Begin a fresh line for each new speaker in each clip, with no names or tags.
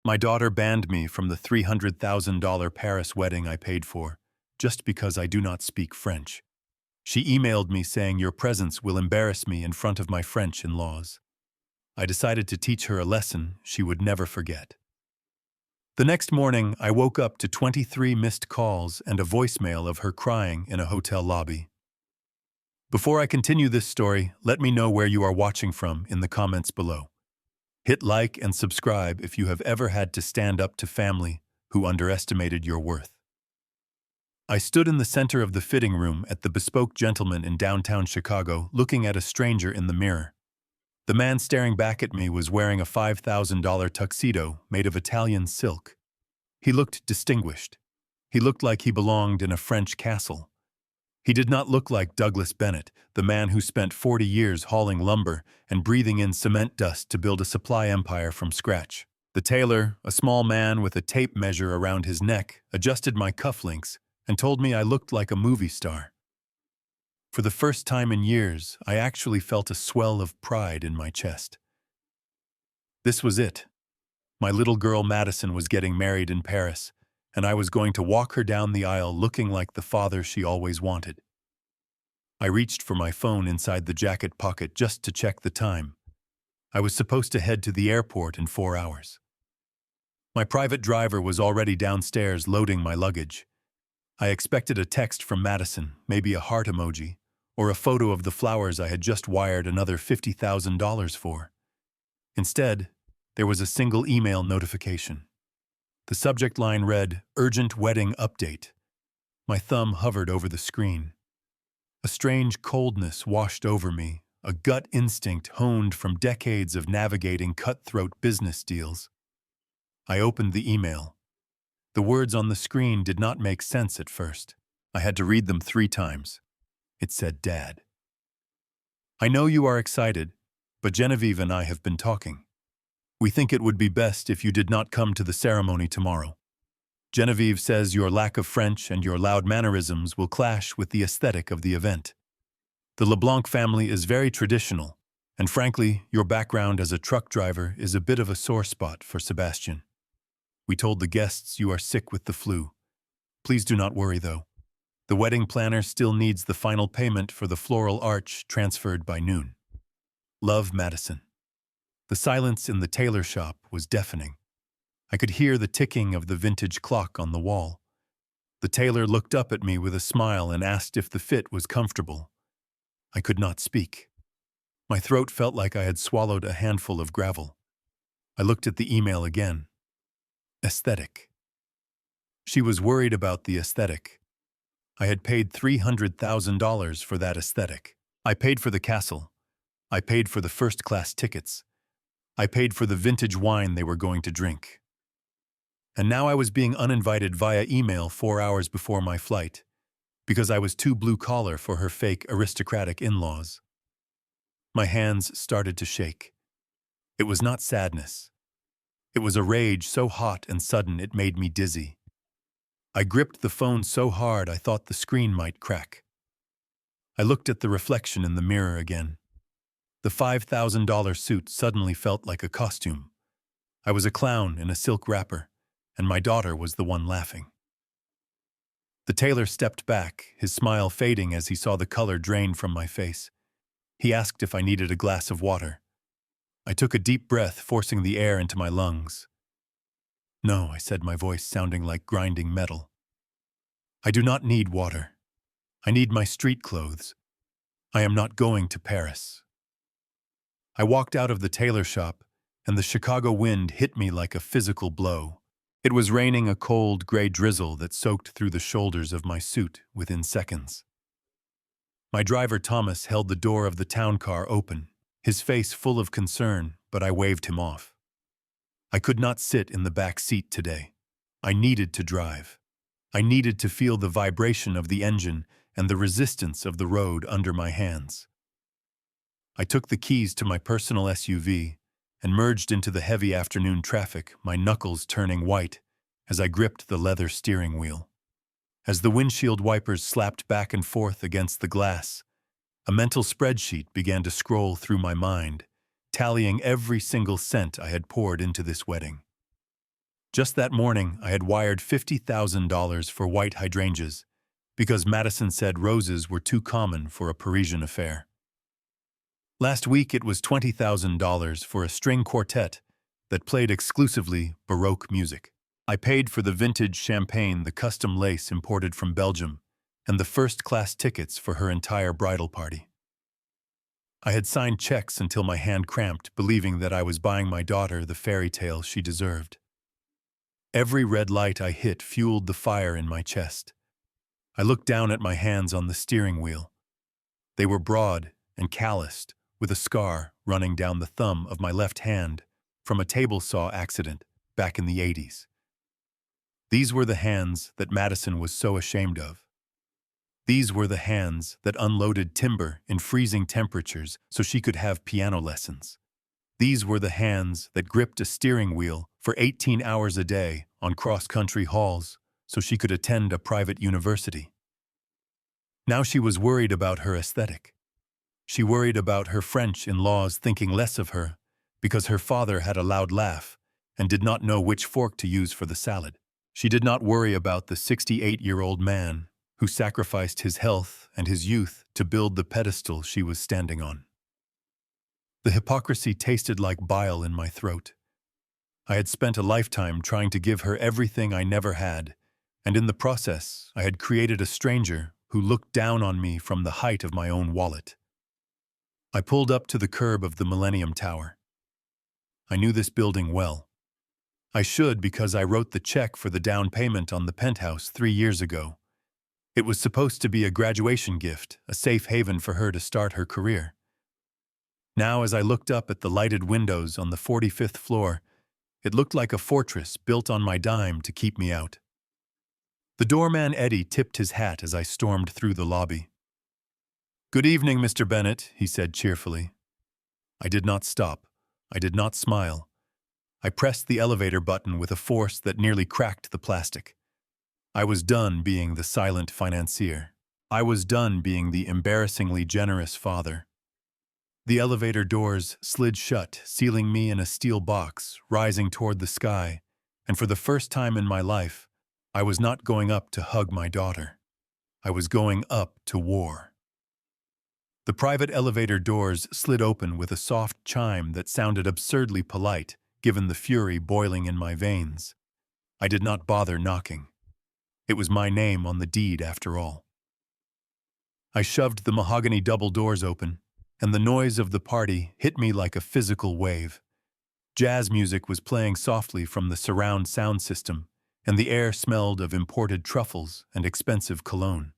My daughter banned me from the $300,000 Paris wedding I paid for, just because I do not speak French. She emailed me saying your presence will embarrass me in front of my French in-laws. I decided to teach her a lesson she would never forget. The next morning, I woke up to 23 missed calls and a voicemail of her crying in a hotel lobby. Before I continue this story, let me know where you are watching from in the comments below. Hit like and subscribe if you have ever had to stand up to family who underestimated your worth. I stood in the center of the fitting room at the Bespoke Gentleman in downtown Chicago, looking at a stranger in the mirror. The man staring back at me was wearing a $5,000 tuxedo made of Italian silk. He looked distinguished. He looked like he belonged in a French castle. He did not look like Douglas Bennett, the man who spent 40 years hauling lumber and breathing in cement dust to build a supply empire from scratch. The tailor, a small man with a tape measure around his neck, adjusted my cufflinks and told me I looked like a movie star. For the first time in years, I actually felt a swell of pride in my chest. This was it. My little girl Madison was getting married in Paris, and I was going to walk her down the aisle looking like the father she always wanted. I reached for my phone inside the jacket pocket just to check the time. I was supposed to head to the airport in 4 hours. My private driver was already downstairs loading my luggage. I expected a text from Madison, maybe a heart emoji, or a photo of the flowers I had just wired another $50,000 for. Instead, there was a single email notification. The subject line read, "Urgent Wedding Update." My thumb hovered over the screen. A strange coldness washed over me, a gut instinct honed from decades of navigating cutthroat business deals. I opened the email. The words on the screen did not make sense at first. I had to read them 3 times. It said, "Dad, I know you are excited, but Genevieve and I have been talking. We think it would be best if you did not come to the ceremony tomorrow. Genevieve says your lack of French and your loud mannerisms will clash with the aesthetic of the event. The LeBlanc family is very traditional, and frankly, your background as a truck driver is a bit of a sore spot for Sebastian. We told the guests you are sick with the flu. Please do not worry, though. The wedding planner still needs the final payment for the floral arch transferred by noon. Love, Madison." The silence in the tailor shop was deafening. I could hear the ticking of the vintage clock on the wall. The tailor looked up at me with a smile and asked if the fit was comfortable. I could not speak. My throat felt like I had swallowed a handful of gravel. I looked at the email again. Aesthetic. She was worried about the aesthetic. I had paid $300,000 for that aesthetic. I paid for the castle. I paid for the first-class tickets. I paid for the vintage wine they were going to drink. And now I was being uninvited via email 4 hours before my flight, because I was too blue-collar for her fake aristocratic in-laws. My hands started to shake. It was not sadness. It was a rage so hot and sudden it made me dizzy. I gripped the phone so hard I thought the screen might crack. I looked at the reflection in the mirror again. The $5,000 suit suddenly felt like a costume. I was a clown in a silk wrapper, and my daughter was the one laughing. The tailor stepped back, his smile fading as he saw the color drain from my face. He asked if I needed a glass of water. I took a deep breath, forcing the air into my lungs. "No," I said, my voice sounding like grinding metal. "I do not need water. I need my street clothes. I am not going to Paris." I walked out of the tailor shop, and the Chicago wind hit me like a physical blow. It was raining a cold, gray drizzle that soaked through the shoulders of my suit within seconds. My driver, Thomas, held the door of the town car open, his face full of concern, but I waved him off. I could not sit in the back seat today. I needed to drive. I needed to feel the vibration of the engine and the resistance of the road under my hands. I took the keys to my personal SUV and merged into the heavy afternoon traffic, my knuckles turning white as I gripped the leather steering wheel. As the windshield wipers slapped back and forth against the glass, a mental spreadsheet began to scroll through my mind, tallying every single cent I had poured into this wedding. Just that morning, I had wired $50,000 for white hydrangeas because Madison said roses were too common for a Parisian affair. Last week, it was $20,000 for a string quartet that played exclusively Baroque music. I paid for the vintage champagne, the custom lace imported from Belgium, and the first-class tickets for her entire bridal party. I had signed checks until my hand cramped, believing that I was buying my daughter the fairy tale she deserved. Every red light I hit fueled the fire in my chest. I looked down at my hands on the steering wheel. They were broad and calloused, with a scar running down the thumb of my left hand from a table saw accident back in the 80s. These were the hands that Madison was so ashamed of. These were the hands that unloaded timber in freezing temperatures so she could have piano lessons. These were the hands that gripped a steering wheel for 18 hours a day on cross-country hauls so she could attend a private university. Now she was worried about her aesthetic. She worried about her French in-laws thinking less of her because her father had a loud laugh and did not know which fork to use for the salad. She did not worry about the 68-year-old man who sacrificed his health and his youth to build the pedestal she was standing on. The hypocrisy tasted like bile in my throat. I had spent a lifetime trying to give her everything I never had, and in the process, I had created a stranger who looked down on me from the height of my own wallet. I pulled up to the curb of the Millennium Tower. I knew this building well. I should because I wrote the check for the down payment on the penthouse 3 years ago. It was supposed to be a graduation gift, a safe haven for her to start her career. Now, as I looked up at the lighted windows on the 45th floor, it looked like a fortress built on my dime to keep me out. The doorman Eddie tipped his hat as I stormed through the lobby. "Good evening, Mr. Bennett," he said cheerfully. I did not stop. I did not smile. I pressed the elevator button with a force that nearly cracked the plastic. I was done being the silent financier. I was done being the embarrassingly generous father. The elevator doors slid shut, sealing me in a steel box, rising toward the sky, and for the first time in my life, I was not going up to hug my daughter. I was going up to war. The private elevator doors slid open with a soft chime that sounded absurdly polite, given the fury boiling in my veins. I did not bother knocking. It was my name on the deed, after all. I shoved the mahogany double doors open, and the noise of the party hit me like a physical wave. Jazz music was playing softly from the surround sound system, and the air smelled of imported truffles and expensive cologne.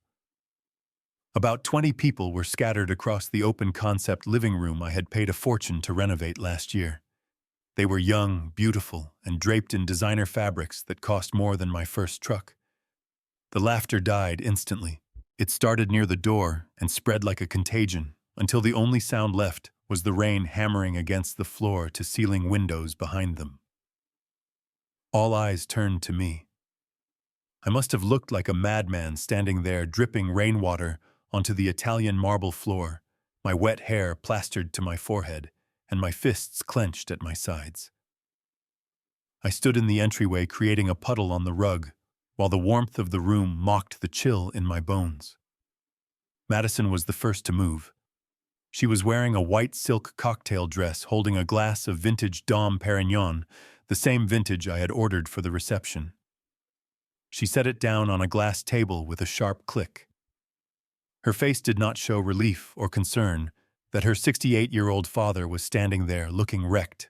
About 20 people were scattered across the open-concept living room I had paid a fortune to renovate last year. They were young, beautiful, and draped in designer fabrics that cost more than my first truck. The laughter died instantly. It started near the door and spread like a contagion, until the only sound left was the rain hammering against the floor-to-ceiling windows behind them. All eyes turned to me. I must have looked like a madman standing there dripping rainwater onto the Italian marble floor, my wet hair plastered to my forehead, and my fists clenched at my sides. I stood in the entryway creating a puddle on the rug, while the warmth of the room mocked the chill in my bones. Madison was the first to move. She was wearing a white silk cocktail dress holding a glass of vintage Dom Perignon, the same vintage I had ordered for the reception. She set it down on a glass table with a sharp click. Her face did not show relief or concern that her 68-year-old father was standing there looking wrecked.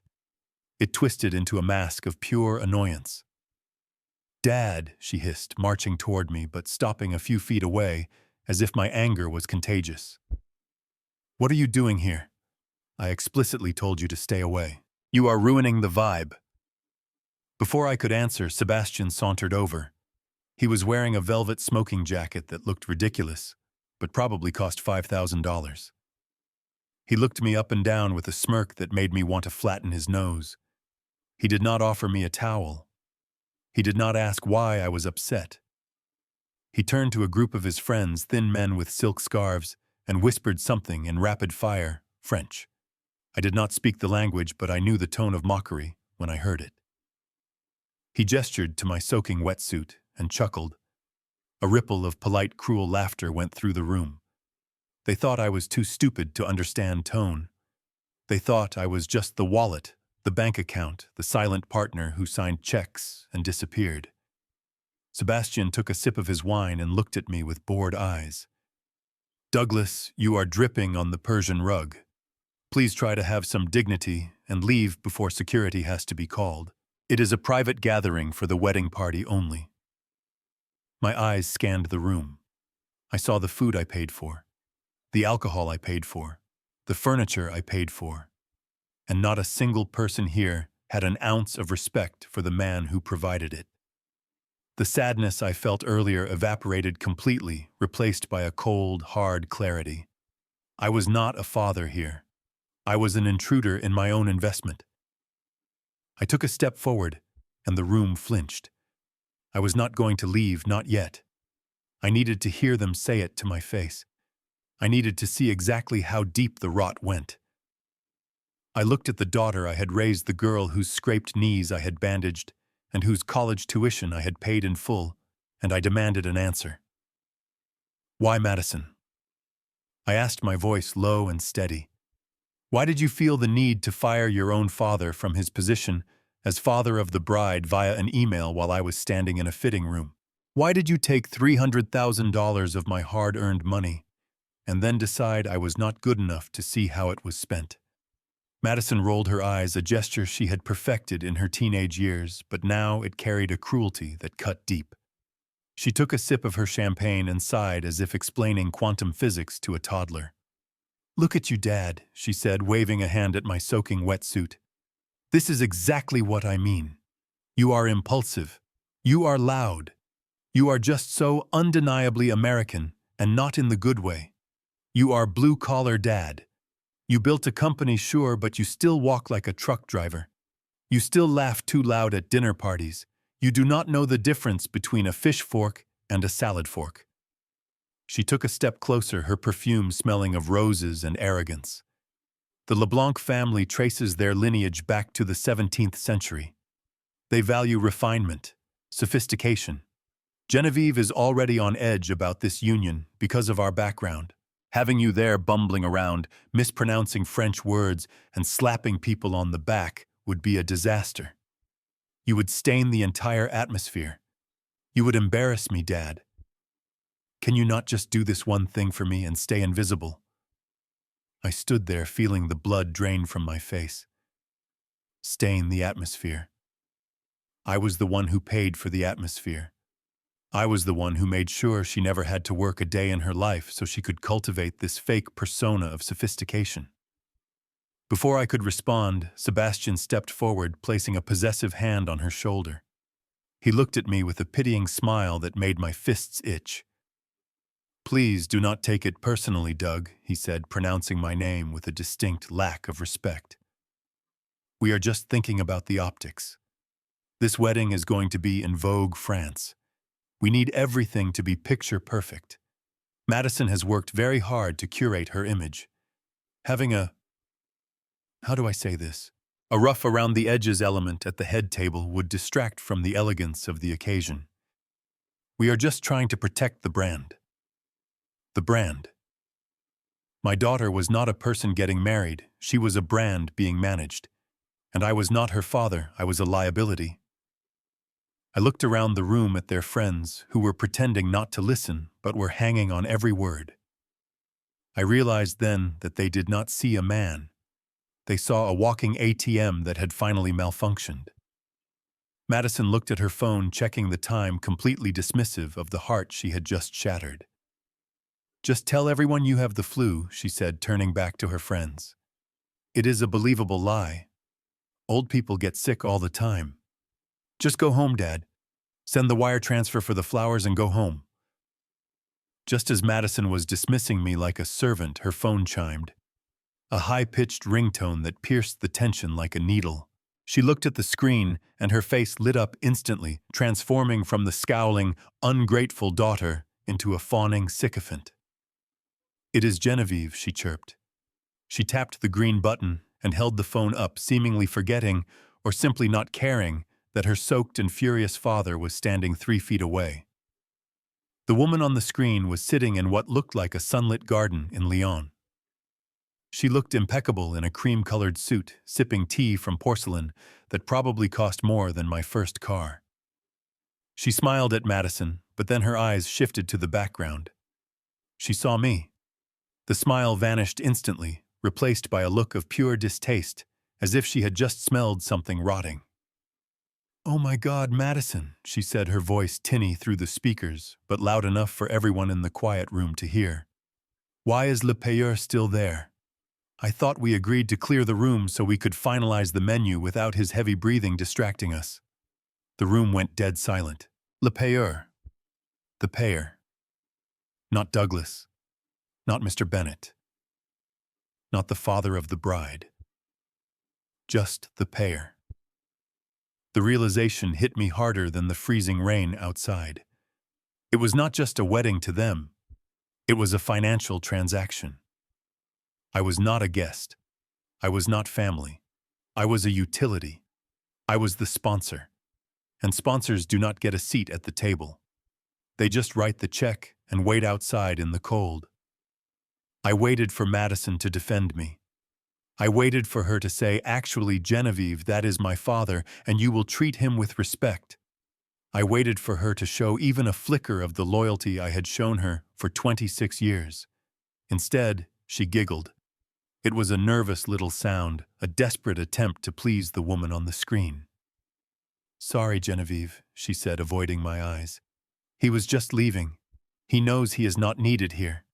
It twisted into a mask of pure annoyance. "Dad," she hissed, marching toward me but stopping a few feet away, as if my anger was contagious. "What are you doing here? I explicitly told you to stay away. You are ruining the vibe." Before I could answer, Sebastian sauntered over. He was wearing a velvet smoking jacket that looked ridiculous, but probably cost $5,000. He looked me up and down with a smirk that made me want to flatten his nose. He did not offer me a towel. He did not ask why I was upset. He turned to a group of his friends, thin men with silk scarves, and whispered something in rapid-fire French. I did not speak the language, but I knew the tone of mockery when I heard it. He gestured to my soaking wetsuit and chuckled. A ripple of polite, cruel laughter went through the room. They thought I was too stupid to understand tone. They thought I was just the wallet, the bank account, the silent partner who signed checks and disappeared. Sebastian took a sip of his wine and looked at me with bored eyes. "Douglas, you are dripping on the Persian rug. Please try to have some dignity and leave before security has to be called. It is a private gathering for the wedding party only." My eyes scanned the room. I saw the food I paid for, the alcohol I paid for, the furniture I paid for, and not a single person here had an ounce of respect for the man who provided it. The sadness I felt earlier evaporated completely, replaced by a cold, hard clarity. I was not a father here. I was an intruder in my own investment. I took a step forward, and the room flinched. I was not going to leave, not yet. I needed to hear them say it to my face. I needed to see exactly how deep the rot went. I looked at the daughter I had raised, the girl whose scraped knees I had bandaged, and whose college tuition I had paid in full, and I demanded an answer. "Why Madison?" I asked, my voice low and steady. "Why did you feel the need to fire your own father from his position as father of the bride via an email while I was standing in a fitting room? Why did you take $300,000 of my hard-earned money and then decide I was not good enough to see how it was spent?" Madison rolled her eyes, a gesture she had perfected in her teenage years, but now it carried a cruelty that cut deep. She took a sip of her champagne and sighed as if explaining quantum physics to a toddler. "Look at you, Dad," she said, waving a hand at my soaking wetsuit. "This is exactly what I mean. You are impulsive. You are loud. You are just so undeniably American, and not in the good way. You are blue-collar dad. You built a company, sure, but you still walk like a truck driver. You still laugh too loud at dinner parties. You do not know the difference between a fish fork and a salad fork." She took a step closer, her perfume smelling of roses and arrogance. The LeBlanc family traces their lineage back to the 17th century. They value refinement, sophistication. Genevieve is already on edge about this union because of our background. Having you there bumbling around, mispronouncing French words, and slapping people on the back would be a disaster. You would stain the entire atmosphere. You would embarrass me, Dad. Can you not just do this one thing for me and stay invisible? I stood there, feeling the blood drain from my face. Stain the atmosphere. I was the one who paid for the atmosphere. I was the one who made sure she never had to work a day in her life so she could cultivate this fake persona of sophistication. Before I could respond, Sebastian stepped forward, placing a possessive hand on her shoulder. He looked at me with a pitying smile that made my fists itch. "Please do not take it personally, Doug," he said, pronouncing my name with a distinct lack of respect. "We are just thinking about the optics. This wedding is going to be in Vogue, France. We need everything to be picture perfect. Madison has worked very hard to curate her image. Having how do I say this? A rough around the edges element at the head table would distract from the elegance of the occasion. We are just trying to protect the brand." The brand. My daughter was not a person getting married, she was a brand being managed. And I was not her father, I was a liability. I looked around the room at their friends, who were pretending not to listen, but were hanging on every word. I realized then that they did not see a man. They saw a walking ATM that had finally malfunctioned. Madison looked at her phone, checking the time, completely dismissive of the heart she had just shattered. "Just tell everyone you have the flu," she said, turning back to her friends. "It is a believable lie. Old people get sick all the time. Just go home, Dad. Send the wire transfer for the flowers and go home." Just as Madison was dismissing me like a servant, her phone chimed. A high-pitched ringtone that pierced the tension like a needle. She looked at the screen, and her face lit up instantly, transforming from the scowling, ungrateful daughter into a fawning sycophant. "It is Genevieve," she chirped. She tapped the green button and held the phone up, seemingly forgetting, or simply not caring, that her soaked and furious father was standing 3 feet away. The woman on the screen was sitting in what looked like a sunlit garden in Lyon. She looked impeccable in a cream-colored suit, sipping tea from porcelain that probably cost more than my first car. She smiled at Madison, but then her eyes shifted to the background. She saw me. The smile vanished instantly, replaced by a look of pure distaste, as if she had just smelled something rotting. "Oh my God, Madison," she said, her voice tinny through the speakers, but loud enough for everyone in the quiet room to hear. "Why is le payeur still there? I thought we agreed to clear the room so we could finalize the menu without his heavy breathing distracting us." The room went dead silent. Le payeur. The payer. Not Douglas. Not Mr. Bennett. Not the father of the bride. Just the payer. The realization hit me harder than the freezing rain outside. It was not just a wedding to them. It was a financial transaction. I was not a guest. I was not family. I was a utility. I was the sponsor. And sponsors do not get a seat at the table. They just write the check and wait outside in the cold. I waited for Madison to defend me. I waited for her to say, "Actually, Genevieve, that is my father, and you will treat him with respect." I waited for her to show even a flicker of the loyalty I had shown her for 26 years. Instead, she giggled. It was a nervous little sound, a desperate attempt to please the woman on the screen. "Sorry, Genevieve," she said, avoiding my eyes. "He was just leaving. He knows he is not needed here."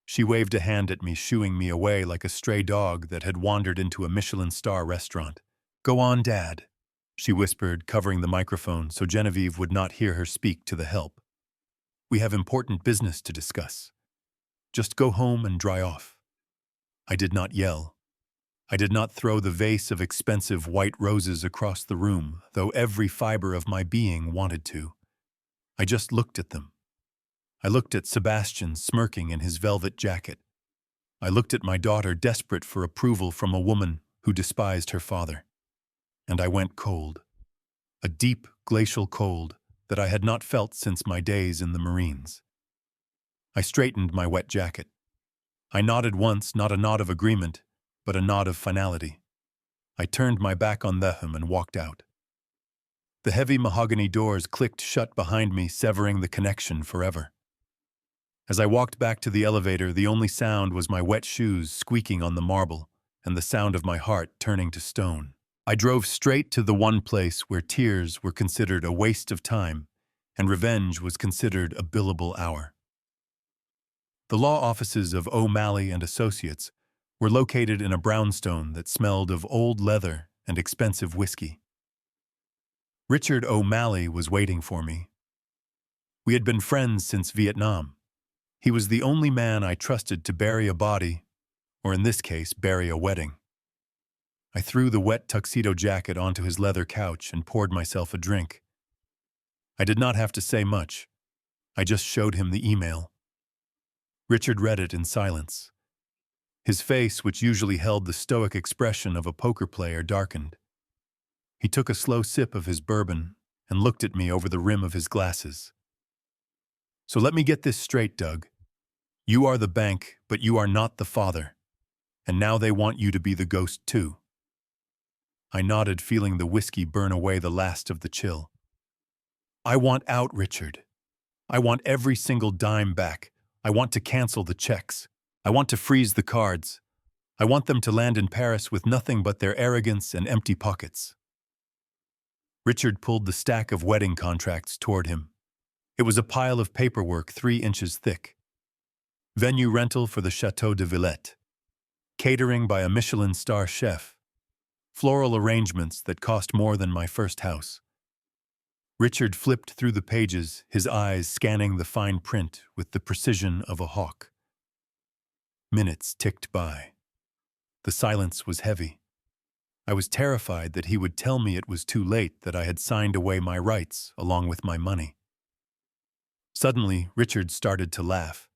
She waved a hand at me, shooing me away like a stray dog that had wandered into a Michelin star restaurant. "Go on, Dad," she whispered, covering the microphone so Genevieve would not hear her speak to the help. "We have important business to discuss. Just go home and dry off." I did not yell. I did not throw the vase of expensive white roses across the room, though every fiber of my being wanted to. I just looked at them. I looked at Sebastian smirking in his velvet jacket. I looked at my daughter desperate for approval from a woman who despised her father. And I went cold. A deep, glacial cold that I had not felt since my days in the Marines. I straightened my wet jacket. I nodded once, not a nod of agreement, but a nod of finality. I turned my back on them and walked out. The heavy mahogany doors clicked shut behind me, severing the connection forever. As I walked back to the elevator, the only sound was my wet shoes squeaking on the marble and the sound of my heart turning to stone. I drove straight to the one place where tears were considered a waste of time and revenge was considered a billable hour. The law offices of O'Malley and Associates were located in a brownstone that smelled of old leather and expensive whiskey. Richard O'Malley was waiting for me. We had been friends since Vietnam. He was the only man I trusted to bury a body, or in this case, bury a wedding. I threw the wet tuxedo jacket onto his leather couch and poured myself a drink. I did not have to say much. I just showed him the email. Richard read it in silence. His face, which usually held the stoic expression of a poker player, darkened. He took a slow sip of his bourbon and looked at me over the rim of his glasses. "So let me get this straight, Doug. You are the bank, but you are not the father. And now they want you to be the ghost too." I nodded, feeling the whiskey burn away the last of the chill. "I want out, Richard. I want every single dime back. I want to cancel the checks. I want to freeze the cards. I want them to land in Paris with nothing but their arrogance and empty pockets." Richard pulled the stack of wedding contracts toward him. It was a pile of paperwork 3 inches thick. Venue rental for the Chateau de Villette. Catering by a Michelin star chef. Floral arrangements that cost more than my first house. Richard flipped through the pages, his eyes scanning the fine print with the precision of a hawk. Minutes ticked by. The silence was heavy. I was terrified that he would tell me it was too late, that I had signed away my rights along with my money. Suddenly, Richard started to laugh.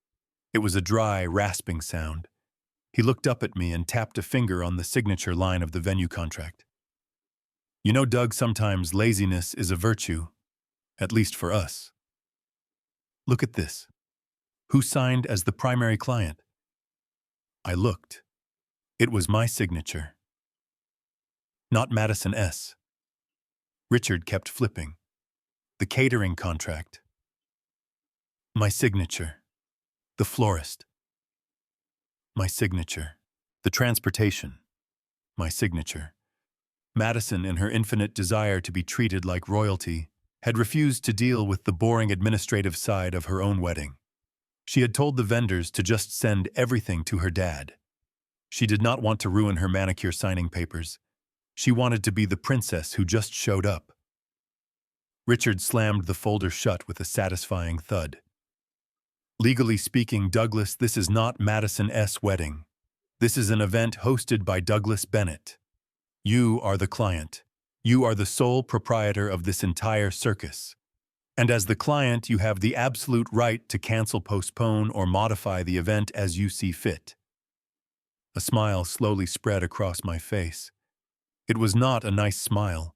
It was a dry, rasping sound. He looked up at me and tapped a finger on the signature line of the venue contract. You know, Doug, sometimes laziness is a virtue, at least for us. Look at this. Who signed as the primary client? I looked. It was my signature. Not Madison S. Richard kept flipping. The catering contract. My signature. The florist. My signature. The transportation. My signature. Madison, in her infinite desire to be treated like royalty, had refused to deal with the boring administrative side of her own wedding. She had told the vendors to just send everything to her dad. She did not want to ruin her manicure signing papers. She wanted to be the princess who just showed up. Richard slammed the folder shut with a satisfying thud. Legally speaking, Douglas, this is not Madison S. wedding. This is an event hosted by Douglas Bennett. You are the client. You are the sole proprietor of this entire circus. And as the client, you have the absolute right to cancel, postpone, or modify the event as you see fit. A smile slowly spread across my face. It was not a nice smile.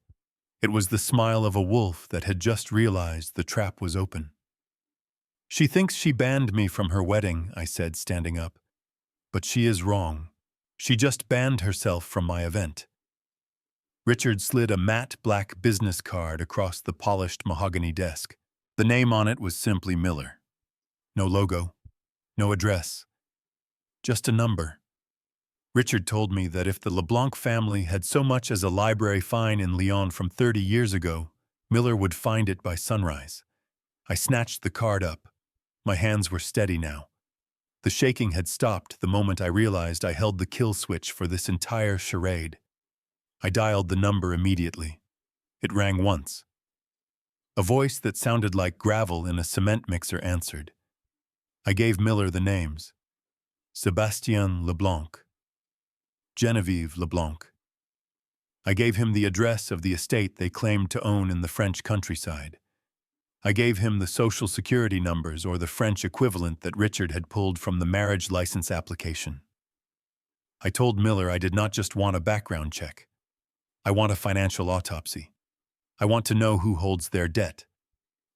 It was the smile of a wolf that had just realized the trap was open. She thinks she banned me from her wedding, I said, standing up. But she is wrong. She just banned herself from my event. Richard slid a matte black business card across the polished mahogany desk. The name on it was simply Miller. No logo, no address, just a number. Richard told me that if the LeBlanc family had so much as a library fine in Lyon from 30 years ago, Miller would find it by sunrise. I snatched the card up. My hands were steady now. The shaking had stopped the moment I realized I held the kill switch for this entire charade. I dialed the number immediately. It rang once. A voice that sounded like gravel in a cement mixer answered. I gave Miller the names. Sébastien Leblanc. Geneviève Leblanc. I gave him the address of the estate they claimed to own in the French countryside. I gave him the social security numbers or the French equivalent that Richard had pulled from the marriage license application. I told Miller I did not just want a background check. I want a financial autopsy. I want to know who holds their debt.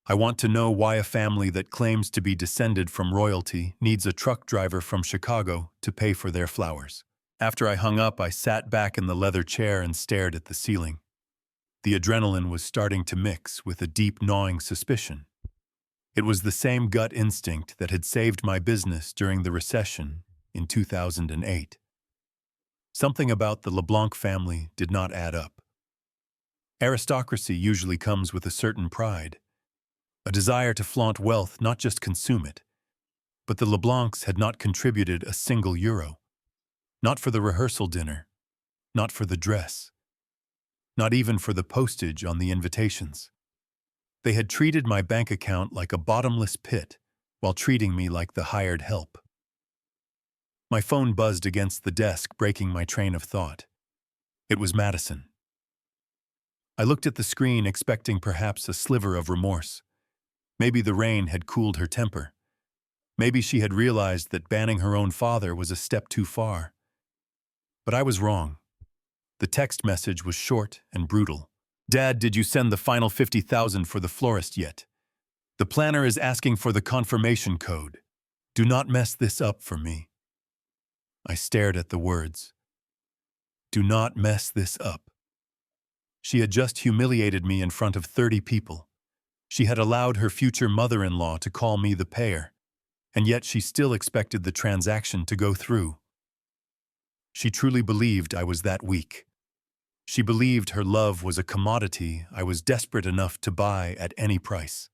I want to know why a family that claims to be descended from royalty needs a truck driver from Chicago to pay for their flowers. After I hung up, I sat back in the leather chair and stared at the ceiling. The adrenaline was starting to mix with a deep gnawing suspicion. It was the same gut instinct that had saved my business during the recession in 2008. Something about the LeBlanc family did not add up. Aristocracy usually comes with a certain pride, a desire to flaunt wealth, not just consume it. But the LeBlancs had not contributed a single euro. Not for the rehearsal dinner, not for the dress, not even for the postage on the invitations. They had treated my bank account like a bottomless pit while treating me like the hired help. My phone buzzed against the desk, breaking my train of thought. It was Madison. I looked at the screen, expecting perhaps a sliver of remorse. Maybe the rain had cooled her temper. Maybe she had realized that banning her own father was a step too far. But I was wrong. The text message was short and brutal. Dad, did you send the final $50,000 for the florist yet? The planner is asking for the confirmation code. Do not mess this up for me. I stared at the words. Do not mess this up. She had just humiliated me in front of 30 people. She had allowed her future mother-in-law to call me the payer, and yet she still expected the transaction to go through. She truly believed I was that weak. She believed her love was a commodity I was desperate enough to buy at any price.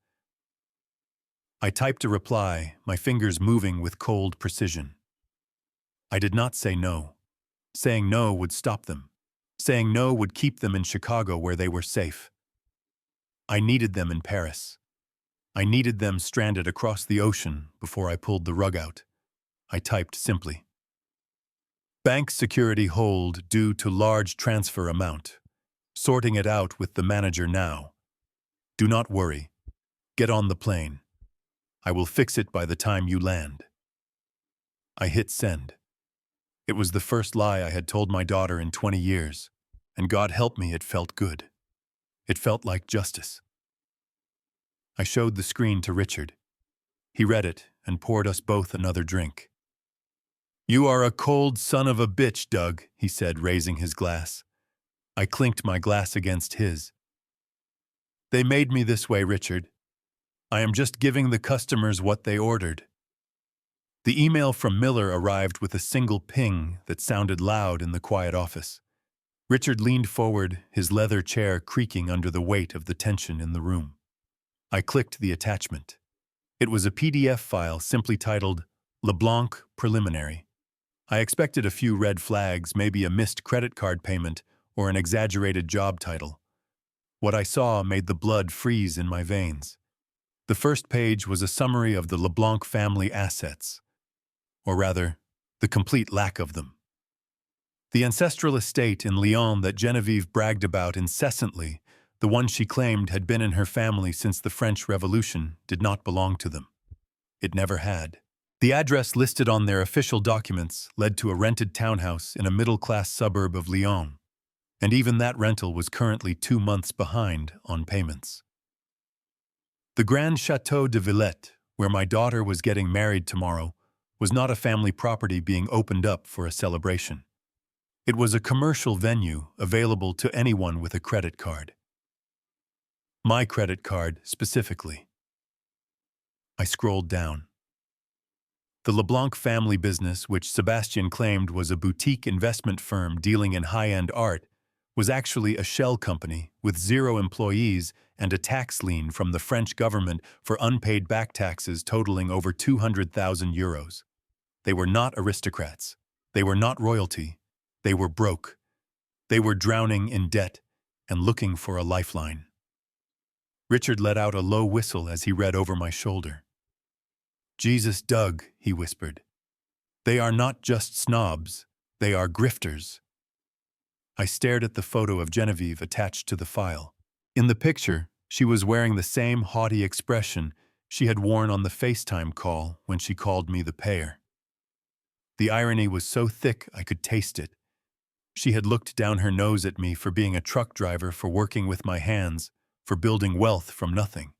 I typed a reply, my fingers moving with cold precision. I did not say no. Saying no would stop them. Saying no would keep them in Chicago where they were safe. I needed them in Paris. I needed them stranded across the ocean before I pulled the rug out. I typed simply. Bank security hold due to large transfer amount. Sorting it out with the manager now. Do not worry. Get on the plane. I will fix it by the time you land. I hit send. It was the first lie I had told my daughter in 20 years. and God help me, it felt good. It felt like justice. I showed the screen to Richard. He read it and poured us both another drink. "You are a cold son of a bitch, Doug," he said, raising his glass. I clinked my glass against his. "They made me this way, Richard. I am just giving the customers what they ordered." The email from Miller arrived with a single ping that sounded loud in the quiet office. Richard leaned forward, his leather chair creaking under the weight of the tension in the room. I clicked the attachment. It was a PDF file simply titled LeBlanc Preliminary. I expected a few red flags, maybe a missed credit card payment or an exaggerated job title. What I saw made the blood freeze in my veins. The first page was a summary of the LeBlanc family assets, or rather, the complete lack of them. The ancestral estate in Lyon that Genevieve bragged about incessantly, the one she claimed had been in her family since the French Revolution, did not belong to them. It never had. The address listed on their official documents led to a rented townhouse in a middle-class suburb of Lyon, and even that rental was currently 2 months behind on payments. The Grand Château de Villette, where my daughter was getting married tomorrow, was not a family property being opened up for a celebration. It was a commercial venue available to anyone with a credit card. My credit card, specifically. I scrolled down. The LeBlanc family business, which Sebastian claimed was a boutique investment firm dealing in high-end art, was actually a shell company with 0 employees and a tax lien from the French government for unpaid back taxes totaling over 200,000 euros. They were not aristocrats. They were not royalty. They were broke. They were drowning in debt and looking for a lifeline. Richard let out a low whistle as he read over my shoulder. "Jesus, Doug," he whispered. "They are not just snobs. They are grifters." I stared at the photo of Genevieve attached to the file. In the picture, she was wearing the same haughty expression she had worn on the FaceTime call when she called me the payer. The irony was so thick I could taste it. She had looked down her nose at me for being a truck driver, for working with my hands, for building wealth from nothing.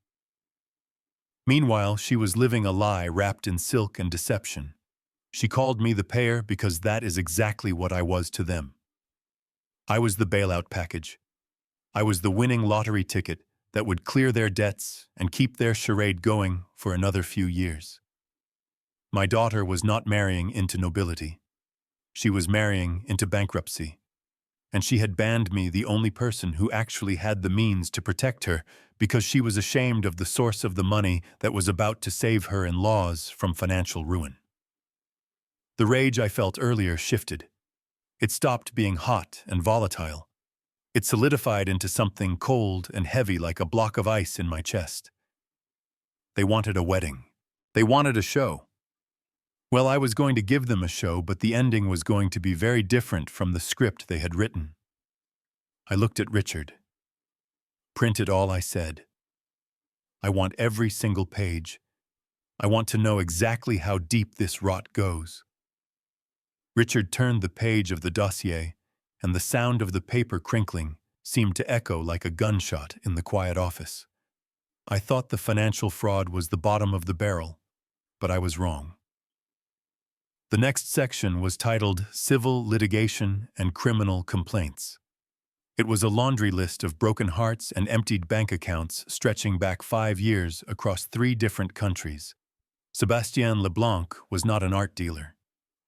Meanwhile, she was living a lie wrapped in silk and deception. She called me the payer because that is exactly what I was to them. I was the bailout package. I was the winning lottery ticket that would clear their debts and keep their charade going for another few years. My daughter was not marrying into nobility. She was marrying into bankruptcy. And she had banned me, the only person who actually had the means to protect her, because she was ashamed of the source of the money that was about to save her in-laws from financial ruin. The rage I felt earlier shifted. It stopped being hot and volatile. It solidified into something cold and heavy, like a block of ice in my chest. They wanted a wedding. They wanted a show. Well, I was going to give them a show, but the ending was going to be very different from the script they had written. I looked at Richard. "Print it all," I said. "I want every single page. I want to know exactly how deep this rot goes." Richard turned the page of the dossier, and the sound of the paper crinkling seemed to echo like a gunshot in the quiet office. I thought the financial fraud was the bottom of the barrel, but I was wrong. The next section was titled Civil Litigation and Criminal Complaints. It was a laundry list of broken hearts and emptied bank accounts stretching back 5 years across 3 different countries. Sébastien Leblanc was not an art dealer.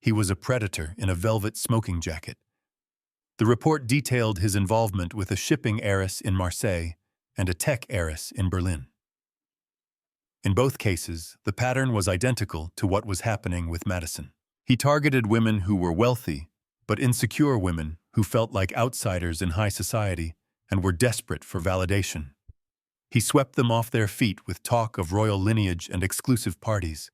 He was a predator in a velvet smoking jacket. The report detailed his involvement with a shipping heiress in Marseille and a tech heiress in Berlin. In both cases, the pattern was identical to what was happening with Madison. He targeted women who were wealthy, but insecure women who felt like outsiders in high society and were desperate for validation. He swept them off their feet with talk of royal lineage and exclusive parties.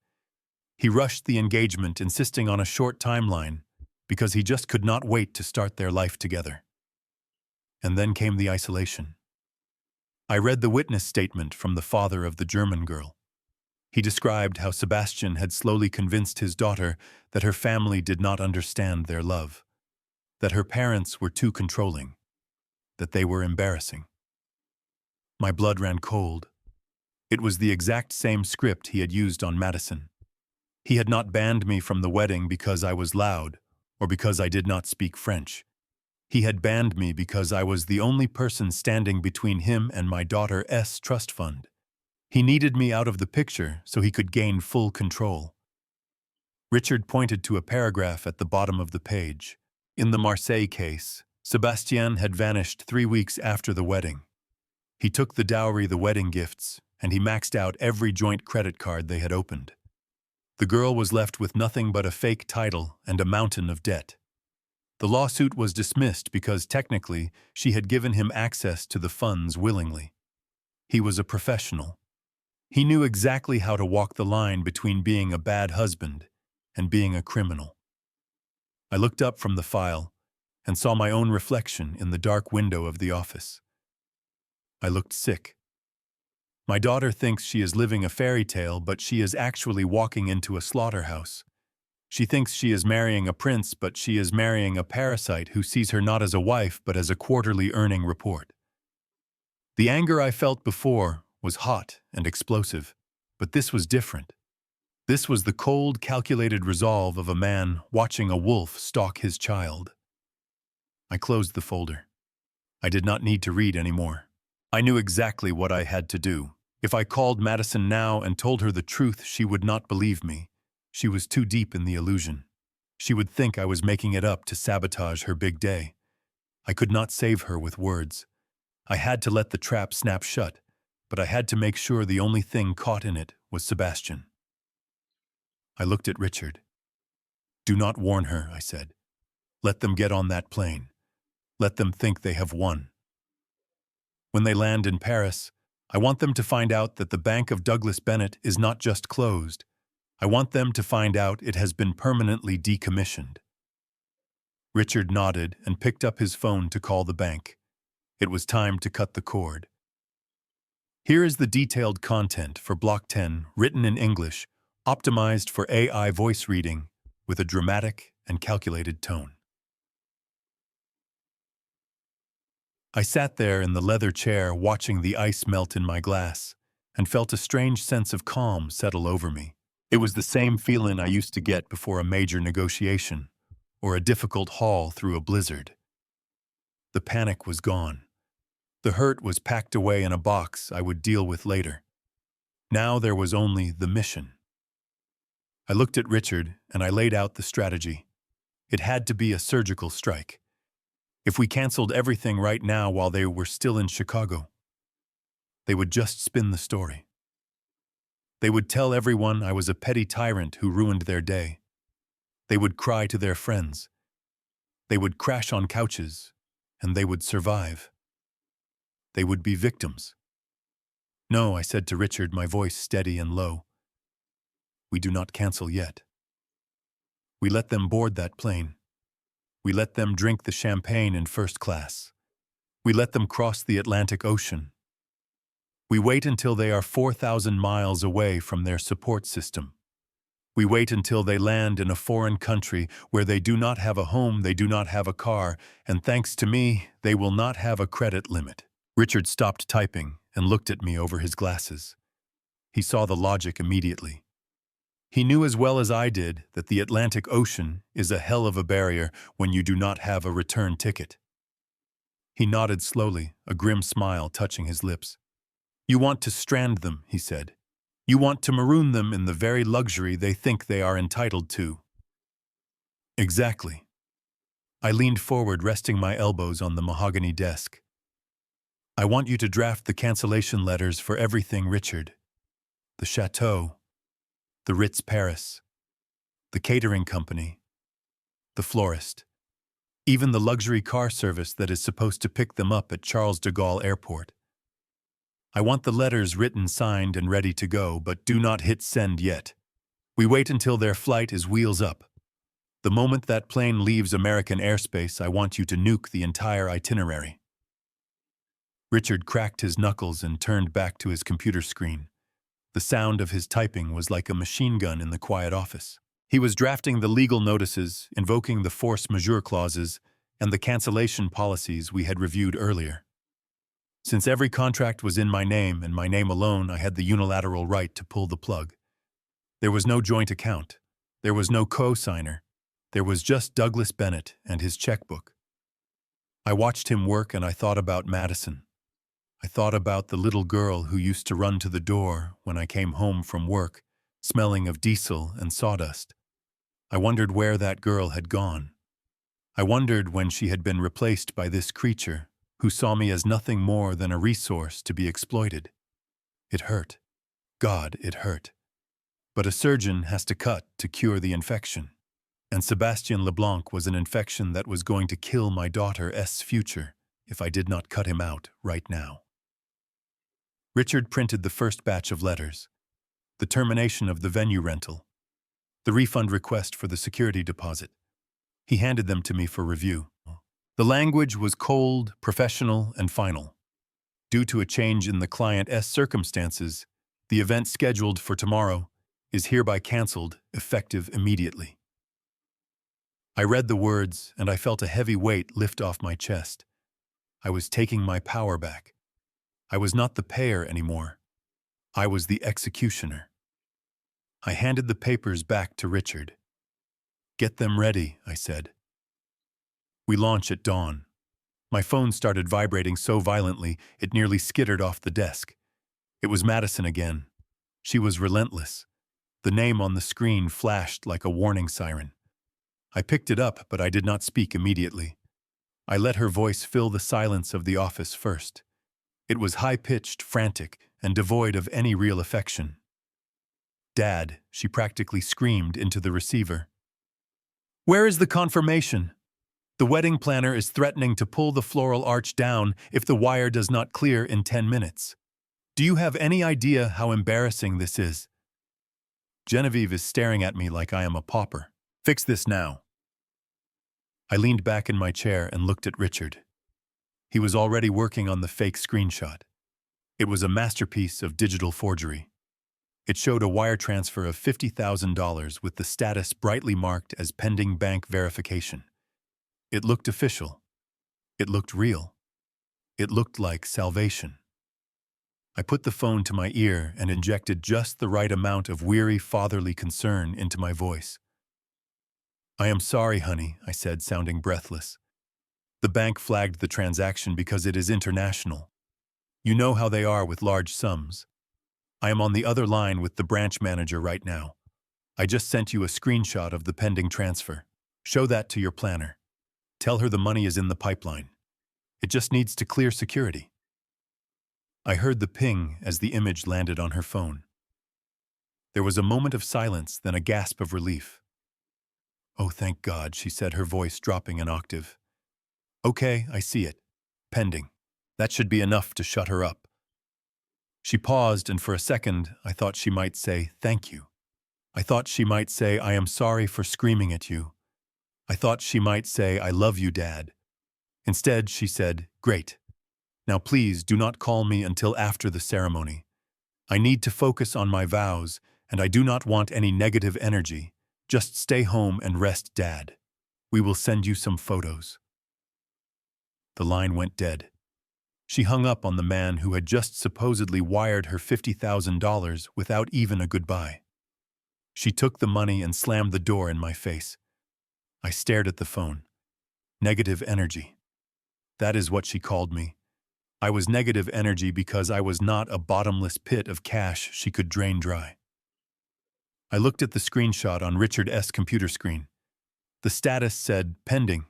He rushed the engagement, insisting on a short timeline, because he just could not wait to start their life together. And then came the isolation. I read the witness statement from the father of the German girl. He described how Sebastian had slowly convinced his daughter that her family did not understand their love, that her parents were too controlling, that they were embarrassing. My blood ran cold. It was the exact same script he had used on Madison. He had not banned me from the wedding because I was loud or because I did not speak French. He had banned me because I was the only person standing between him and my daughter's trust fund. He needed me out of the picture so he could gain full control. Richard pointed to a paragraph at the bottom of the page. In the Marseille case, Sébastien had vanished 3 weeks after the wedding. He took the dowry, the wedding gifts, and he maxed out every joint credit card they had opened. The girl was left with nothing but a fake title and a mountain of debt. The lawsuit was dismissed because technically she had given him access to the funds willingly. He was a professional. He knew exactly how to walk the line between being a bad husband and being a criminal. I looked up from the file and saw my own reflection in the dark window of the office. I looked sick. My daughter thinks she is living a fairy tale, but she is actually walking into a slaughterhouse. She thinks she is marrying a prince, but she is marrying a parasite who sees her not as a wife but as a quarterly earning report. The anger I felt before was hot and explosive, but this was different. This was the cold, calculated resolve of a man watching a wolf stalk his child. I closed the folder. I did not need to read anymore. I knew exactly what I had to do. If I called Madison now and told her the truth, she would not believe me. She was too deep in the illusion. She would think I was making it up to sabotage her big day. I could not save her with words. I had to let the trap snap shut, but I had to make sure the only thing caught in it was Sébastien. I looked at Richard. "Do not warn her," I said. "Let them get on that plane. Let them think they have won. When they land in Paris, I want them to find out that the Bank of Douglas Bennett is not just closed. I want them to find out it has been permanently decommissioned." Richard nodded and picked up his phone to call the bank. It was time to cut the cord. Here is the detailed content for Block 10, written in English, optimized for AI voice reading, with a dramatic and calculated tone. I sat there in the leather chair watching the ice melt in my glass and felt a strange sense of calm settle over me. It was the same feeling I used to get before a major negotiation or a difficult haul through a blizzard. The panic was gone. The hurt was packed away in a box I would deal with later. Now there was only the mission. I looked at Richard and I laid out the strategy. It had to be a surgical strike. If we canceled everything right now while they were still in Chicago, they would just spin the story. They would tell everyone I was a petty tyrant who ruined their day. They would cry to their friends. They would crash on couches, and they would survive. They would be victims. "No," I said to Richard, my voice steady and low. "We do not cancel yet. We let them board that plane. We let them drink the champagne in first class. We let them cross the Atlantic Ocean. We wait until they are 4,000 miles away from their support system. We wait until they land in a foreign country where they do not have a home, they do not have a car, and thanks to me, they will not have a credit limit." Richard stopped typing and looked at me over his glasses. He saw the logic immediately. He knew as well as I did that the Atlantic Ocean is a hell of a barrier when you do not have a return ticket. He nodded slowly, a grim smile touching his lips. "You want to strand them," he said. "You want to maroon them in the very luxury they think they are entitled to." "Exactly." I leaned forward, resting my elbows on the mahogany desk. "I want you to draft the cancellation letters for everything, Richard. The chateau, the Ritz Paris, the catering company, the florist, even the luxury car service that is supposed to pick them up at Charles de Gaulle Airport. I want the letters written, signed, and ready to go, but do not hit send yet. We wait until their flight is wheels up. The moment that plane leaves American airspace, I want you to nuke the entire itinerary." Richard cracked his knuckles and turned back to his computer screen. The sound of his typing was like a machine gun in the quiet office. He was drafting the legal notices, invoking the force majeure clauses, and the cancellation policies we had reviewed earlier. Since every contract was in my name and my name alone, I had the unilateral right to pull the plug. There was no joint account. There was no co-signer. There was just Douglas Bennett and his checkbook. I watched him work and I thought about Madison. I thought about the little girl who used to run to the door when I came home from work, smelling of diesel and sawdust. I wondered where that girl had gone. I wondered when she had been replaced by this creature who saw me as nothing more than a resource to be exploited. It hurt. God, it hurt. But a surgeon has to cut to cure the infection. And Sebastien Leblanc was an infection that was going to kill my daughter's future if I did not cut him out right now. Richard printed the first batch of letters, the termination of the venue rental, the refund request for the security deposit. He handed them to me for review. The language was cold, professional, and final. Due to a change in the client's circumstances, the event scheduled for tomorrow is hereby cancelled, effective immediately. I read the words, and I felt a heavy weight lift off my chest. I was taking my power back. I was not the payer anymore. I was the executioner. I handed the papers back to Richard. "Get them ready," I said. We launch at dawn. My phone started vibrating so violently it nearly skittered off the desk. It was Madison again. She was relentless. The name on the screen flashed like a warning siren. I picked it up, but I did not speak immediately. I let her voice fill the silence of the office first. It was high-pitched, frantic, and devoid of any real affection. "Dad," she practically screamed into the receiver. "Where is the confirmation? The wedding planner is threatening to pull the floral arch down if the wire does not clear in 10 minutes. Do you have any idea how embarrassing this is?" Genevieve is staring at me like I am a pauper. "Fix this now." I leaned back in my chair and looked at Richard. He was already working on the fake screenshot. It was a masterpiece of digital forgery. It showed a wire transfer of $50,000 with the status brightly marked as pending bank verification. It looked official. It looked real. It looked like salvation. I put the phone to my ear and injected just the right amount of weary fatherly concern into my voice. "I am sorry, honey," I said, sounding breathless. "The bank flagged the transaction because it is international. You know how they are with large sums. I am on the other line with the branch manager right now. I just sent you a screenshot of the pending transfer. Show that to your planner. Tell her the money is in the pipeline. It just needs to clear security." I heard the ping as the image landed on her phone. There was a moment of silence, then a gasp of relief. "Oh, thank God," she said, her voice dropping an octave. "Okay, I see it. Pending. That should be enough to shut her up." She paused, and for a second, I thought she might say, "Thank you." I thought she might say, "I am sorry for screaming at you." I thought she might say, "I love you, Dad." Instead, she said, "Great. Now please do not call me until after the ceremony. I need to focus on my vows, and I do not want any negative energy. Just stay home and rest, Dad. We will send you some photos." The line went dead. She hung up on the man who had just supposedly wired her $50,000 without even a goodbye. She took the money and slammed the door in my face. I stared at the phone. Negative energy. That is what she called me. I was negative energy because I was not a bottomless pit of cash she could drain dry. I looked at the screenshot on Richard's computer screen. The status said pending,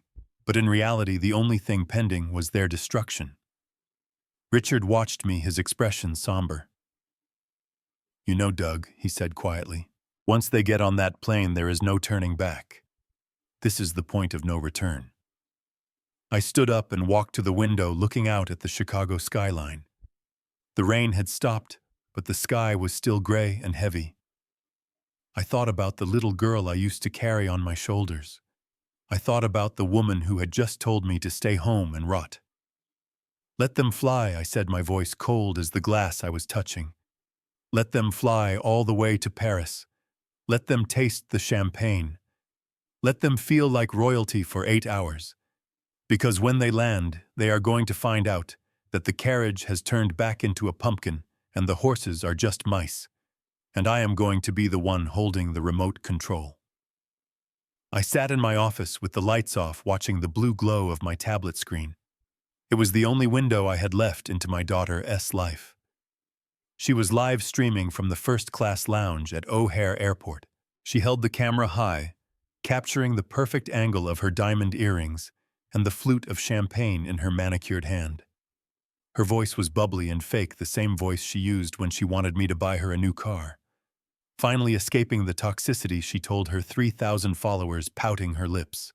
but in reality the only thing pending was their destruction. Richard watched me, his expression somber. "You know, Doug," he said quietly, "once they get on that plane there is no turning back. This is the point of no return." I stood up and walked to the window, looking out at the Chicago skyline. The rain had stopped, but the sky was still gray and heavy. I thought about the little girl I used to carry on my shoulders. I thought about the woman who had just told me to stay home and rot. "Let them fly," I said, my voice cold as the glass I was touching. "Let them fly all the way to Paris. Let them taste the champagne. Let them feel like royalty for 8 hours. Because when they land, they are going to find out that the carriage has turned back into a pumpkin and the horses are just mice, and I am going to be the one holding the remote control. I sat in my office with the lights off, watching the blue glow of my tablet screen. It was the only window I had left into my daughter's life. She was live streaming from the first-class lounge at O'Hare Airport. She held the camera high, capturing the perfect angle of her diamond earrings and the flute of champagne in her manicured hand. Her voice was bubbly and fake, the same voice she used when she wanted me to buy her a new car. Finally escaping the toxicity, she told her 3,000 followers, pouting her lips.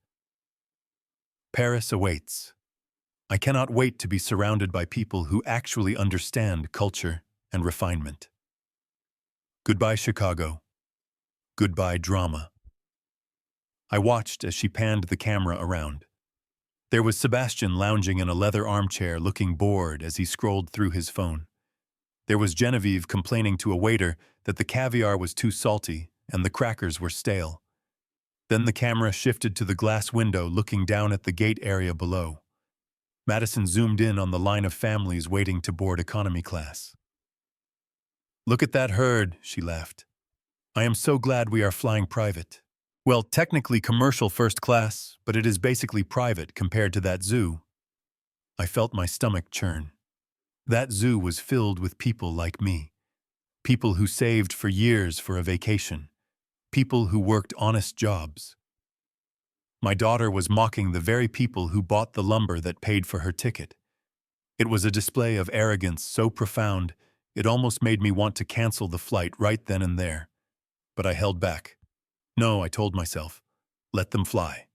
Paris awaits. I cannot wait to be surrounded by people who actually understand culture and refinement. Goodbye, Chicago. Goodbye, drama. I watched as she panned the camera around. There was Sebastian lounging in a leather armchair, looking bored as he scrolled through his phone. There was Genevieve complaining to a waiter that the caviar was too salty and the crackers were stale. Then the camera shifted to the glass window looking down at the gate area below. Madison zoomed in on the line of families waiting to board economy class. "Look at that herd," she laughed. "I am so glad we are flying private. Well, technically commercial first class, but it is basically private compared to that zoo." I felt my stomach churn. That zoo was filled with people like me. People who saved for years for a vacation. People who worked honest jobs. My daughter was mocking the very people who bought the lumber that paid for her ticket. It was a display of arrogance so profound, it almost made me want to cancel the flight right then and there. But I held back. No, I told myself, let them fly.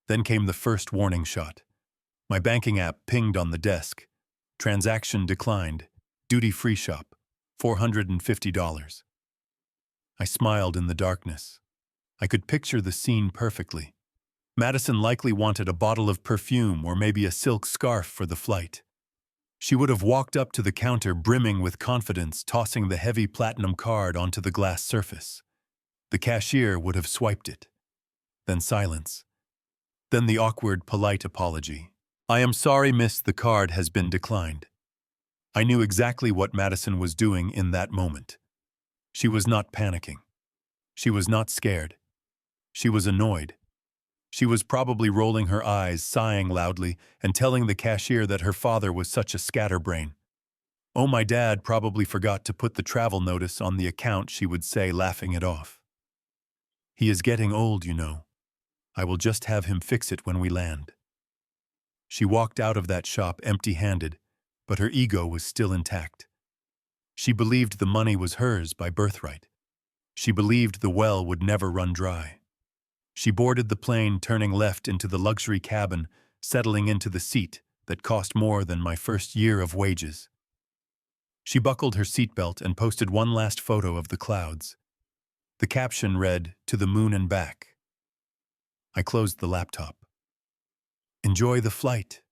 Then came the first warning shot. My banking app pinged on the desk. Transaction declined. Duty-free shop. $450. I smiled in the darkness. I could picture the scene perfectly. Madison likely wanted a bottle of perfume or maybe a silk scarf for the flight. She would have walked up to the counter brimming with confidence, tossing the heavy platinum card onto the glass surface. The cashier would have swiped it. Then silence. Then the awkward, polite apology. "I am sorry, miss, the card has been declined." I knew exactly what Madison was doing in that moment. She was not panicking. She was not scared. She was annoyed. She was probably rolling her eyes, sighing loudly, and telling the cashier that her father was such a scatterbrain. "Oh, my dad probably forgot to put the travel notice on the account," she would say, laughing it off. "He is getting old, you know. I will just have him fix it when we land." She walked out of that shop empty-handed, but her ego was still intact. She believed the money was hers by birthright. She believed the well would never run dry. She boarded the plane, turning left into the luxury cabin, settling into the seat that cost more than my first year of wages. She buckled her seatbelt and posted one last photo of the clouds. The caption read, "To the moon and back." I closed the laptop. "Enjoy the flight."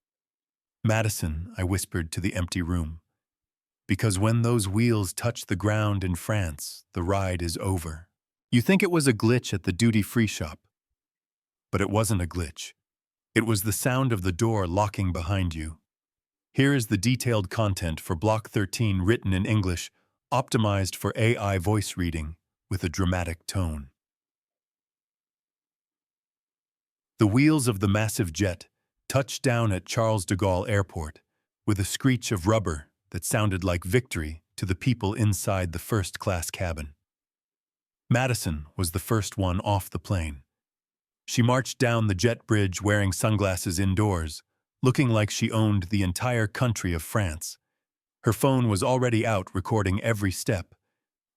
"Madison," I whispered to the empty room. "Because when those wheels touch the ground in France, the ride is over." You think it was a glitch at the duty-free shop. But it wasn't a glitch. It was the sound of the door locking behind you. Here is the detailed content for Block 13 written in English, optimized for AI voice reading, with a dramatic tone. The wheels of the massive jet touched down at Charles de Gaulle Airport, with a screech of rubber that sounded like victory to the people inside the first-class cabin. Madison was the first one off the plane. She marched down the jet bridge wearing sunglasses indoors, looking like she owned the entire country of France. Her phone was already out, recording every step.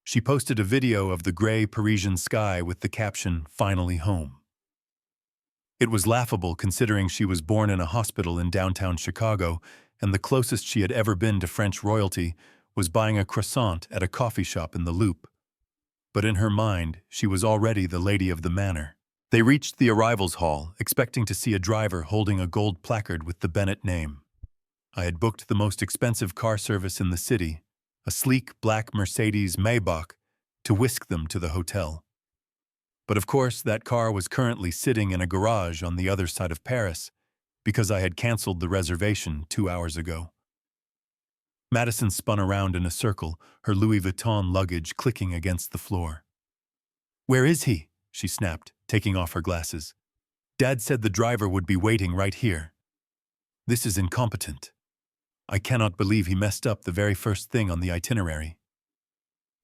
She posted a video of the gray Parisian sky with the caption, "Finally home." It was laughable considering she was born in a hospital in downtown Chicago, and the closest she had ever been to French royalty was buying a croissant at a coffee shop in the Loop. But in her mind, she was already the lady of the manor. They reached the arrivals hall, expecting to see a driver holding a gold placard with the Bennett name. I had booked the most expensive car service in the city, a sleek black Mercedes Maybach, to whisk them to the hotel. But of course, that car was currently sitting in a garage on the other side of Paris, because I had canceled the reservation 2 hours ago. Madison spun around in a circle, her Louis Vuitton luggage clicking against the floor. "Where is he?" she snapped, taking off her glasses. "Dad said the driver would be waiting right here. This is incompetent. I cannot believe he messed up the very first thing on the itinerary."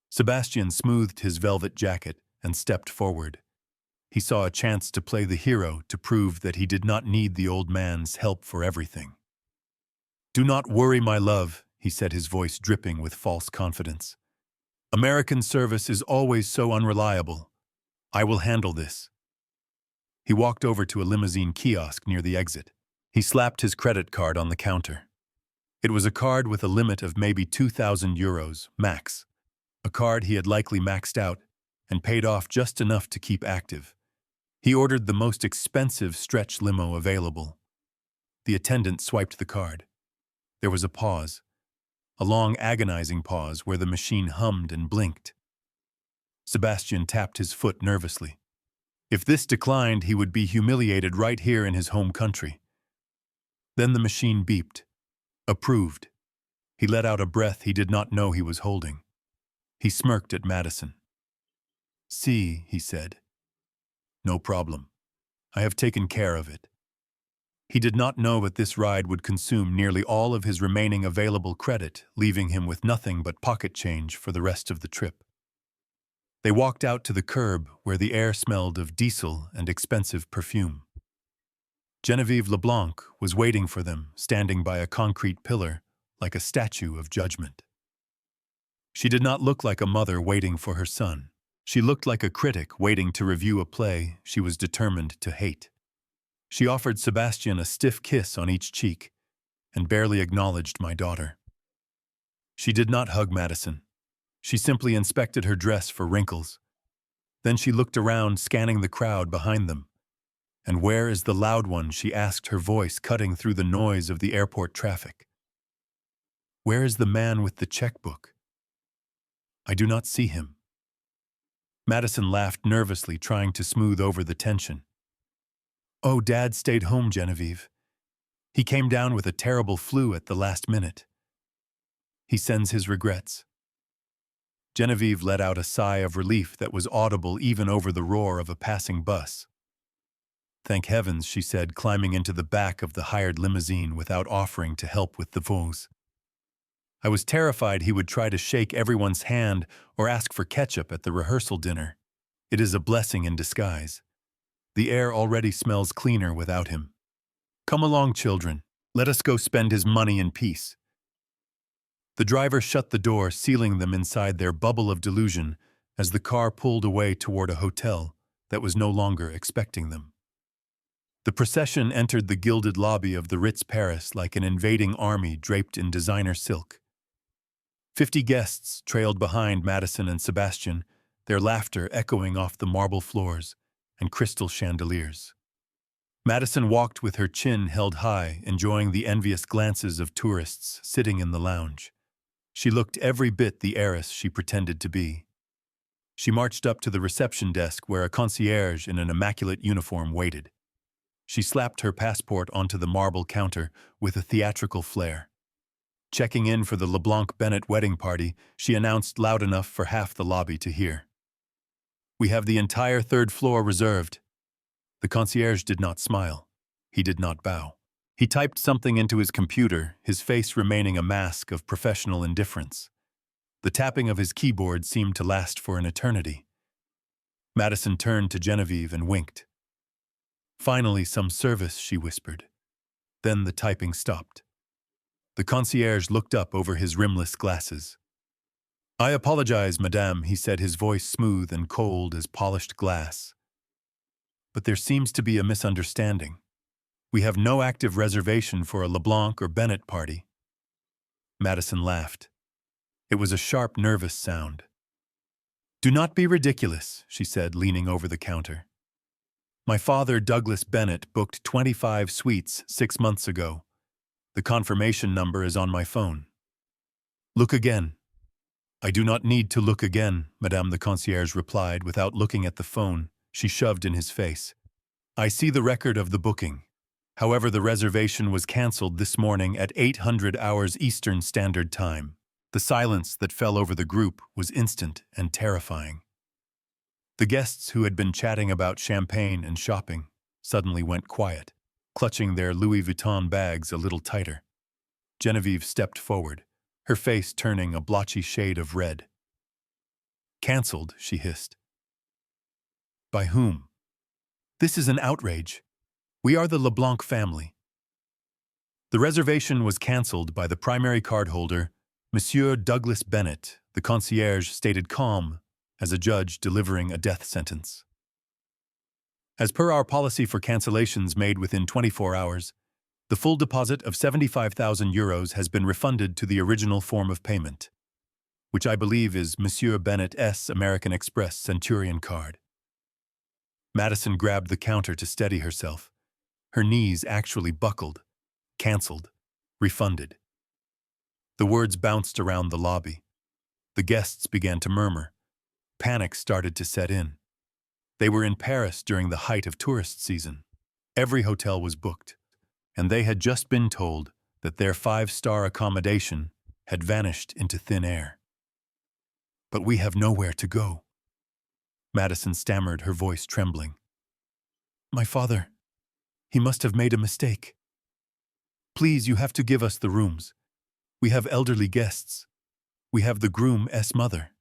Sebastian smoothed his velvet jacket and stepped forward. He saw a chance to play the hero to prove that he did not need the old man's help for everything. "Do not worry, my love," he said, his voice dripping with false confidence. "American service is always so unreliable. I will handle this." He walked over to a limousine kiosk near the exit. He slapped his credit card on the counter. It was a card with a limit of maybe 2,000 euros, max. A card he had likely maxed out and paid off just enough to keep active. He ordered the most expensive stretch limo available. The attendant swiped the card. There was a pause, a long agonizing pause where the machine hummed and blinked. Sebastian tapped his foot nervously. If this declined, he would be humiliated right here in his home country. Then the machine beeped. Approved. He let out a breath he did not know he was holding. He smirked at Madison. "See," he said. "No problem. I have taken care of it." He did not know that this ride would consume nearly all of his remaining available credit, leaving him with nothing but pocket change for the rest of the trip. They walked out to the curb where the air smelled of diesel and expensive perfume. Genevieve LeBlanc was waiting for them, standing by a concrete pillar, like a statue of judgment. She did not look like a mother waiting for her son. She looked like a critic waiting to review a play she was determined to hate. She offered Sebastian a stiff kiss on each cheek and barely acknowledged my daughter. She did not hug Madison. She simply inspected her dress for wrinkles. Then she looked around, scanning the crowd behind them. "And where is the loud one?" she asked, her voice cutting through the noise of the airport traffic. "Where is the man with the checkbook? I do not see him." Madison laughed nervously, trying to smooth over the tension. "Oh, Dad stayed home, Genevieve. He came down with a terrible flu at the last minute. He sends his regrets." Genevieve let out a sigh of relief that was audible even over the roar of a passing bus. "Thank heavens," she said, climbing into the back of the hired limousine without offering to help with the vase. "I was terrified he would try to shake everyone's hand or ask for ketchup at the rehearsal dinner. It is a blessing in disguise. The air already smells cleaner without him. Come along, children. Let us go spend his money in peace." The driver shut the door, sealing them inside their bubble of delusion as the car pulled away toward a hotel that was no longer expecting them. The procession entered the gilded lobby of the Ritz Paris like an invading army draped in designer silk. 50 guests trailed behind Madison and Sebastian, their laughter echoing off the marble floors and crystal chandeliers. Madison walked with her chin held high, enjoying the envious glances of tourists sitting in the lounge. She looked every bit the heiress she pretended to be. She marched up to the reception desk where a concierge in an immaculate uniform waited. She slapped her passport onto the marble counter with a theatrical flair. Checking in for the LeBlanc Bennett wedding party, she announced loud enough for half the lobby to hear. "We have the entire third floor reserved." The concierge did not smile. He did not bow. He typed something into his computer, his face remaining a mask of professional indifference. The tapping of his keyboard seemed to last for an eternity. Madison turned to Genevieve and winked. "Finally, some service," she whispered. Then the typing stopped. The concierge looked up over his rimless glasses. "I apologize, madame," he said, his voice smooth and cold as polished glass. "But there seems to be a misunderstanding. We have no active reservation for a LeBlanc or Bennett party." Madison laughed. It was a sharp, nervous sound. "Do not be ridiculous," she said, leaning over the counter. "My father, Douglas Bennett, booked 25 suites 6 months ago. The confirmation number is on my phone." "Look again." "I do not need to look again," Madame the concierge replied without looking at the phone she shoved in his face. "I see the record of the booking. However, the reservation was cancelled this morning at 800 hours Eastern Standard Time. The silence that fell over the group was instant and terrifying. The guests who had been chatting about champagne and shopping suddenly went quiet, clutching their Louis Vuitton bags a little tighter. Genevieve stepped forward, her face turning a blotchy shade of red. "Cancelled," she hissed. "By whom? This is an outrage. We are the LeBlanc family." The reservation was cancelled by the primary cardholder, Monsieur Douglas Bennett, the concierge stated calm as a judge delivering a death sentence. As per our policy for cancellations made within 24 hours, the full deposit of €75,000 has been refunded to the original form of payment, which I believe is Monsieur Bennett's American Express Centurion card. Madison grabbed the counter to steady herself. Her knees actually buckled. Cancelled. Refunded. The words bounced around the lobby. The guests began to murmur. Panic started to set in. They were in Paris during the height of tourist season. Every hotel was booked, and they had just been told that their 5-star accommodation had vanished into thin air. "But we have nowhere to go," Madison stammered, her voice trembling. "My father, he must have made a mistake. Please, you have to give us the rooms. We have elderly guests. We have the groom's mother."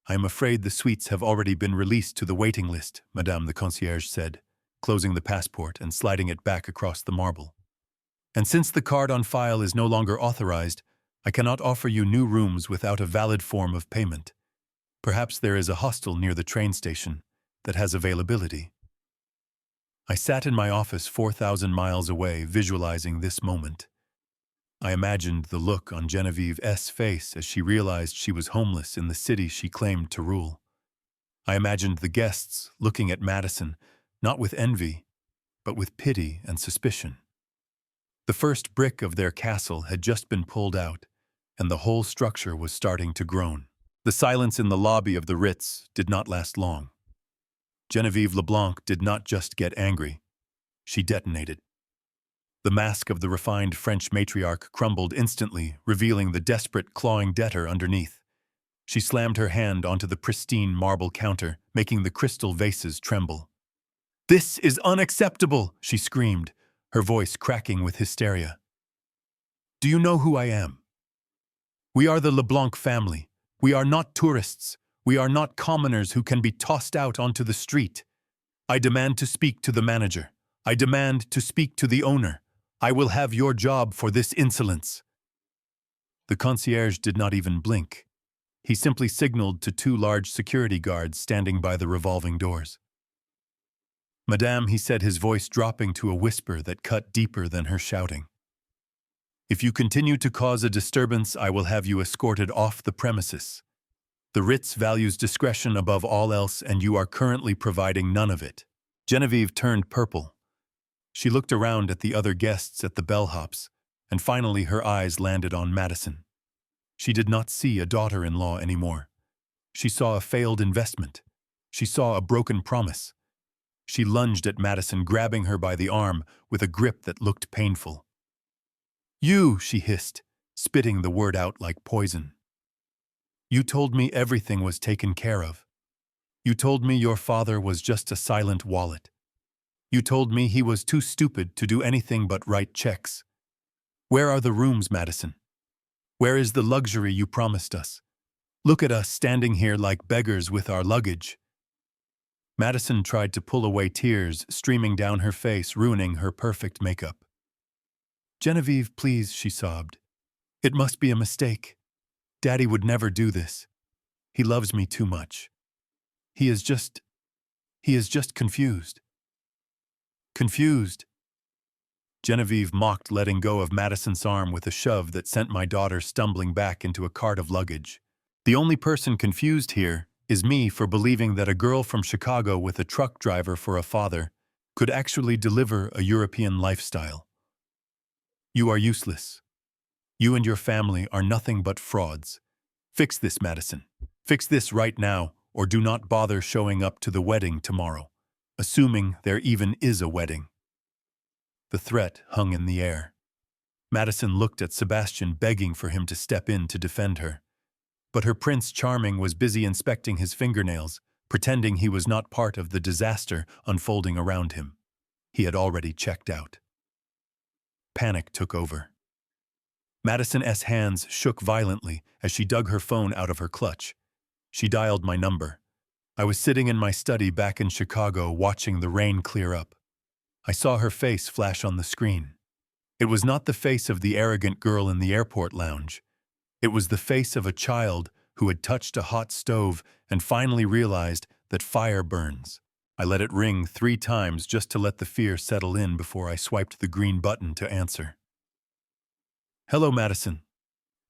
"I am afraid the suites have already been released to the waiting list," Madame the concierge said, closing the passport and sliding it back across the marble. "And since the card on file is no longer authorized, I cannot offer you new rooms without a valid form of payment. Perhaps there is a hostel near the train station that has availability." I sat in my office 4,000 miles away, visualizing this moment. I imagined the look on Genevieve's face as she realized she was homeless in the city she claimed to rule. I imagined the guests looking at Madison, not with envy, but with pity and suspicion. The first brick of their castle had just been pulled out, and the whole structure was starting to groan. The silence in the lobby of the Ritz did not last long. Genevieve LeBlanc did not just get angry. She detonated. The mask of the refined French matriarch crumbled instantly, revealing the desperate, clawing debtor underneath. She slammed her hand onto the pristine marble counter, making the crystal vases tremble. "This is unacceptable!" she screamed, her voice cracking with hysteria. "Do you know who I am? We are the LeBlanc family. We are not tourists. We are not commoners who can be tossed out onto the street. I demand to speak to the manager. I demand to speak to the owner. I will have your job for this insolence." The concierge did not even blink. He simply signaled to 2 large security guards standing by the revolving doors. "Madame," he said, his voice dropping to a whisper that cut deeper than her shouting. "If you continue to cause a disturbance, I will have you escorted off the premises. The Ritz values discretion above all else, and you are currently providing none of it." Genevieve turned purple. She looked around at the other guests at the bellhops, and finally her eyes landed on Madison. She did not see a daughter-in-law anymore. She saw a failed investment. She saw a broken promise. She lunged at Madison, grabbing her by the arm with a grip that looked painful. "You," she hissed, spitting the word out like poison. "You told me everything was taken care of. You told me your father was just a silent wallet. You told me he was too stupid to do anything but write checks. Where are the rooms, Madison? Where is the luxury you promised us? Look at us standing here like beggars with our luggage." Madison tried to pull away, tears streaming down her face, ruining her perfect makeup. "Genevieve, please," she sobbed. "It must be a mistake. Daddy would never do this. He loves me too much. He is just confused." "Confused?" Genevieve mocked, letting go of Madison's arm with a shove that sent my daughter stumbling back into a cart of luggage. "The only person confused here is me for believing that a girl from Chicago with a truck driver for a father could actually deliver a European lifestyle. You are useless. You and your family are nothing but frauds. Fix this, Madison. Fix this right now, or do not bother showing up to the wedding tomorrow, assuming there even is a wedding." The threat hung in the air. Madison looked at Sebastian, begging for him to step in to defend her. But her Prince Charming was busy inspecting his fingernails, pretending he was not part of the disaster unfolding around him. He had already checked out. Panic took over. Madison's hands shook violently as she dug her phone out of her clutch. She dialed my number. I was sitting in my study back in Chicago watching the rain clear up. I saw her face flash on the screen. It was not the face of the arrogant girl in the airport lounge. It was the face of a child who had touched a hot stove and finally realized that fire burns. I let it ring 3 times just to let the fear settle in before I swiped the green button to answer. "Hello, Madison,"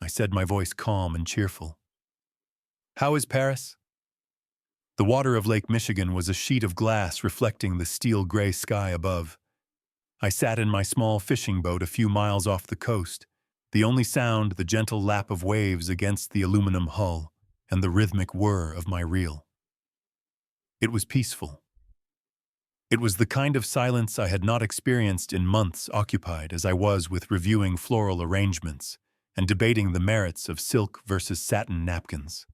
I said, my voice calm and cheerful. "How is Paris?" The water of Lake Michigan was a sheet of glass reflecting the steel-gray sky above. I sat in my small fishing boat a few miles off the coast, the only sound the gentle lap of waves against the aluminum hull and the rhythmic whir of my reel. It was peaceful. It was the kind of silence I had not experienced in months, occupied as I was with reviewing floral arrangements and debating the merits of silk versus satin napkins.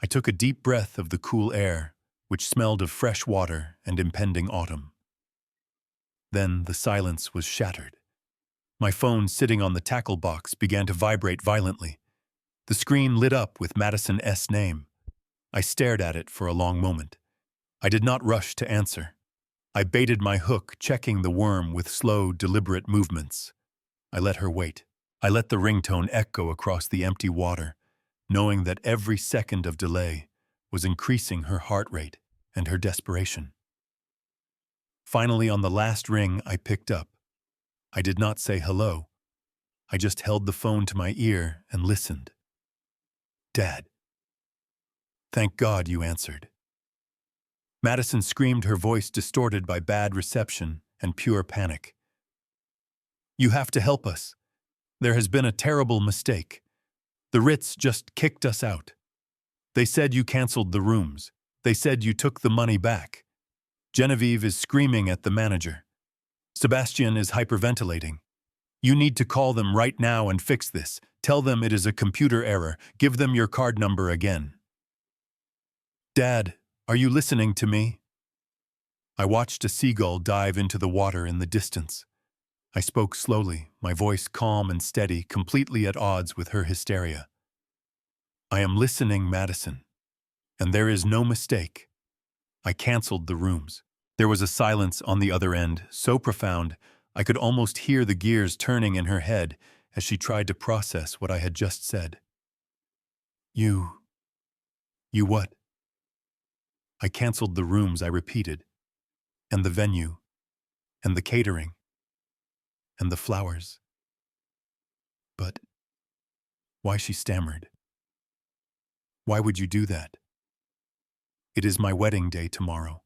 I took a deep breath of the cool air, which smelled of fresh water and impending autumn. Then the silence was shattered. My phone sitting on the tackle box began to vibrate violently. The screen lit up with Madison's name. I stared at it for a long moment. I did not rush to answer. I baited my hook, checking the worm with slow, deliberate movements. I let her wait. I let the ringtone echo across the empty water, knowing that every second of delay was increasing her heart rate and her desperation. Finally, on the last ring, I picked up. I did not say hello. I just held the phone to my ear and listened. "Dad." "Thank God you answered." Madison screamed, her voice distorted by bad reception and pure panic. "You have to help us. There has been a terrible mistake. The Ritz just kicked us out. They said you canceled the rooms. They said you took the money back. Genevieve is screaming at the manager. Sebastian is hyperventilating. You need to call them right now and fix this. Tell them it is a computer error. Give them your card number again." "Dad, are you listening to me?" I watched a seagull dive into the water in the distance. I spoke slowly, my voice calm and steady, completely at odds with her hysteria. "I am listening, Madison. And there is no mistake. I canceled the rooms." There was a silence on the other end, so profound I could almost hear the gears turning in her head as she tried to process what I had just said. You what?" "I canceled the rooms," I repeated, "and the venue, and the catering, and the flowers." "But," why, she stammered. "Why would you do that?" "It is my wedding day tomorrow."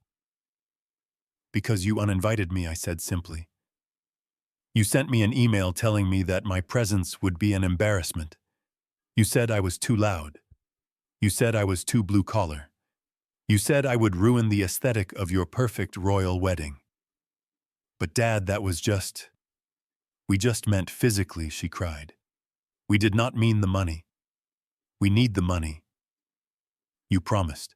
"Because you uninvited me," I said simply. "You sent me an email telling me that my presence would be an embarrassment. You said I was too loud. You said I was too blue-collar. You said I would ruin the aesthetic of your perfect royal wedding. But Dad, that was just... We just meant physically," she cried. "We did not mean the money. We need the money. You promised."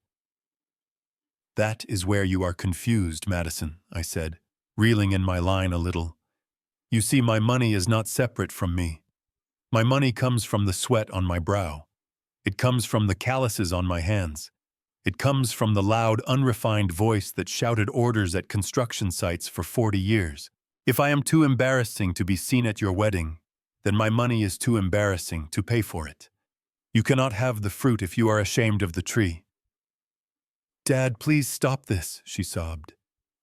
"That is where you are confused, Madison," I said, reeling in my line a little. "You see, my money is not separate from me. My money comes from the sweat on my brow. It comes from the calluses on my hands. It comes from the loud, unrefined voice that shouted orders at construction sites for 40 years. If I am too embarrassing to be seen at your wedding, then my money is too embarrassing to pay for it. You cannot have the fruit if you are ashamed of the tree." "Dad, please stop this," she sobbed.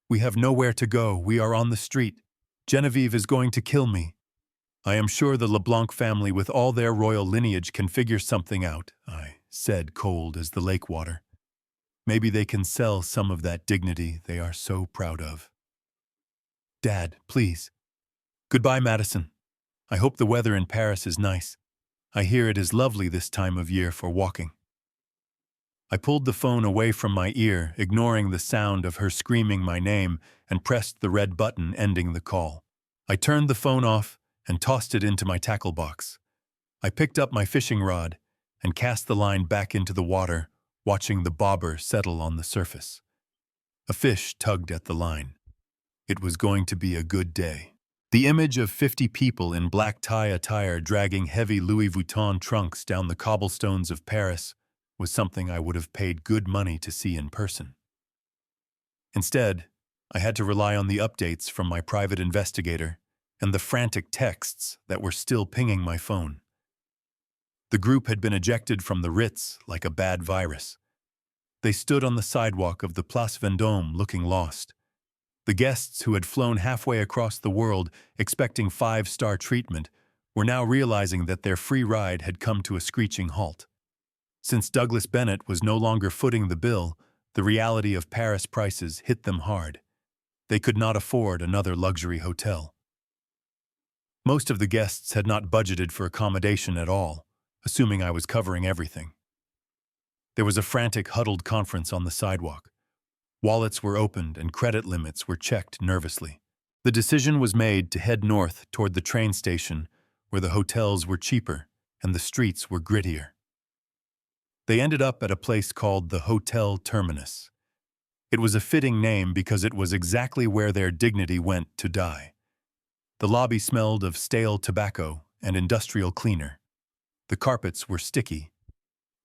"We have nowhere to go. We are on the street. Genevieve is going to kill me. I am sure the LeBlanc family with all their royal lineage can figure something out," I said, cold as the lake water. "Maybe they can sell some of that dignity they are so proud of." "Dad, please." "Goodbye, Madison. I hope the weather in Paris is nice. I hear it is lovely this time of year for walking." I pulled the phone away from my ear, ignoring the sound of her screaming my name, and pressed the red button ending the call. I turned the phone off and tossed it into my tackle box. I picked up my fishing rod and cast the line back into the water, watching the bobber settle on the surface. A fish tugged at the line. It was going to be a good day. The image of 50 people in black tie attire dragging heavy Louis Vuitton trunks down the cobblestones of Paris was something I would have paid good money to see in person. Instead, I had to rely on the updates from my private investigator and the frantic texts that were still pinging my phone. The group had been ejected from the Ritz like a bad virus. They stood on the sidewalk of the Place Vendôme looking lost. The guests who had flown halfway across the world expecting 5-star treatment were now realizing that their free ride had come to a screeching halt. Since Douglas Bennett was no longer footing the bill, the reality of Paris prices hit them hard. They could not afford another luxury hotel. Most of the guests had not budgeted for accommodation at all, assuming I was covering everything. There was a frantic, huddled conference on the sidewalk. Wallets were opened and credit limits were checked nervously. The decision was made to head north toward the train station, where the hotels were cheaper and the streets were grittier. They ended up at a place called the Hotel Terminus. It was a fitting name because it was exactly where their dignity went to die. The lobby smelled of stale tobacco and industrial cleaner. The carpets were sticky.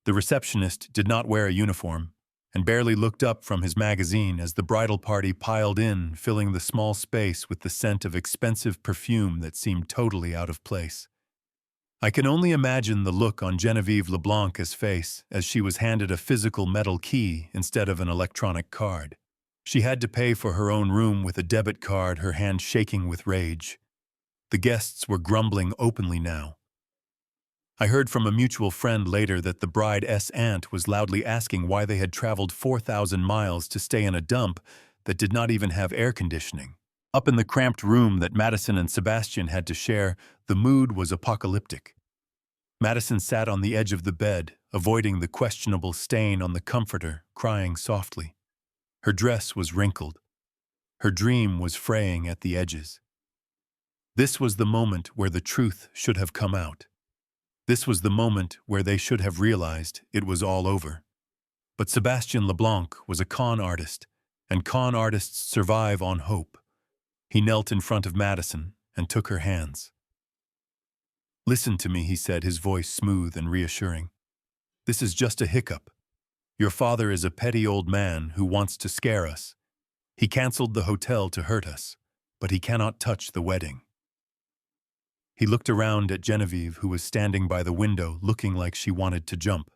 The receptionist did not wear a uniform and barely looked up from his magazine as the bridal party piled in, filling the small space with the scent of expensive perfume that seemed totally out of place. I can only imagine the look on Genevieve LeBlanc's face as she was handed a physical metal key instead of an electronic card. She had to pay for her own room with a debit card, her hand shaking with rage. The guests were grumbling openly now. I heard from a mutual friend later that the bride's aunt was loudly asking why they had traveled 4,000 miles to stay in a dump that did not even have air conditioning. Up in the cramped room that Madison and Sebastian had to share, the mood was apocalyptic. Madison sat on the edge of the bed, avoiding the questionable stain on the comforter, crying softly. Her dress was wrinkled. Her dream was fraying at the edges. This was the moment where the truth should have come out. This was the moment where they should have realized it was all over. But Sebastian LeBlanc was a con artist, and con artists survive on hope. He knelt in front of Madison and took her hands. "Listen to me," he said, his voice smooth and reassuring. "This is just a hiccup. Your father is a petty old man who wants to scare us. He canceled the hotel to hurt us, but he cannot touch the wedding." He looked around at Genevieve, who was standing by the window looking like she wanted to jump.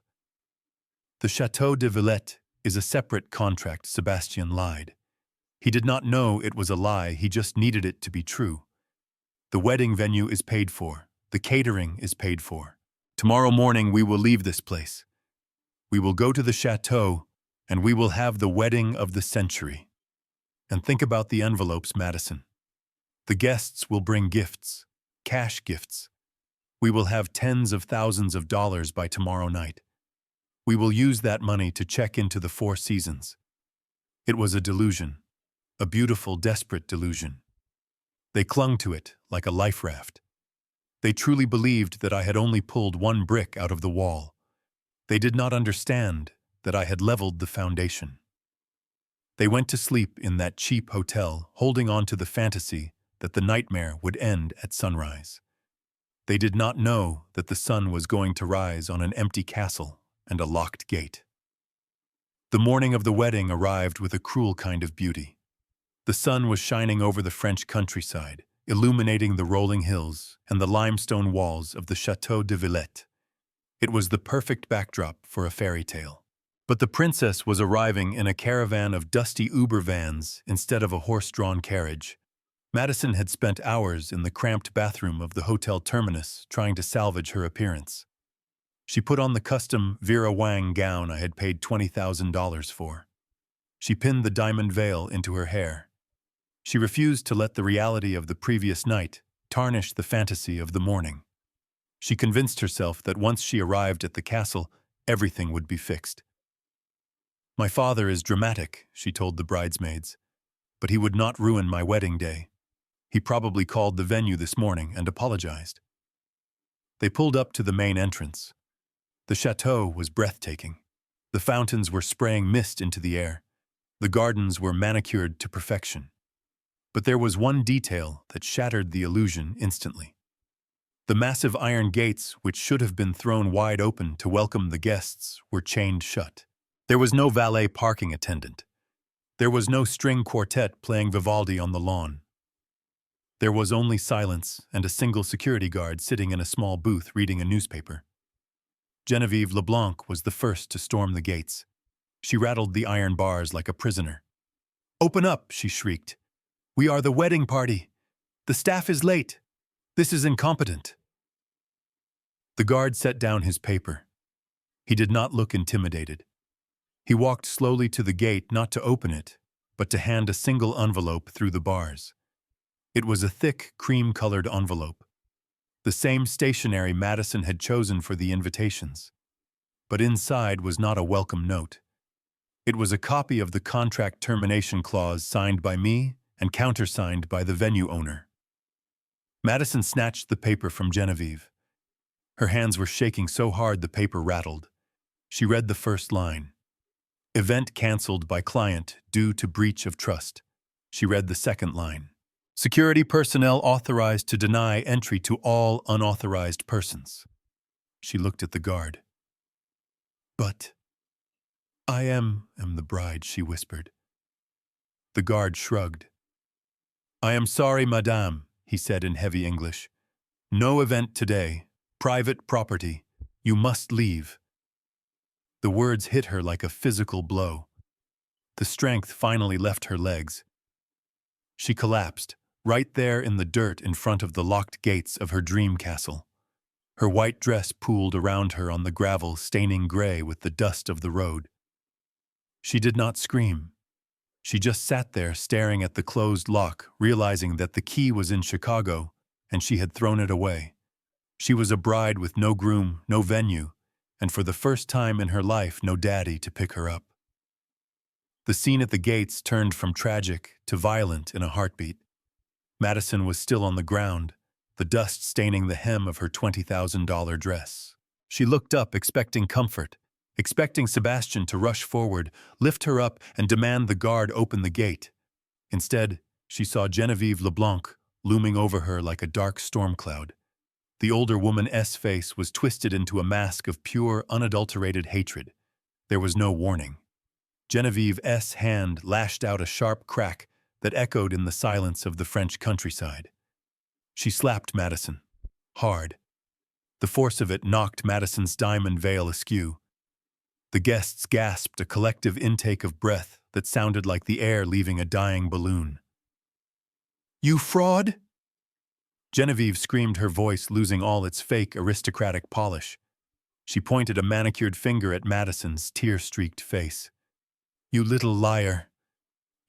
"The Château de Villette is a separate contract," Sebastian lied. He did not know it was a lie, he just needed it to be true. "The wedding venue is paid for. The catering is paid for. Tomorrow morning we will leave this place. We will go to the chateau, and we will have the wedding of the century. And think about the envelopes, Madison. The guests will bring gifts. Cash gifts. We will have tens of thousands of dollars by tomorrow night. We will use that money to check into the Four Seasons." It was a delusion, a beautiful, desperate delusion. They clung to it like a life raft. They truly believed that I had only pulled one brick out of the wall. They did not understand that I had leveled the foundation. They went to sleep in that cheap hotel, holding on to the fantasy that the nightmare would end at sunrise. They did not know that the sun was going to rise on an empty castle and a locked gate. The morning of the wedding arrived with a cruel kind of beauty. The sun was shining over the French countryside, illuminating the rolling hills and the limestone walls of the Château de Villette. It was the perfect backdrop for a fairy tale. But the princess was arriving in a caravan of dusty Uber vans instead of a horse-drawn carriage. Madison had spent hours in the cramped bathroom of the Hotel Terminus trying to salvage her appearance. She put on the custom Vera Wang gown I had paid $20,000 for. She pinned the diamond veil into her hair. She refused to let the reality of the previous night tarnish the fantasy of the morning. She convinced herself that once she arrived at the castle, everything would be fixed. "My father is dramatic," she told the bridesmaids, "but he would not ruin my wedding day. He probably called the venue this morning and apologized. They pulled up to the main entrance. The chateau was breathtaking. The fountains were spraying mist into the air. The gardens were manicured to perfection. But there was one detail that shattered the illusion instantly. The massive iron gates, which should have been thrown wide open to welcome the guests, were chained shut. There was no valet parking attendant. There was no string quartet playing Vivaldi on the lawn. There was only silence and a single security guard sitting in a small booth reading a newspaper. Genevieve LeBlanc was the first to storm the gates. She rattled the iron bars like a prisoner. "Open up," she shrieked. "We are the wedding party. The staff is late. This is incompetent." The guard set down his paper. He did not look intimidated. He walked slowly to the gate, not to open it, but to hand a single envelope through the bars. It was a thick, cream-colored envelope, the same stationery Madison had chosen for the invitations. But inside was not a welcome note. It was a copy of the contract termination clause signed by me and countersigned by the venue owner. Madison snatched the paper from Genevieve. Her hands were shaking so hard the paper rattled. She read the first line. "Event canceled by client due to breach of trust." She read the second line. "Security personnel authorized to deny entry to all unauthorized persons." She looked at the guard. "But I am the bride," she whispered. The guard shrugged. "I am sorry, madame," he said in heavy English. "No event today. Private property. You must leave." The words hit her like a physical blow. The strength finally left her legs. She collapsed, right there in the dirt in front of the locked gates of her dream castle. Her white dress pooled around her on the gravel, staining gray with the dust of the road. She did not scream. She just sat there staring at the closed lock, realizing that the key was in Chicago, and she had thrown it away. She was a bride with no groom, no venue, and for the first time in her life, no daddy to pick her up. The scene at the gates turned from tragic to violent in a heartbeat. Madison was still on the ground, the dust staining the hem of her $20,000 dress. She looked up, expecting comfort, expecting Sebastian to rush forward, lift her up, and demand the guard open the gate. Instead, she saw Genevieve LeBlanc looming over her like a dark storm cloud. The older woman's face was twisted into a mask of pure, unadulterated hatred. There was no warning. Genevieve's hand lashed out a sharp crack that echoed in the silence of the French countryside. She slapped Madison. Hard. The force of it knocked Madison's diamond veil askew. The guests gasped a collective intake of breath that sounded like the air leaving a dying balloon. "You fraud!" Genevieve screamed, her voice losing all its fake aristocratic polish. She pointed a manicured finger at Madison's tear-streaked face. "You little liar.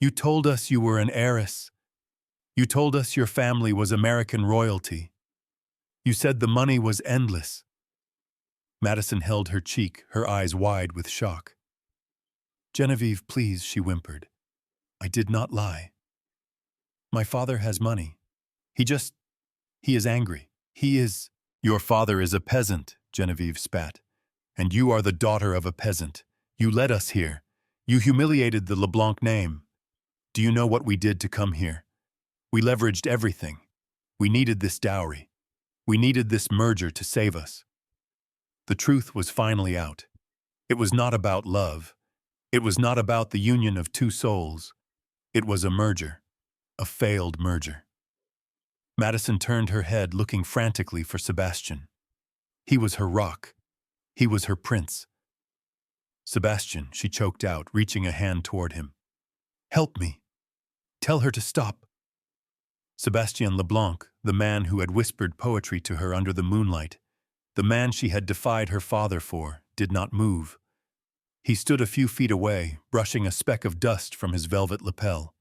You told us you were an heiress. You told us your family was American royalty. You said the money was endless." Madison held her cheek, her eyes wide with shock. "Genevieve, please," she whimpered. "I did not lie. My father has money. He is angry. He is—" "Your father is a peasant," Genevieve spat. "And you are the daughter of a peasant. You led us here. You humiliated the LeBlanc name. Do you know what we did to come here? We leveraged everything. We needed this dowry. We needed this merger to save us." The truth was finally out. It was not about love. It was not about the union of two souls. It was a merger. A failed merger. Madison turned her head, looking frantically for Sebastian. He was her rock. He was her prince. "Sebastian," she choked out, reaching a hand toward him. "Help me. Tell her to stop." Sebastian LeBlanc, the man who had whispered poetry to her under the moonlight, the man she had defied her father for, did not move. He stood a few feet away, brushing a speck of dust from his velvet lapel.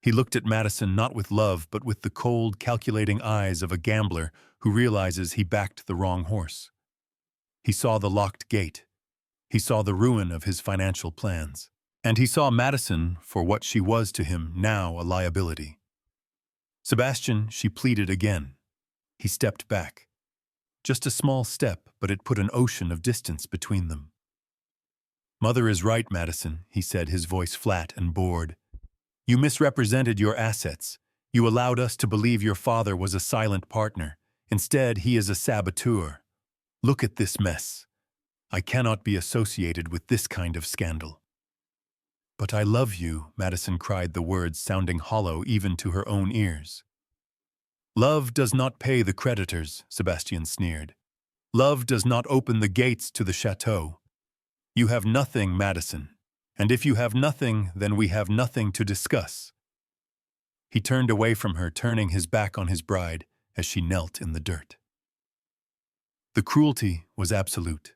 He looked at Madison not with love, but with the cold, calculating eyes of a gambler who realizes he backed the wrong horse. He saw the locked gate. He saw the ruin of his financial plans. And he saw Madison for what she was to him, now a liability. Sebastian, she pleaded again. He stepped back. Just a small step, but it put an ocean of distance between them. Mother is right, Madison, he said, his voice flat and bored. You misrepresented your assets. You allowed us to believe your father was a silent partner. Instead, he is a saboteur. Look at this mess. I cannot be associated with this kind of scandal. But I love you, Madison cried, the words sounding hollow even to her own ears. Love does not pay the creditors, Sebastian sneered. Love does not open the gates to the chateau. You have nothing, Madison. And if you have nothing, then we have nothing to discuss. He turned away from her, turning his back on his bride as she knelt in the dirt. The cruelty was absolute.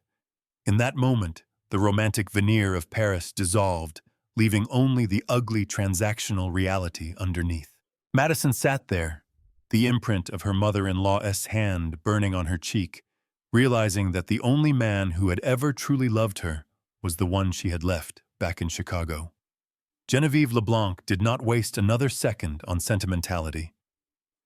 In that moment, the romantic veneer of Paris dissolved, leaving only the ugly transactional reality underneath. Madison sat there, the imprint of her mother-in-law's hand burning on her cheek, realizing that the only man who had ever truly loved her was the one she had left back in Chicago. Genevieve LeBlanc did not waste another second on sentimentality.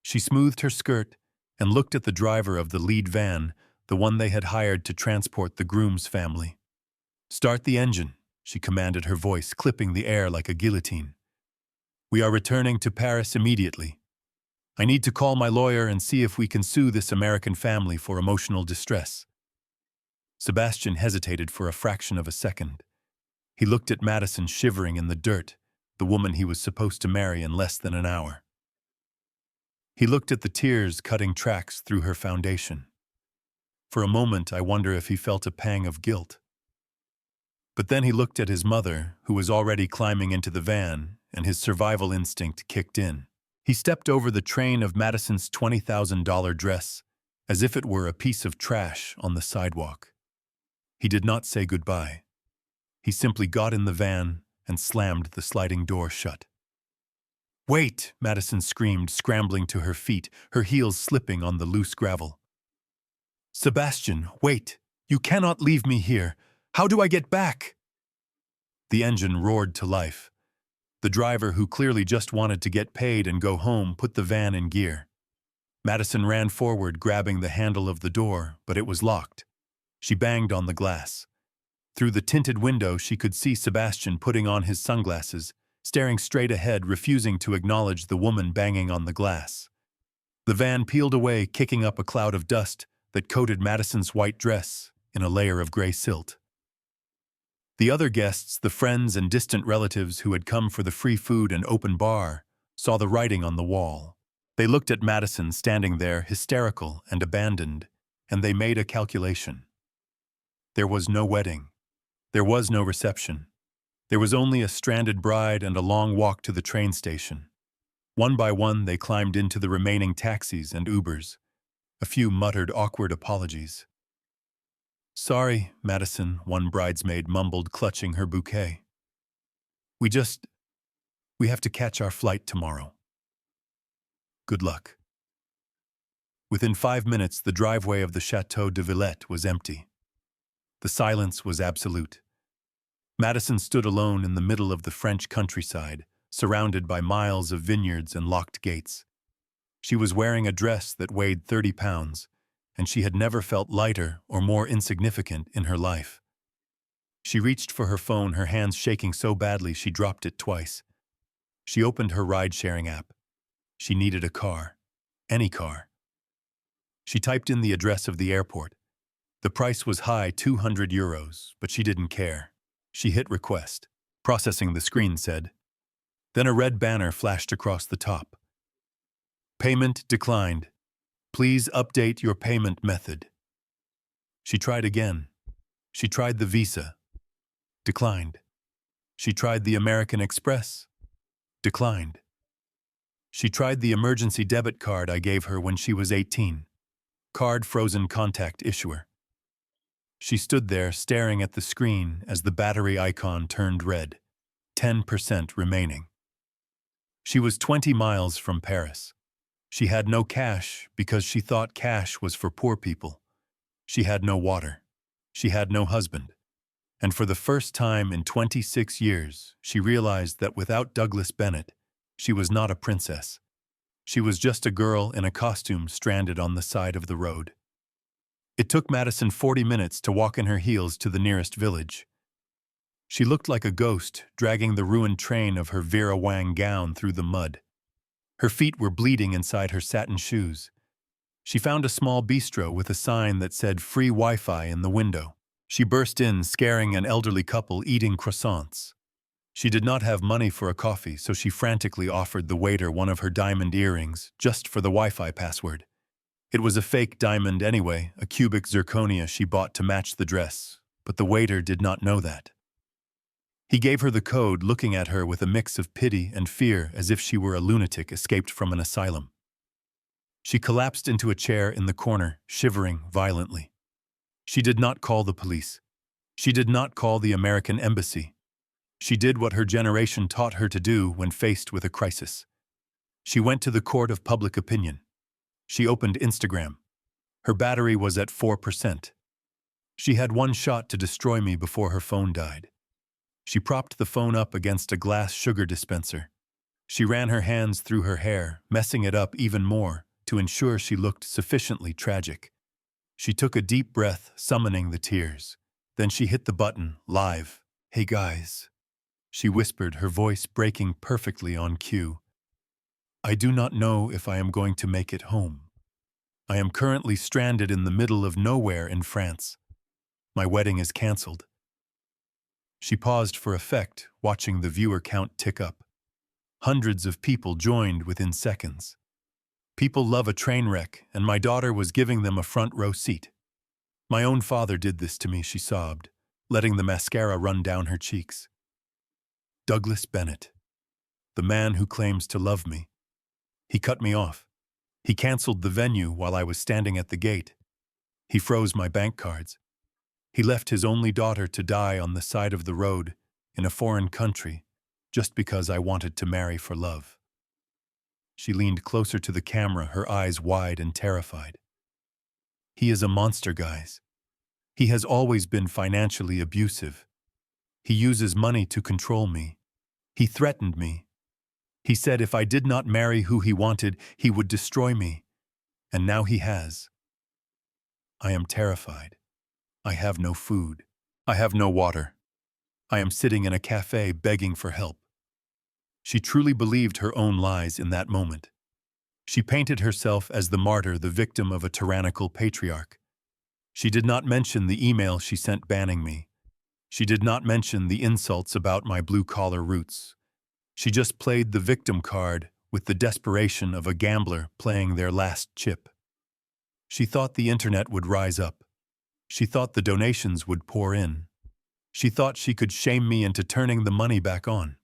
She smoothed her skirt and looked at the driver of the lead van, the one they had hired to transport the groom's family. Start the engine, she commanded, her voice clipping the air like a guillotine. We are returning to Paris immediately. I need to call my lawyer and see if we can sue this American family for emotional distress. Sebastian hesitated for a fraction of a second. He looked at Madison shivering in the dirt, the woman he was supposed to marry in less than an hour. He looked at the tears cutting tracks through her foundation. For a moment, I wonder if he felt a pang of guilt. But then he looked at his mother, who was already climbing into the van, and his survival instinct kicked in. He stepped over the train of Madison's $20,000 dress, as if it were a piece of trash on the sidewalk. He did not say goodbye. He simply got in the van and slammed the sliding door shut. Wait, Madison screamed, scrambling to her feet, her heels slipping on the loose gravel. Sebastian, wait! You cannot leave me here! How do I get back? The engine roared to life. The driver, who clearly just wanted to get paid and go home, put the van in gear. Madison ran forward, grabbing the handle of the door, but it was locked. She banged on the glass. Through the tinted window, she could see Sebastian putting on his sunglasses, staring straight ahead, refusing to acknowledge the woman banging on the glass. The van peeled away, kicking up a cloud of dust that coated Madison's white dress in a layer of gray silt. The other guests, the friends and distant relatives who had come for the free food and open bar, saw the writing on the wall. They looked at Madison standing there, hysterical and abandoned, and they made a calculation. There was no wedding. There was no reception. There was only a stranded bride and a long walk to the train station. One by one, they climbed into the remaining taxis and Ubers. A few muttered awkward apologies. Sorry, Madison, one bridesmaid mumbled, clutching her bouquet. We have to catch our flight tomorrow. Good luck. Within 5 minutes, the driveway of the Château de Villette was empty. The silence was absolute. Madison stood alone in the middle of the French countryside, surrounded by miles of vineyards and locked gates. She was wearing a dress that weighed 30 pounds, and she had never felt lighter or more insignificant in her life. She reached for her phone, her hands shaking so badly she dropped it twice. She opened her ride-sharing app. She needed a car. Any car. She typed in the address of the airport. The price was high, €200, but she didn't care. She hit request. Processing, the screen said. Then a red banner flashed across the top. Payment declined. Please update your payment method. She tried again. She tried the Visa. Declined. She tried the American Express. Declined. She tried the emergency debit card I gave her when she was 18. Card frozen, contact issuer. She stood there staring at the screen as the battery icon turned red. 10% remaining. She was 20 miles from Paris. She had no cash because she thought cash was for poor people. She had no water. She had no husband. And for the first time in 26 years, she realized that without Douglas Bennett, she was not a princess. She was just a girl in a costume stranded on the side of the road. It took Madison 40 minutes to walk in her heels to the nearest village. She looked like a ghost, dragging the ruined train of her Vera Wang gown through the mud. Her feet were bleeding inside her satin shoes. She found a small bistro with a sign that said free Wi-Fi in the window. She burst in, scaring an elderly couple eating croissants. She did not have money for a coffee, so she frantically offered the waiter one of her diamond earrings, just for the Wi-Fi password. It was a fake diamond anyway, a cubic zirconia she bought to match the dress, but the waiter did not know that. He gave her the code, looking at her with a mix of pity and fear, as if she were a lunatic escaped from an asylum. She collapsed into a chair in the corner, shivering violently. She did not call the police. She did not call the American embassy. She did what her generation taught her to do when faced with a crisis. She went to the court of public opinion. She opened Instagram. Her battery was at 4%. She had one shot to destroy me before her phone died. She propped the phone up against a glass sugar dispenser. She ran her hands through her hair, messing it up even more, to ensure she looked sufficiently tragic. She took a deep breath, summoning the tears. Then she hit the button, live. "Hey guys," she whispered, her voice breaking perfectly on cue. "I do not know if I am going to make it home. I am currently stranded in the middle of nowhere in France. My wedding is cancelled." She paused for effect, watching the viewer count tick up. Hundreds of people joined within seconds. People love a train wreck, and my daughter was giving them a front row seat. "My own father did this to me," she sobbed, letting the mascara run down her cheeks. "Douglas Bennett, the man who claims to love me. He cut me off. He canceled the venue while I was standing at the gate. He froze my bank cards. He left his only daughter to die on the side of the road in a foreign country just because I wanted to marry for love." She leaned closer to the camera, her eyes wide and terrified. "He is a monster, guys. He has always been financially abusive. He uses money to control me. He threatened me. He said if I did not marry who he wanted, he would destroy me. And now he has. I am terrified. I have no food. I have no water. I am sitting in a cafe begging for help." She truly believed her own lies in that moment. She painted herself as the martyr, the victim of a tyrannical patriarch. She did not mention the email she sent banning me. She did not mention the insults about my blue-collar roots. She just played the victim card with the desperation of a gambler playing their last chip. She thought the internet would rise up. She thought the donations would pour in. She thought she could shame me into turning the money back on.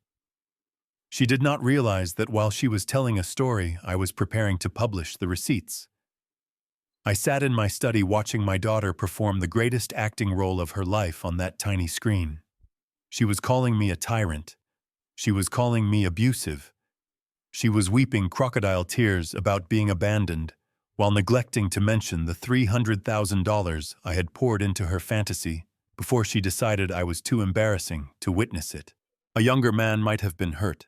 She did not realize that while she was telling a story, I was preparing to publish the receipts. I sat in my study watching my daughter perform the greatest acting role of her life on that tiny screen. She was calling me a tyrant. She was calling me abusive. She was weeping crocodile tears about being abandoned, while neglecting to mention the $300,000 I had poured into her fantasy before she decided I was too embarrassing to witness it. A younger man might have been hurt.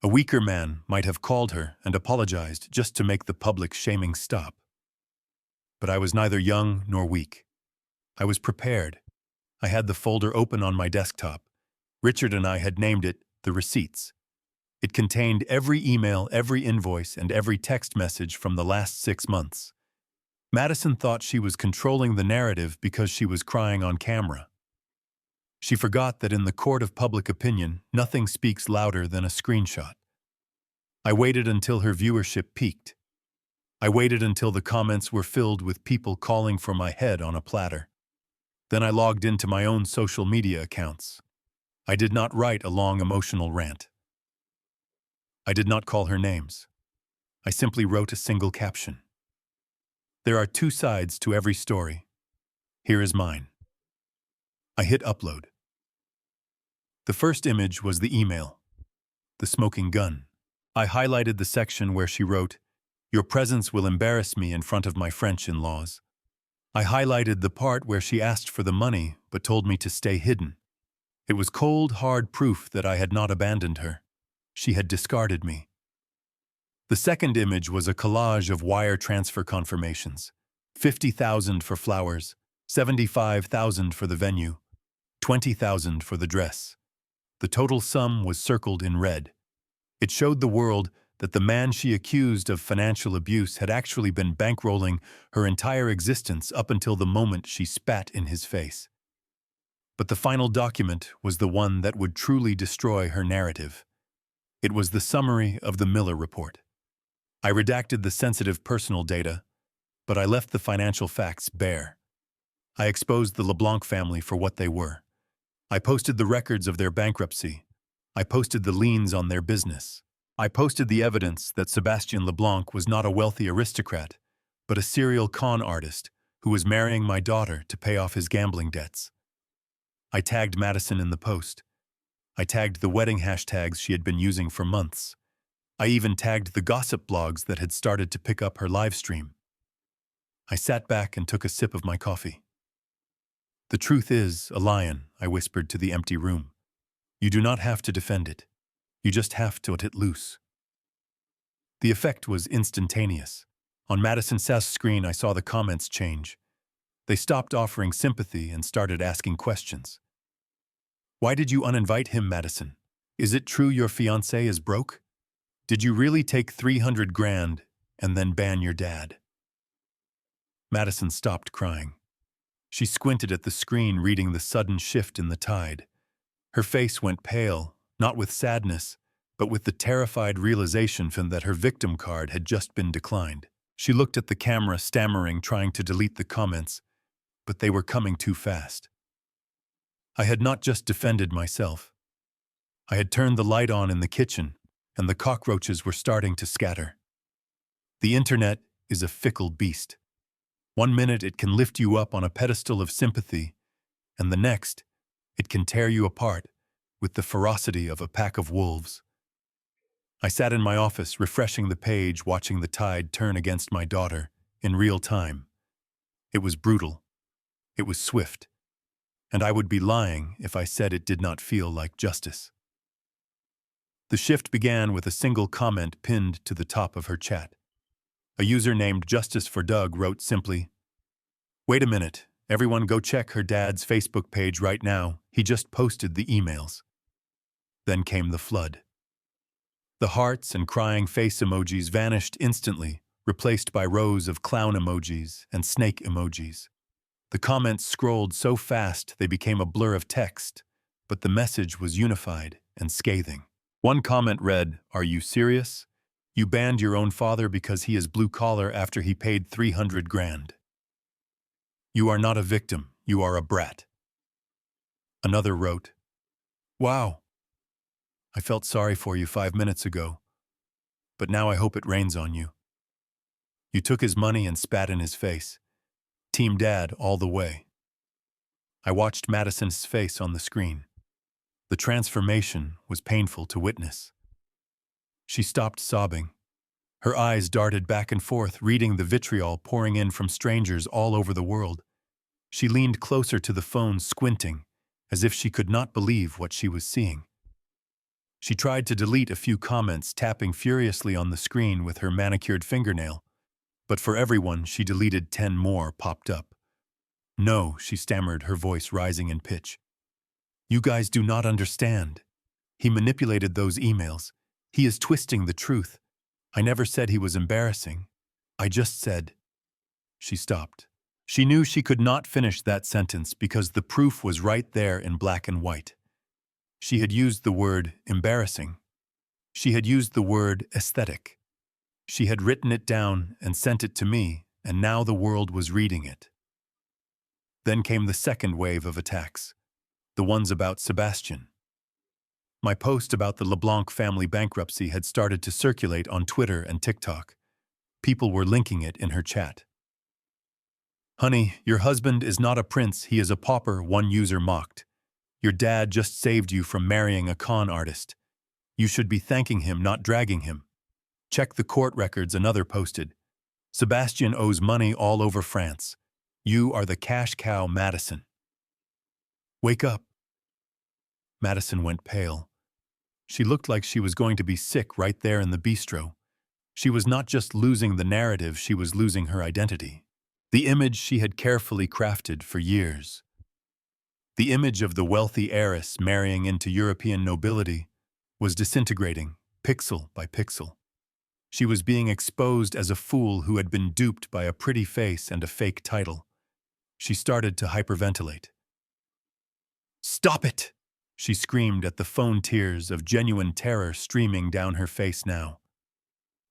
A weaker man might have called her and apologized just to make the public shaming stop. But I was neither young nor weak. I was prepared. I had the folder open on my desktop. Richard and I had named it The Receipts. It contained every email, every invoice, and every text message from the last 6 months. Madison thought she was controlling the narrative because she was crying on camera. She forgot that in the court of public opinion, nothing speaks louder than a screenshot. I waited until her viewership peaked. I waited until the comments were filled with people calling for my head on a platter. Then I logged into my own social media accounts. I did not write a long emotional rant. I did not call her names. I simply wrote a single caption. There are 2 sides to every story. Here is mine. I hit upload. The first image was the email, the smoking gun. I highlighted the section where she wrote, "Your presence will embarrass me in front of my French in-laws." I highlighted the part where she asked for the money but told me to stay hidden. It was cold, hard proof that I had not abandoned her. She had discarded me. The second image was a collage of wire transfer confirmations. 50,000 for flowers, 75,000 for the venue, 20,000 for the dress. The total sum was circled in red. It showed the world that the man she accused of financial abuse had actually been bankrolling her entire existence up until the moment she spat in his face. But the final document was the one that would truly destroy her narrative. It was the summary of the Miller report. I redacted the sensitive personal data, but I left the financial facts bare. I exposed the LeBlanc family for what they were. I posted the records of their bankruptcy. I posted the liens on their business. I posted the evidence that Sebastien LeBlanc was not a wealthy aristocrat, but a serial con artist who was marrying my daughter to pay off his gambling debts. I tagged Madison in the post. I tagged the wedding hashtags she had been using for months. I even tagged the gossip blogs that had started to pick up her live stream. I sat back and took a sip of my coffee. "The truth is, a lion," I whispered to the empty room. "You do not have to defend it. You just have to let it loose." The effect was instantaneous. On Madison Sass' screen, I saw the comments change. They stopped offering sympathy and started asking questions. "Why did you uninvite him, Madison? Is it true your fiancé is broke? Did you really take 300 grand and then ban your dad?" Madison stopped crying. She squinted at the screen, reading the sudden shift in the tide. Her face went pale, not with sadness, but with the terrified realization that her victim card had just been declined. She looked at the camera, stammering, trying to delete the comments, but they were coming too fast. I had not just defended myself. I had turned the light on in the kitchen, and the cockroaches were starting to scatter. The internet is a fickle beast. One minute it can lift you up on a pedestal of sympathy, and the next, it can tear you apart with the ferocity of a pack of wolves. I sat in my office, refreshing the page, watching the tide turn against my daughter in real time. It was brutal. It was swift. And I would be lying if I said it did not feel like justice. The shift began with a single comment pinned to the top of her chat. A user named Justice for Doug wrote simply, "Wait a minute, everyone go check her dad's Facebook page right now. He just posted the emails." Then came the flood. The hearts and crying face emojis vanished instantly, replaced by rows of clown emojis and snake emojis. The comments scrolled so fast they became a blur of text, but the message was unified and scathing. One comment read, "Are you serious? You banned your own father because he is blue-collar after he paid 300 grand. You are not a victim, you are a brat." Another wrote, "Wow. I felt sorry for you 5 minutes ago, but now I hope it rains on you. You took his money and spat in his face. Team Dad all the way." I watched Madison's face on the screen. The transformation was painful to witness. She stopped sobbing. Her eyes darted back and forth, reading the vitriol pouring in from strangers all over the world. She leaned closer to the phone, squinting, as if she could not believe what she was seeing. She tried to delete a few comments, tapping furiously on the screen with her manicured fingernail. But for everyone, she deleted 10 more popped up. "No," she stammered, her voice rising in pitch. "You guys do not understand. He manipulated those emails. He is twisting the truth. I never said he was embarrassing. I just said—" She stopped. She knew she could not finish that sentence because the proof was right there in black and white. She had used the word embarrassing. She had used the word aesthetic. She had written it down and sent it to me, and now the world was reading it. Then came the second wave of attacks, the ones about Sebastien. My post about the LeBlanc family bankruptcy had started to circulate on Twitter and TikTok. People were linking it in her chat. "Honey, your husband is not a prince, he is a pauper," one user mocked. "Your dad just saved you from marrying a con artist. You should be thanking him, not dragging him. Check the court records," another posted. "Sebastien owes money all over France. You are the cash cow, Madison. Wake up." Madison went pale. She looked like she was going to be sick right there in the bistro. She was not just losing the narrative, she was losing her identity. The image she had carefully crafted for years. The image of the wealthy heiress marrying into European nobility was disintegrating, pixel by pixel. She was being exposed as a fool who had been duped by a pretty face and a fake title. She started to hyperventilate. "Stop it!" she screamed at the phone, tears of genuine terror streaming down her face now.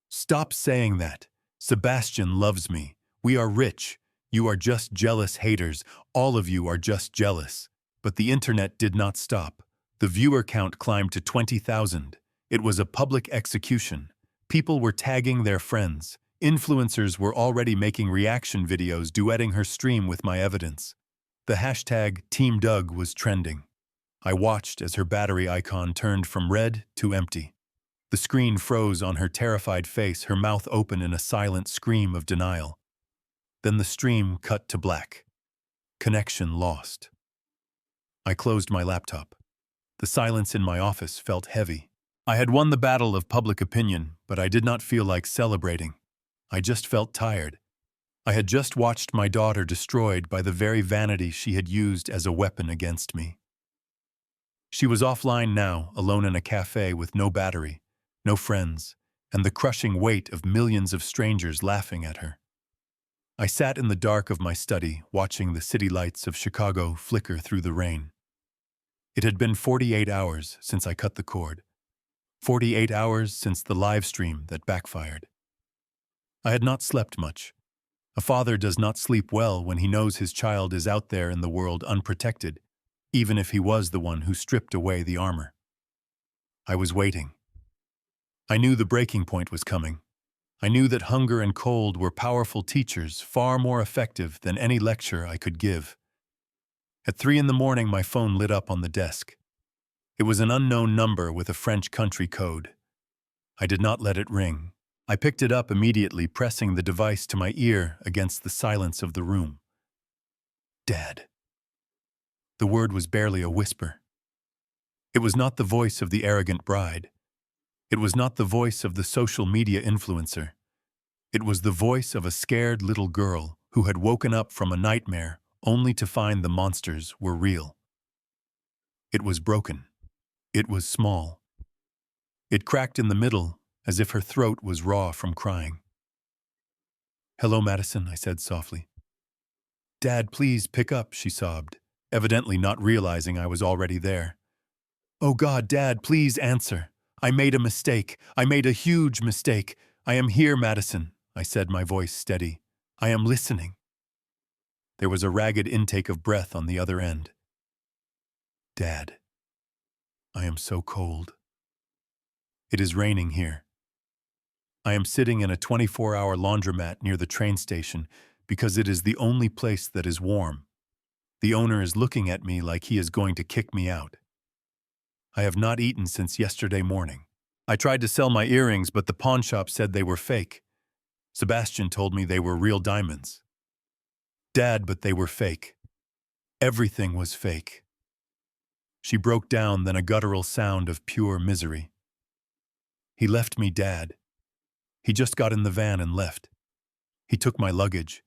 "Stop saying that. Sebastian loves me. We are rich. You are just jealous haters. All of you are just jealous." But the internet did not stop. The viewer count climbed to 20,000. It was a public execution. People were tagging their friends. Influencers were already making reaction videos duetting her stream with my evidence. The hashtag Team Doug was trending. I watched as her battery icon turned from red to empty. The screen froze on her terrified face, her mouth open in a silent scream of denial. Then the stream cut to black. Connection lost. I closed my laptop. The silence in my office felt heavy. I had won the battle of public opinion, but I did not feel like celebrating. I just felt tired. I had just watched my daughter destroyed by the very vanity she had used as a weapon against me. She was offline now, alone in a cafe with no battery, no friends, and the crushing weight of millions of strangers laughing at her. I sat in the dark of my study, watching the city lights of Chicago flicker through the rain. It had been 48 hours since I cut the cord. 48 hours since the live stream that backfired. I had not slept much. A father does not sleep well when he knows his child is out there in the world unprotected, even if he was the one who stripped away the armor. I was waiting. I knew the breaking point was coming. I knew that hunger and cold were powerful teachers, far more effective than any lecture I could give. At 3 in the morning, my phone lit up on the desk. It was an unknown number with a French country code. I did not let it ring. I picked it up immediately, pressing the device to my ear against the silence of the room. "Dad." The word was barely a whisper. It was not the voice of the arrogant bride. It was not the voice of the social media influencer. It was the voice of a scared little girl who had woken up from a nightmare only to find the monsters were real. It was broken. It was small. It cracked in the middle, as if her throat was raw from crying. "Hello, Madison," I said softly. "Dad, please pick up," she sobbed, evidently not realizing I was already there. "Oh God, Dad, please answer. I made a mistake. I made a huge mistake. I am here, Madison," I said, my voice steady. "I am listening." There was a ragged intake of breath on the other end. "Dad, I am so cold. It is raining here. I am sitting in a 24-hour laundromat near the train station because it is the only place that is warm. The owner is looking at me like he is going to kick me out. I have not eaten since yesterday morning. I tried to sell my earrings, but the pawn shop said they were fake. Sebastian told me they were real diamonds. Dad, but they were fake. Everything was fake." She broke down, then a guttural sound of pure misery. "He left me, Dad. He just got in the van and left. He took my luggage.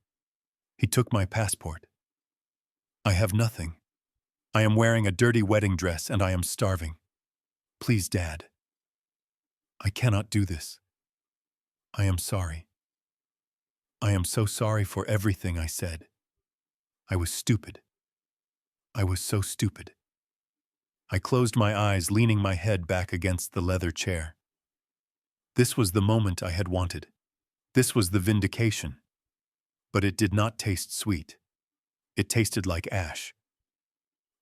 He took my passport. I have nothing. I am wearing a dirty wedding dress and I am starving. Please, Dad. I cannot do this. I am sorry. I am so sorry for everything I said. I was stupid. I was so stupid." I closed my eyes, leaning my head back against the leather chair. This was the moment I had wanted. This was the vindication. But it did not taste sweet. It tasted like ash.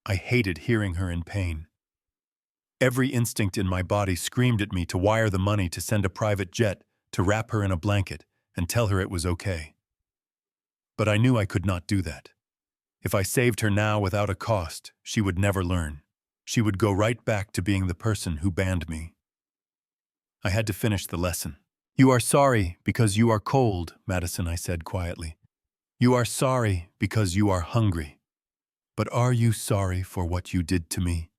I hated hearing her in pain. Every instinct in my body screamed at me to wire the money, to send a private jet, to wrap her in a blanket, and tell her it was okay. But I knew I could not do that. If I saved her now without a cost, she would never learn. She would go right back to being the person who banned me. I had to finish the lesson. "You are sorry because you are cold, Madison," I said quietly. "You are sorry because you are hungry. But are you sorry for what you did to me?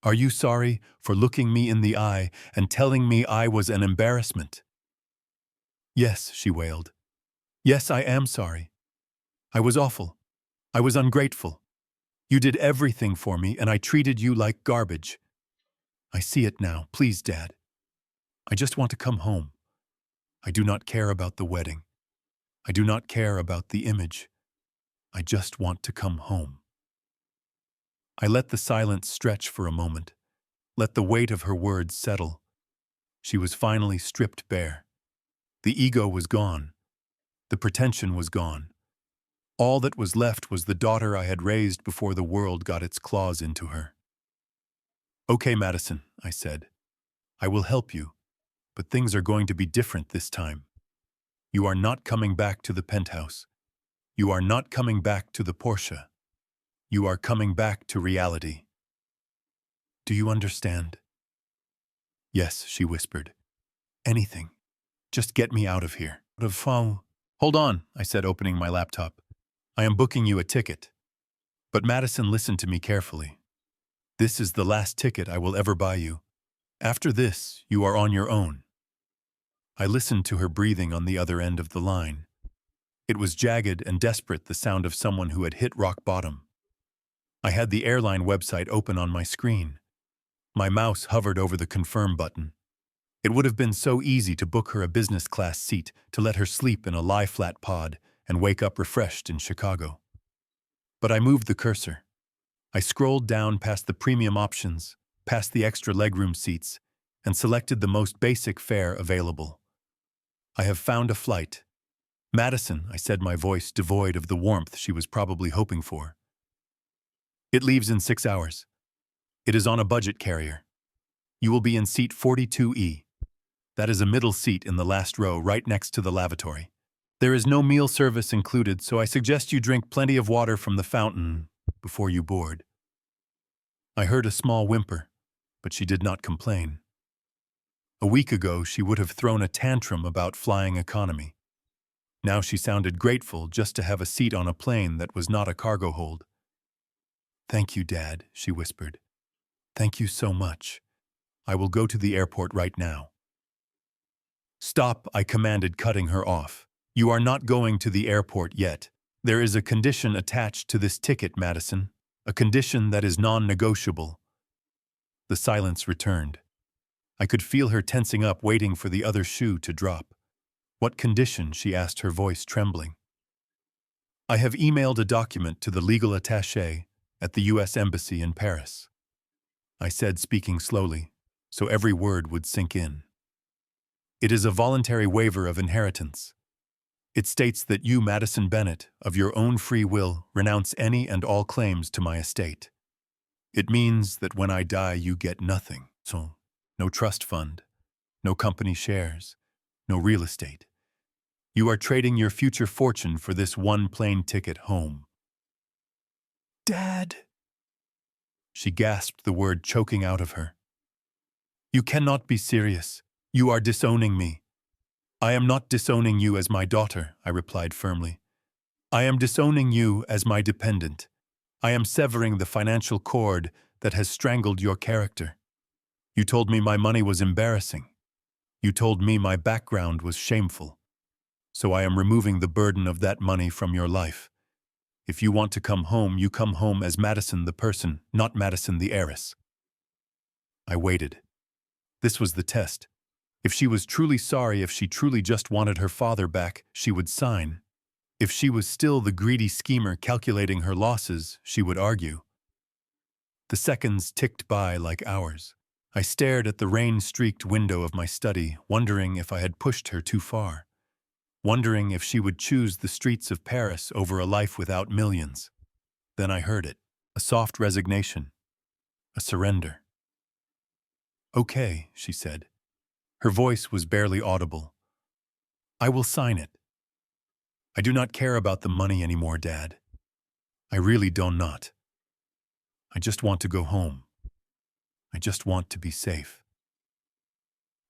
Are you sorry for looking me in the eye and telling me I was an embarrassment? Yes, she wailed. Yes, I am sorry. I was awful. I was ungrateful. You did everything for me, and I treated you like garbage. I see it now. Please, Dad. I just want to come home. I do not care about the wedding. I do not care about the image. I just want to come home. I let the silence stretch for a moment, let the weight of her words settle. She was finally stripped bare. The ego was gone. The pretension was gone. All that was left was the daughter I had raised before the world got its claws into her. Okay, Madison, I said. I will help you, but things are going to be different this time. You are not coming back to the penthouse. You are not coming back to the Porsche. You are coming back to reality. Do you understand? Yes, she whispered. Anything. Just get me out of here. Out of phone. Hold on, I said, opening my laptop. I am booking you a ticket. But Madison listened to me carefully. This is the last ticket I will ever buy you. After this, you are on your own. I listened to her breathing on the other end of the line. It was jagged and desperate, the sound of someone who had hit rock bottom. I had the airline website open on my screen. My mouse hovered over the confirm button. It would have been so easy to book her a business class seat, to let her sleep in a lie-flat pod and wake up refreshed in Chicago. But I moved the cursor. I scrolled down past the premium options, past the extra legroom seats, and selected the most basic fare available. I have found a flight. Madison, I said, my voice devoid of the warmth she was probably hoping for. It leaves in 6 hours. It is on a budget carrier. You will be in seat 42E. That is a middle seat in the last row, right next to the lavatory. There is no meal service included, so I suggest you drink plenty of water from the fountain before you board. I heard a small whimper, but she did not complain. A week ago, she would have thrown a tantrum about flying economy. Now she sounded grateful just to have a seat on a plane that was not a cargo hold. Thank you, Dad, she whispered. Thank you so much. I will go to the airport right now. Stop, I commanded, cutting her off. You are not going to the airport yet. There is a condition attached to this ticket, Madison. A condition that is non-negotiable. The silence returned. I could feel her tensing up, waiting for the other shoe to drop. What condition? She asked, her voice trembling. I have emailed a document to the legal attaché at the U.S. Embassy in Paris. I said, speaking slowly, so every word would sink in. It is a voluntary waiver of inheritance. It states that you, Madison Bennett, of your own free will, renounce any and all claims to my estate. It means that when I die, you get nothing. So, no trust fund, no company shares, no real estate. You are trading your future fortune for this one plane ticket home. Dad! She gasped the word, choking out of her. You cannot be serious. You are disowning me. I am not disowning you as my daughter, I replied firmly. I am disowning you as my dependent. I am severing the financial cord that has strangled your character. You told me my money was embarrassing. You told me my background was shameful. So I am removing the burden of that money from your life. If you want to come home, you come home as Madison the person, not Madison the heiress. I waited. This was the test. If she was truly sorry, if she truly just wanted her father back, she would sign. If she was still the greedy schemer calculating her losses, she would argue. The seconds ticked by like hours. I stared at the rain-streaked window of my study, wondering if I had pushed her too far. Wondering if she would choose the streets of Paris over a life without millions. Then I heard it. A soft resignation. A surrender. Okay, she said. Her voice was barely audible. I will sign it. I do not care about the money anymore, Dad. I really do not. I just want to go home. I just want to be safe.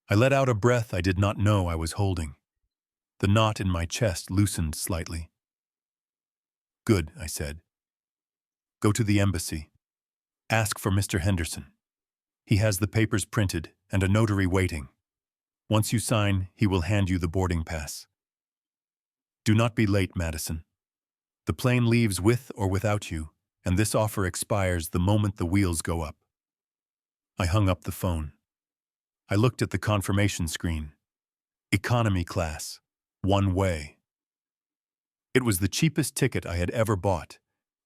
I let out a breath I did not know I was holding. The knot in my chest loosened slightly. Good, I said. Go to the embassy. Ask for Mr. Henderson. He has the papers printed and a notary waiting. Once you sign, he will hand you the boarding pass. Do not be late, Madison. The plane leaves with or without you, and this offer expires the moment the wheels go up. I hung up the phone. I looked at the confirmation screen. Economy class. One way. It was the cheapest ticket I had ever bought,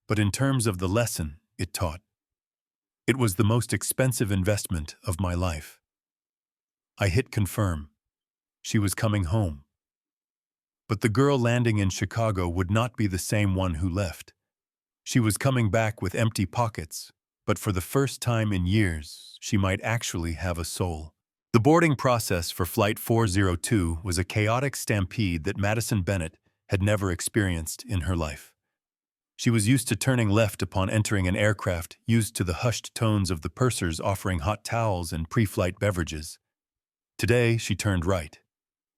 but in terms of the lesson it taught, it was the most expensive investment of my life. I hit confirm. She was coming home. But the girl landing in Chicago would not be the same one who left. She was coming back with empty pockets, but for the first time in years, she might actually have a soul. The boarding process for Flight 402 was a chaotic stampede that Madison Bennett had never experienced in her life. She was used to turning left upon entering an aircraft, used to the hushed tones of the pursers offering hot towels and pre-flight beverages. Today, she turned right.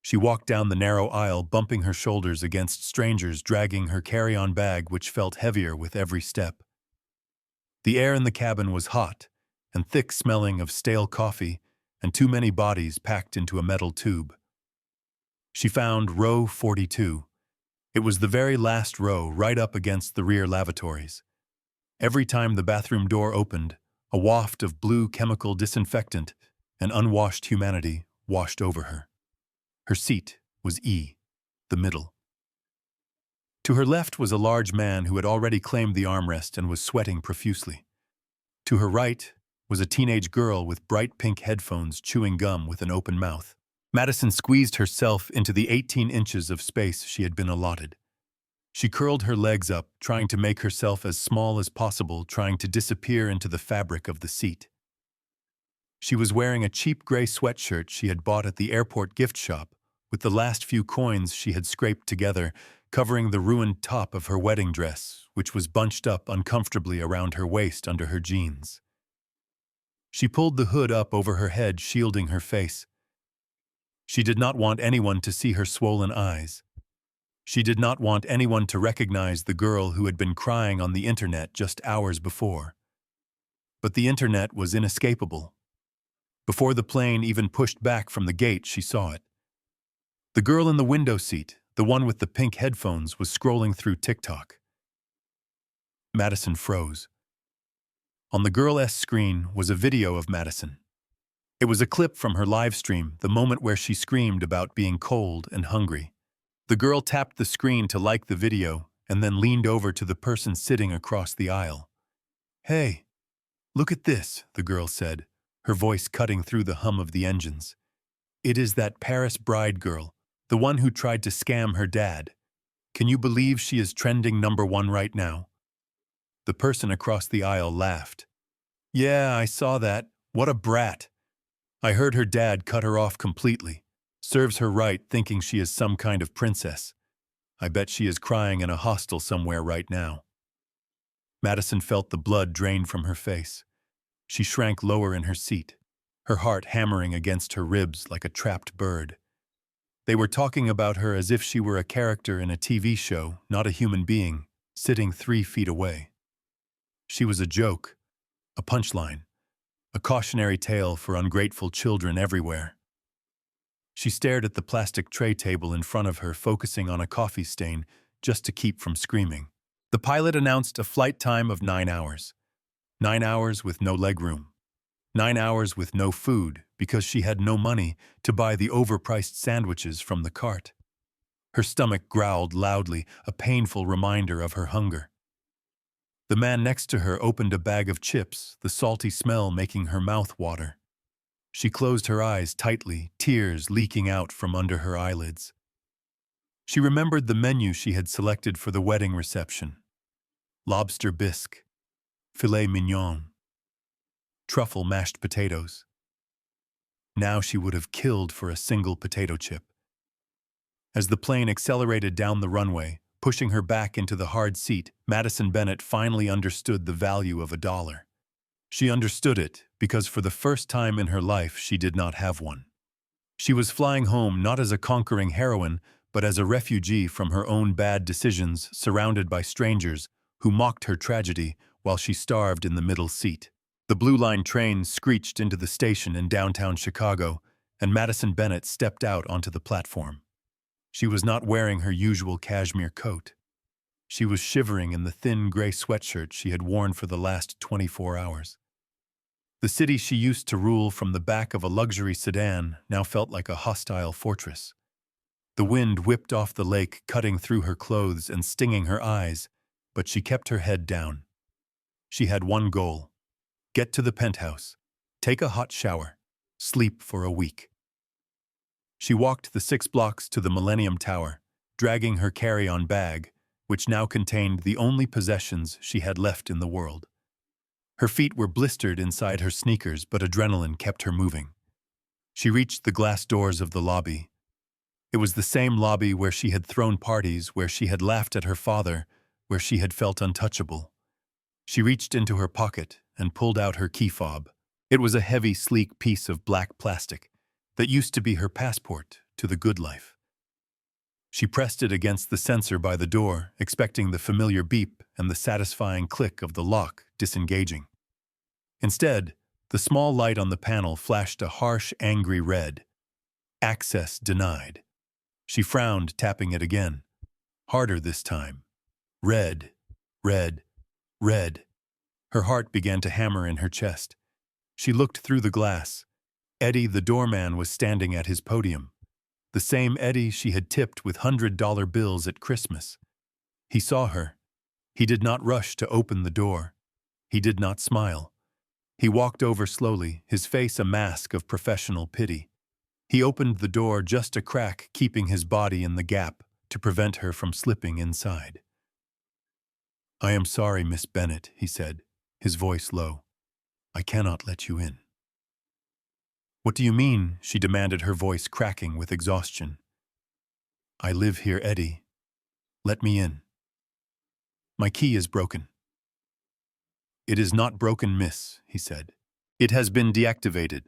She walked down the narrow aisle, bumping her shoulders against strangers, dragging her carry-on bag, which felt heavier with every step. The air in the cabin was hot and thick, smelling of stale coffee and too many bodies packed into a metal tube. She found row 42. It was the very last row, right up against the rear lavatories. Every time the bathroom door opened, a waft of blue chemical disinfectant and unwashed humanity washed over her. Her seat was E, the middle. To her left was a large man who had already claimed the armrest and was sweating profusely. To her right was a teenage girl with bright pink headphones chewing gum with an open mouth. Madison squeezed herself into the 18 inches of space she had been allotted. She curled her legs up, trying to make herself as small as possible, trying to disappear into the fabric of the seat. She was wearing a cheap gray sweatshirt she had bought at the airport gift shop, with the last few coins she had scraped together, covering the ruined top of her wedding dress, which was bunched up uncomfortably around her waist under her jeans. She pulled the hood up over her head, shielding her face. She did not want anyone to see her swollen eyes. She did not want anyone to recognize the girl who had been crying on the internet just hours before. But the internet was inescapable. Before the plane even pushed back from the gate, she saw it. The girl in the window seat, the one with the pink headphones, was scrolling through TikTok. Madison froze. On the girl's screen was a video of Madison. It was a clip from her live stream, the moment where she screamed about being cold and hungry. The girl tapped the screen to like the video and then leaned over to the person sitting across the aisle. "Hey, look at this," the girl said, her voice cutting through the hum of the engines. "It is that Paris bride girl, the one who tried to scam her dad. Can you believe she is trending #1 right now?" The person across the aisle laughed. "Yeah, I saw that. What a brat. I heard her dad cut her off completely. Serves her right, thinking she is some kind of princess. I bet she is crying in a hostel somewhere right now." Madison felt the blood drain from her face. She shrank lower in her seat, her heart hammering against her ribs like a trapped bird. They were talking about her as if she were a character in a TV show, not a human being, sitting 3 feet away. She was a joke, a punchline, a cautionary tale for ungrateful children everywhere. She stared at the plastic tray table in front of her, focusing on a coffee stain just to keep from screaming. The pilot announced a flight time of 9 hours. 9 hours with no legroom. 9 hours with no food because she had no money to buy the overpriced sandwiches from the cart. Her stomach growled loudly, a painful reminder of her hunger. The man next to her opened a bag of chips, the salty smell making her mouth water. She closed her eyes tightly, tears leaking out from under her eyelids. She remembered the menu she had selected for the wedding reception. Lobster bisque, filet mignon, truffle mashed potatoes. Now she would have killed for a single potato chip. As the plane accelerated down the runway, pushing her back into the hard seat, Madison Bennett finally understood the value of $1. She understood it because for the first time in her life she did not have one. She was flying home not as a conquering heroine, but as a refugee from her own bad decisions, surrounded by strangers who mocked her tragedy while she starved in the middle seat. The Blue Line train screeched into the station in downtown Chicago, and Madison Bennett stepped out onto the platform. She was not wearing her usual cashmere coat. She was shivering in the thin gray sweatshirt she had worn for the last 24 hours. The city she used to rule from the back of a luxury sedan now felt like a hostile fortress. The wind whipped off the lake, cutting through her clothes and stinging her eyes, but she kept her head down. She had one goal: get to the penthouse, take a hot shower, sleep for a week. She walked the 6 blocks to the Millennium Tower, dragging her carry-on bag, which now contained the only possessions she had left in the world. Her feet were blistered inside her sneakers, but adrenaline kept her moving. She reached the glass doors of the lobby. It was the same lobby where she had thrown parties, where she had laughed at her father, where she had felt untouchable. She reached into her pocket and pulled out her key fob. It was a heavy, sleek piece of black plastic that used to be her passport to the good life. She pressed it against the sensor by the door, expecting the familiar beep and the satisfying click of the lock disengaging. Instead, the small light on the panel flashed a harsh, angry red. Access denied. She frowned, tapping it again. Harder this time. Red, red, red. Her heart began to hammer in her chest. She looked through the glass. Eddie, the doorman, was standing at his podium. The same Eddie she had tipped with $100 bills at Christmas. He saw her. He did not rush to open the door. He did not smile. He walked over slowly, his face a mask of professional pity. He opened the door just a crack, keeping his body in the gap to prevent her from slipping inside. "I am sorry, Miss Bennett," he said, his voice low. "I cannot let you in." "What do you mean?" she demanded, her voice cracking with exhaustion. "I live here, Eddie. Let me in. My key is broken." "It is not broken, miss," he said. "It has been deactivated.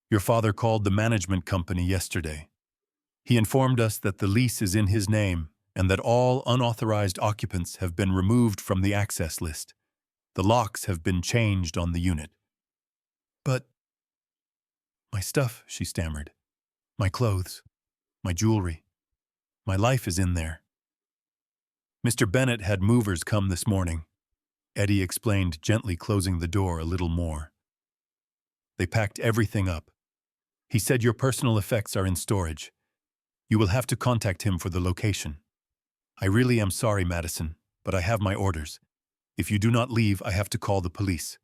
Your father called the management company yesterday. He informed us that the lease is in his name and that all unauthorized occupants have been removed from the access list. The locks have been changed on the unit." "But my stuff," she stammered. "My clothes, my jewelry, my life is in there." "Mr. Bennett had movers come this morning," Eddie explained, gently closing the door a little more. "They packed everything up. He said your personal effects are in storage. You will have to contact him for the location. I really am sorry, Madison, but I have my orders. If you do not leave, I have to call the police."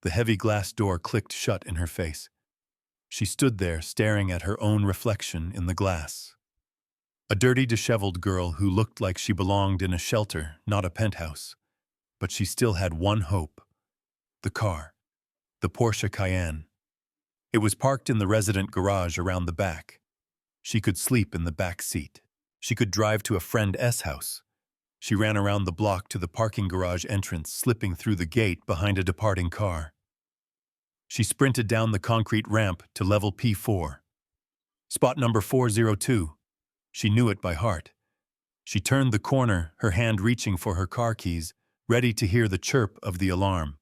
The heavy glass door clicked shut in her face. She stood there, staring at her own reflection in the glass. A dirty, disheveled girl who looked like she belonged in a shelter, not a penthouse. But she still had one hope. The car. The Porsche Cayenne. It was parked in the resident garage around the back. She could sleep in the back seat. She could drive to a friend's house. She ran around the block to the parking garage entrance, slipping through the gate behind a departing car. She sprinted down the concrete ramp to level P4. Spot number 402. She knew it by heart. She turned the corner, her hand reaching for her car keys, ready to hear the chirp of the alarm.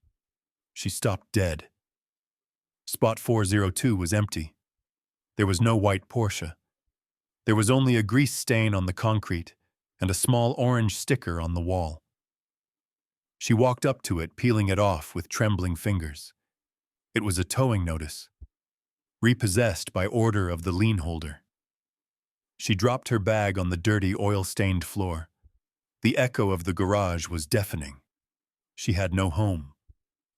She stopped dead. Spot 402 was empty. There was no white Porsche. There was only a grease stain on the concrete and a small orange sticker on the wall. She walked up to it, peeling it off with trembling fingers. It was a towing notice. Repossessed by order of the lien holder. She dropped her bag on the dirty, oil-stained floor. The echo of the garage was deafening. She had no home.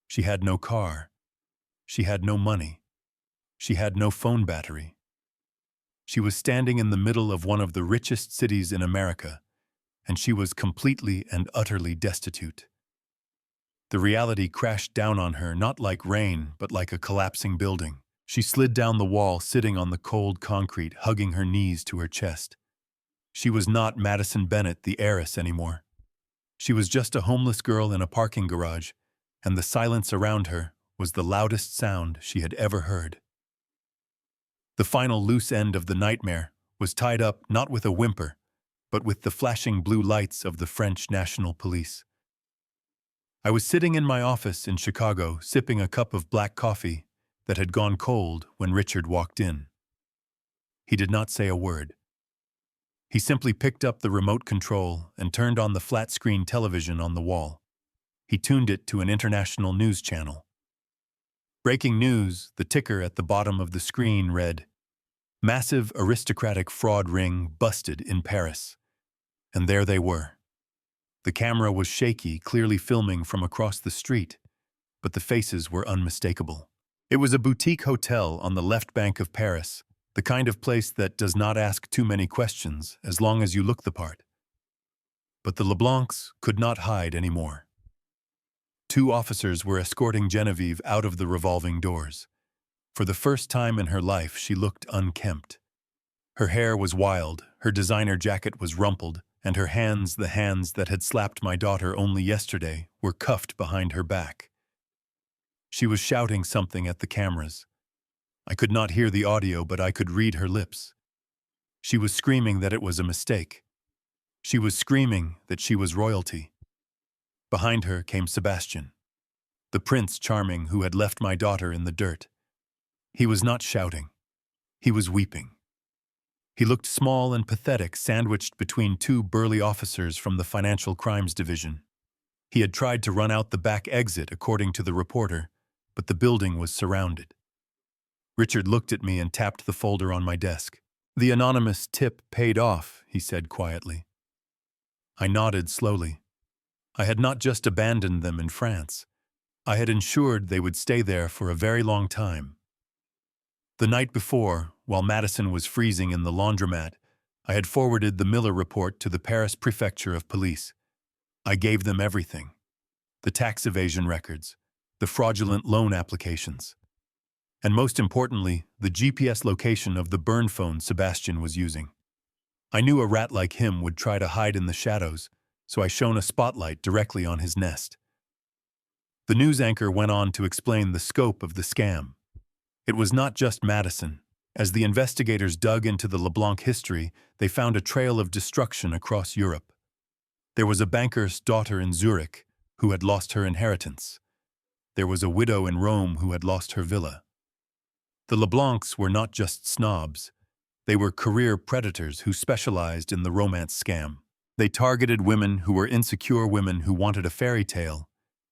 She had no car. She had no money. She had no phone battery. She was standing in the middle of one of the richest cities in America, and she was completely and utterly destitute. The reality crashed down on her, not like rain, but like a collapsing building. She slid down the wall, sitting on the cold concrete, hugging her knees to her chest. She was not Madison Bennett, the heiress, anymore. She was just a homeless girl in a parking garage, and the silence around her was the loudest sound she had ever heard. The final loose end of the nightmare was tied up not with a whimper, but with the flashing blue lights of the French National Police. I was sitting in my office in Chicago, sipping a cup of black coffee, that had gone cold when Richard walked in. He did not say a word. He simply picked up the remote control and turned on the flat-screen television on the wall. He tuned it to an international news channel. Breaking news, the ticker at the bottom of the screen read, "Massive aristocratic fraud ring busted in Paris." And there they were. The camera was shaky, clearly filming from across the street, but the faces were unmistakable. It was a boutique hotel on the left bank of Paris, the kind of place that does not ask too many questions as long as you look the part. But the LeBlancs could not hide anymore. 2 officers were escorting Genevieve out of the revolving doors. For the first time in her life, she looked unkempt. Her hair was wild, her designer jacket was rumpled, and her hands, the hands that had slapped my daughter only yesterday, were cuffed behind her back. She was shouting something at the cameras. I could not hear the audio, but I could read her lips. She was screaming that it was a mistake. She was screaming that she was royalty. Behind her came Sebastian, the Prince Charming who had left my daughter in the dirt. He was not shouting. He was weeping. He looked small and pathetic, sandwiched between 2 burly officers from the Financial Crimes Division. He had tried to run out the back exit, according to the reporter, but the building was surrounded. Richard looked at me and tapped the folder on my desk. "The anonymous tip paid off," he said quietly. I nodded slowly. I had not just abandoned them in France. I had ensured they would stay there for a very long time. The night before, while Madison was freezing in the laundromat, I had forwarded the Miller report to the Paris Prefecture of Police. I gave them everything: the tax evasion records, the fraudulent loan applications, and most importantly, the GPS location of the burn phone Sebastian was using. I knew a rat like him would try to hide in the shadows, so I shone a spotlight directly on his nest. The news anchor went on to explain the scope of the scam. It was not just Madison. As the investigators dug into the LeBlanc history, they found a trail of destruction across Europe. There was a banker's daughter in Zurich who had lost her inheritance. There was a widow in Rome who had lost her villa. The LeBlancs were not just snobs. They were career predators who specialized in the romance scam. They targeted women who were insecure women who wanted a fairy tale,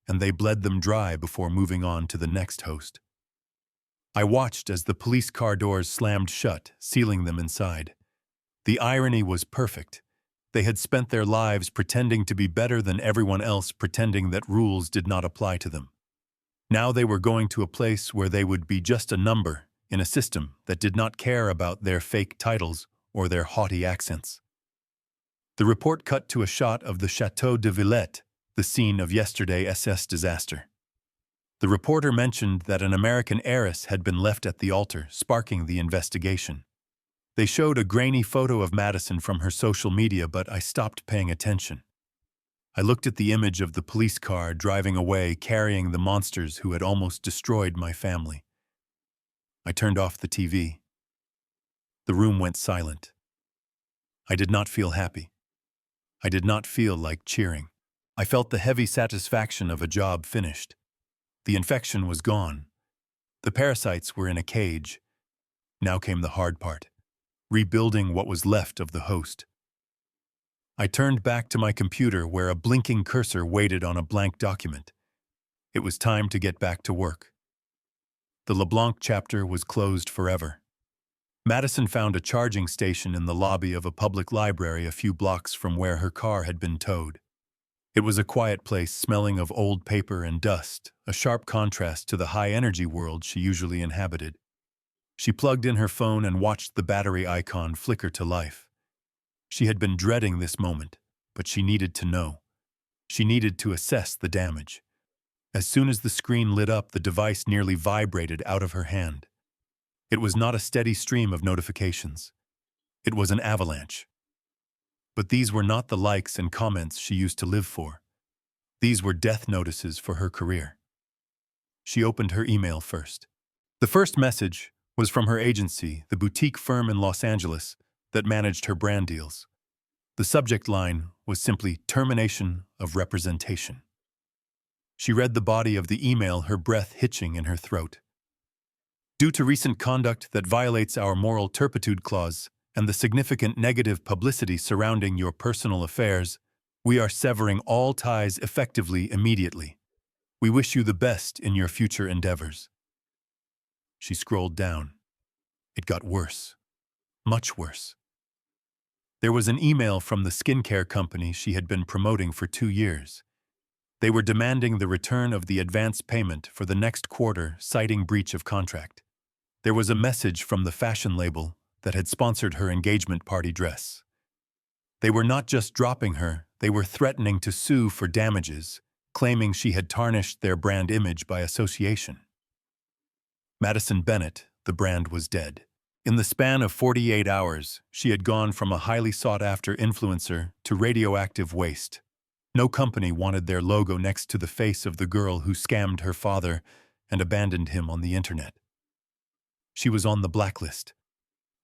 and they bled them dry before moving on to the next host. I watched as the police car doors slammed shut, sealing them inside. The irony was perfect. They had spent their lives pretending to be better than everyone else, pretending that rules did not apply to them. Now they were going to a place where they would be just a number in a system that did not care about their fake titles or their haughty accents. The report cut to a shot of the Château de Villette, the scene of yesterday's SS disaster. The reporter mentioned that an American heiress had been left at the altar, sparking the investigation. They showed a grainy photo of Madison from her social media, but I stopped paying attention. I looked at the image of the police car driving away, carrying the monsters who had almost destroyed my family. I turned off the TV. The room went silent. I did not feel happy. I did not feel like cheering. I felt the heavy satisfaction of a job finished. The infection was gone. The parasites were in a cage. Now came the hard part: rebuilding what was left of the host. I turned back to my computer where a blinking cursor waited on a blank document. It was time to get back to work. The LeBlanc chapter was closed forever. Madison found a charging station in the lobby of a public library a few blocks from where her car had been towed. It was a quiet place smelling of old paper and dust, a sharp contrast to the high-energy world she usually inhabited. She plugged in her phone and watched the battery icon flicker to life. She had been dreading this moment, but she needed to know. She needed to assess the damage. As soon as the screen lit up, the device nearly vibrated out of her hand. It was not a steady stream of notifications. It was an avalanche. But these were not the likes and comments she used to live for. These were death notices for her career. She opened her email first. The first message was from her agency, the boutique firm in Los Angeles that managed her brand deals. The subject line was simply "Termination of Representation." She read the body of the email, her breath hitching in her throat. Due to recent conduct that violates our moral turpitude clause and the significant negative publicity surrounding your personal affairs, we are severing all ties effectively immediately. We wish you the best in your future endeavors. She scrolled down. It got worse. Much worse. There was an email from the skincare company she had been promoting for 2 years. They were demanding the return of the advance payment for the next quarter, citing breach of contract. There was a message from the fashion label that had sponsored her engagement party dress. They were not just dropping her, they were threatening to sue for damages, claiming she had tarnished their brand image by association. Madison Bennett, the brand was dead. In the span of 48 hours, she had gone from a highly sought-after influencer to radioactive waste. No company wanted their logo next to the face of the girl who scammed her father and abandoned him on the internet. She was on the blacklist.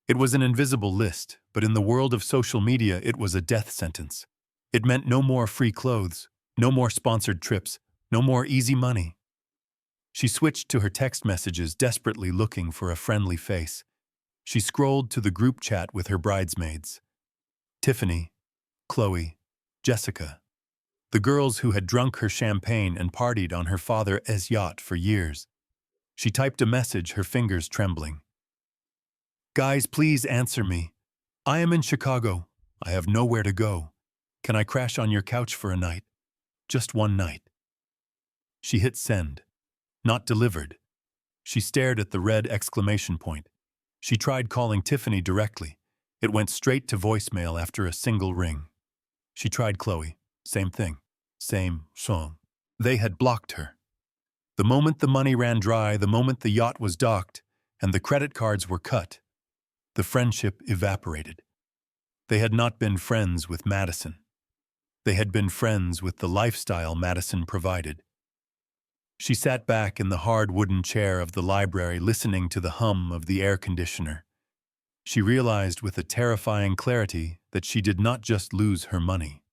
It was an invisible list, but in the world of social media it was a death sentence. It meant no more free clothes, no more sponsored trips, no more easy money. She switched to her text messages, desperately looking for a friendly face. She scrolled to the group chat with her bridesmaids. Tiffany, Chloe, Jessica. The girls who had drunk her champagne and partied on her father's yacht for years. She typed a message, her fingers trembling. "Guys, please answer me. I am in Chicago. I have nowhere to go. Can I crash on your couch for a night? Just one night." She hit send. Not delivered. She stared at the red exclamation point. She tried calling Tiffany directly. It went straight to voicemail after a single ring. She tried Chloe. Same thing. Same song. They had blocked her. The moment the money ran dry, the moment the yacht was docked, and the credit cards were cut, the friendship evaporated. They had not been friends with Madison. They had been friends with the lifestyle Madison provided. She sat back in the hard wooden chair of the library, listening to the hum of the air conditioner. She realized with a terrifying clarity that she did not just lose her money.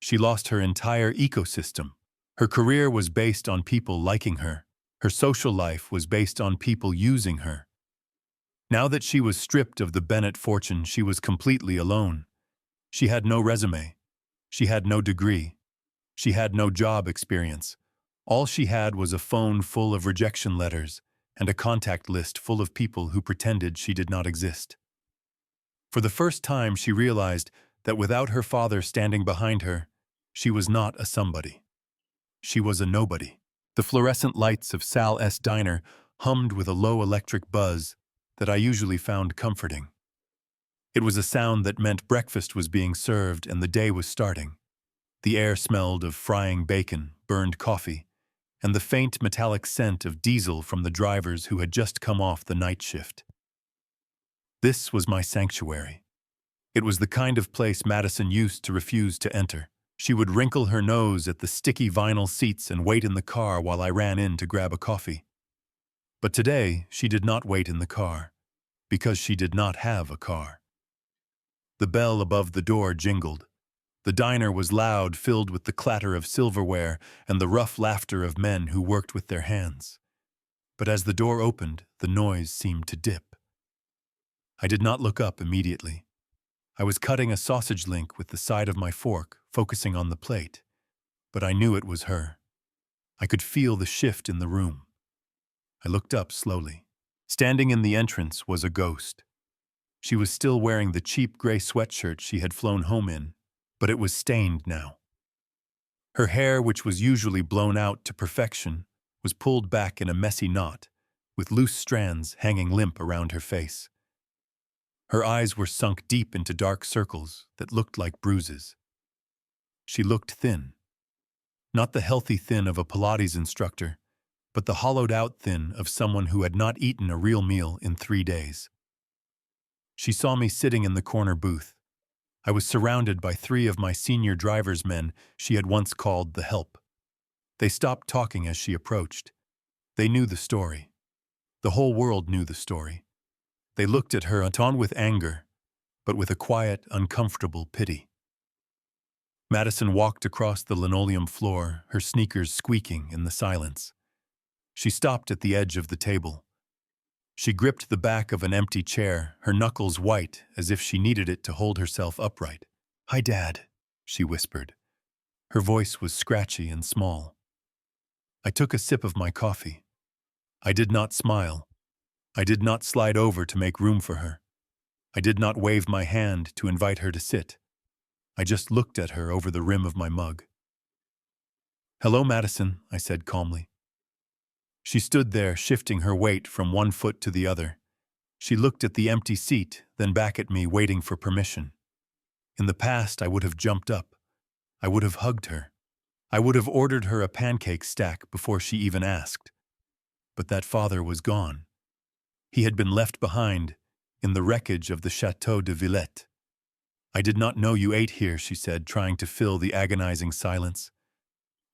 She lost her entire ecosystem. Her career was based on people liking her. Her social life was based on people using her. Now that she was stripped of the Bennett fortune, she was completely alone. She had no resume. She had no degree. She had no job experience. All she had was a phone full of rejection letters and a contact list full of people who pretended she did not exist. For the first time, she realized that without her father standing behind her, she was not a somebody. She was a nobody. The fluorescent lights of Sal's diner hummed with a low electric buzz that I usually found comforting. It was a sound that meant breakfast was being served and the day was starting. The air smelled of frying bacon, burned coffee, and the faint metallic scent of diesel from the drivers who had just come off the night shift. This was my sanctuary. It was the kind of place Madison used to refuse to enter. She would wrinkle her nose at the sticky vinyl seats and wait in the car while I ran in to grab a coffee. But today, she did not wait in the car, because she did not have a car. The bell above the door jingled. The diner was loud, filled with the clatter of silverware and the rough laughter of men who worked with their hands. But as the door opened, the noise seemed to dip. I did not look up immediately. I was cutting a sausage link with the side of my fork, focusing on the plate. But I knew it was her. I could feel the shift in the room. I looked up slowly. Standing in the entrance was a ghost. She was still wearing the cheap gray sweatshirt she had flown home in, but it was stained now. Her hair, which was usually blown out to perfection, was pulled back in a messy knot, with loose strands hanging limp around her face. Her eyes were sunk deep into dark circles that looked like bruises. She looked thin. Not the healthy thin of a Pilates instructor, but the hollowed-out thin of someone who had not eaten a real meal in 3 days. She saw me sitting in the corner booth. I was surrounded by 3 of my senior driver's men she had once called the help. They stopped talking as she approached. They knew the story. The whole world knew the story. They looked at her, not with anger, but with a quiet, uncomfortable pity. Madison walked across the linoleum floor, her sneakers squeaking in the silence. She stopped at the edge of the table. She gripped the back of an empty chair, her knuckles white as if she needed it to hold herself upright. "Hi, Dad," she whispered. Her voice was scratchy and small. I took a sip of my coffee. I did not smile. I did not slide over to make room for her. I did not wave my hand to invite her to sit. I just looked at her over the rim of my mug. "Hello, Madison," I said calmly. She stood there, shifting her weight from one foot to the other. She looked at the empty seat, then back at me, waiting for permission. In the past, I would have jumped up. I would have hugged her. I would have ordered her a pancake stack before she even asked. But that father was gone. He had been left behind in the wreckage of the Château de Villette. "I did not know you ate here," she said, trying to fill the agonizing silence.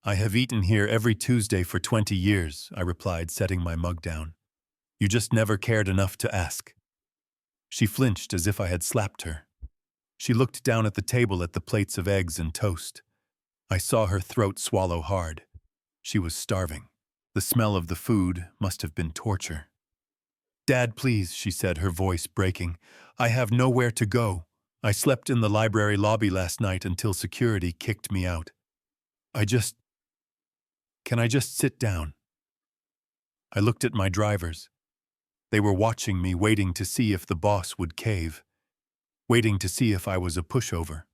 "I have eaten here every Tuesday for 20 years, I replied, setting my mug down. "You just never cared enough to ask." She flinched as if I had slapped her. She looked down at the table at the plates of eggs and toast. I saw her throat swallow hard. She was starving. The smell of the food must have been torture. "Dad, please," she said, her voice breaking. "I have nowhere to go. I slept in the library lobby last night until security kicked me out. Can I just sit down?" I looked at my drivers. They were watching me, waiting to see if the boss would cave, waiting to see if I was a pushover.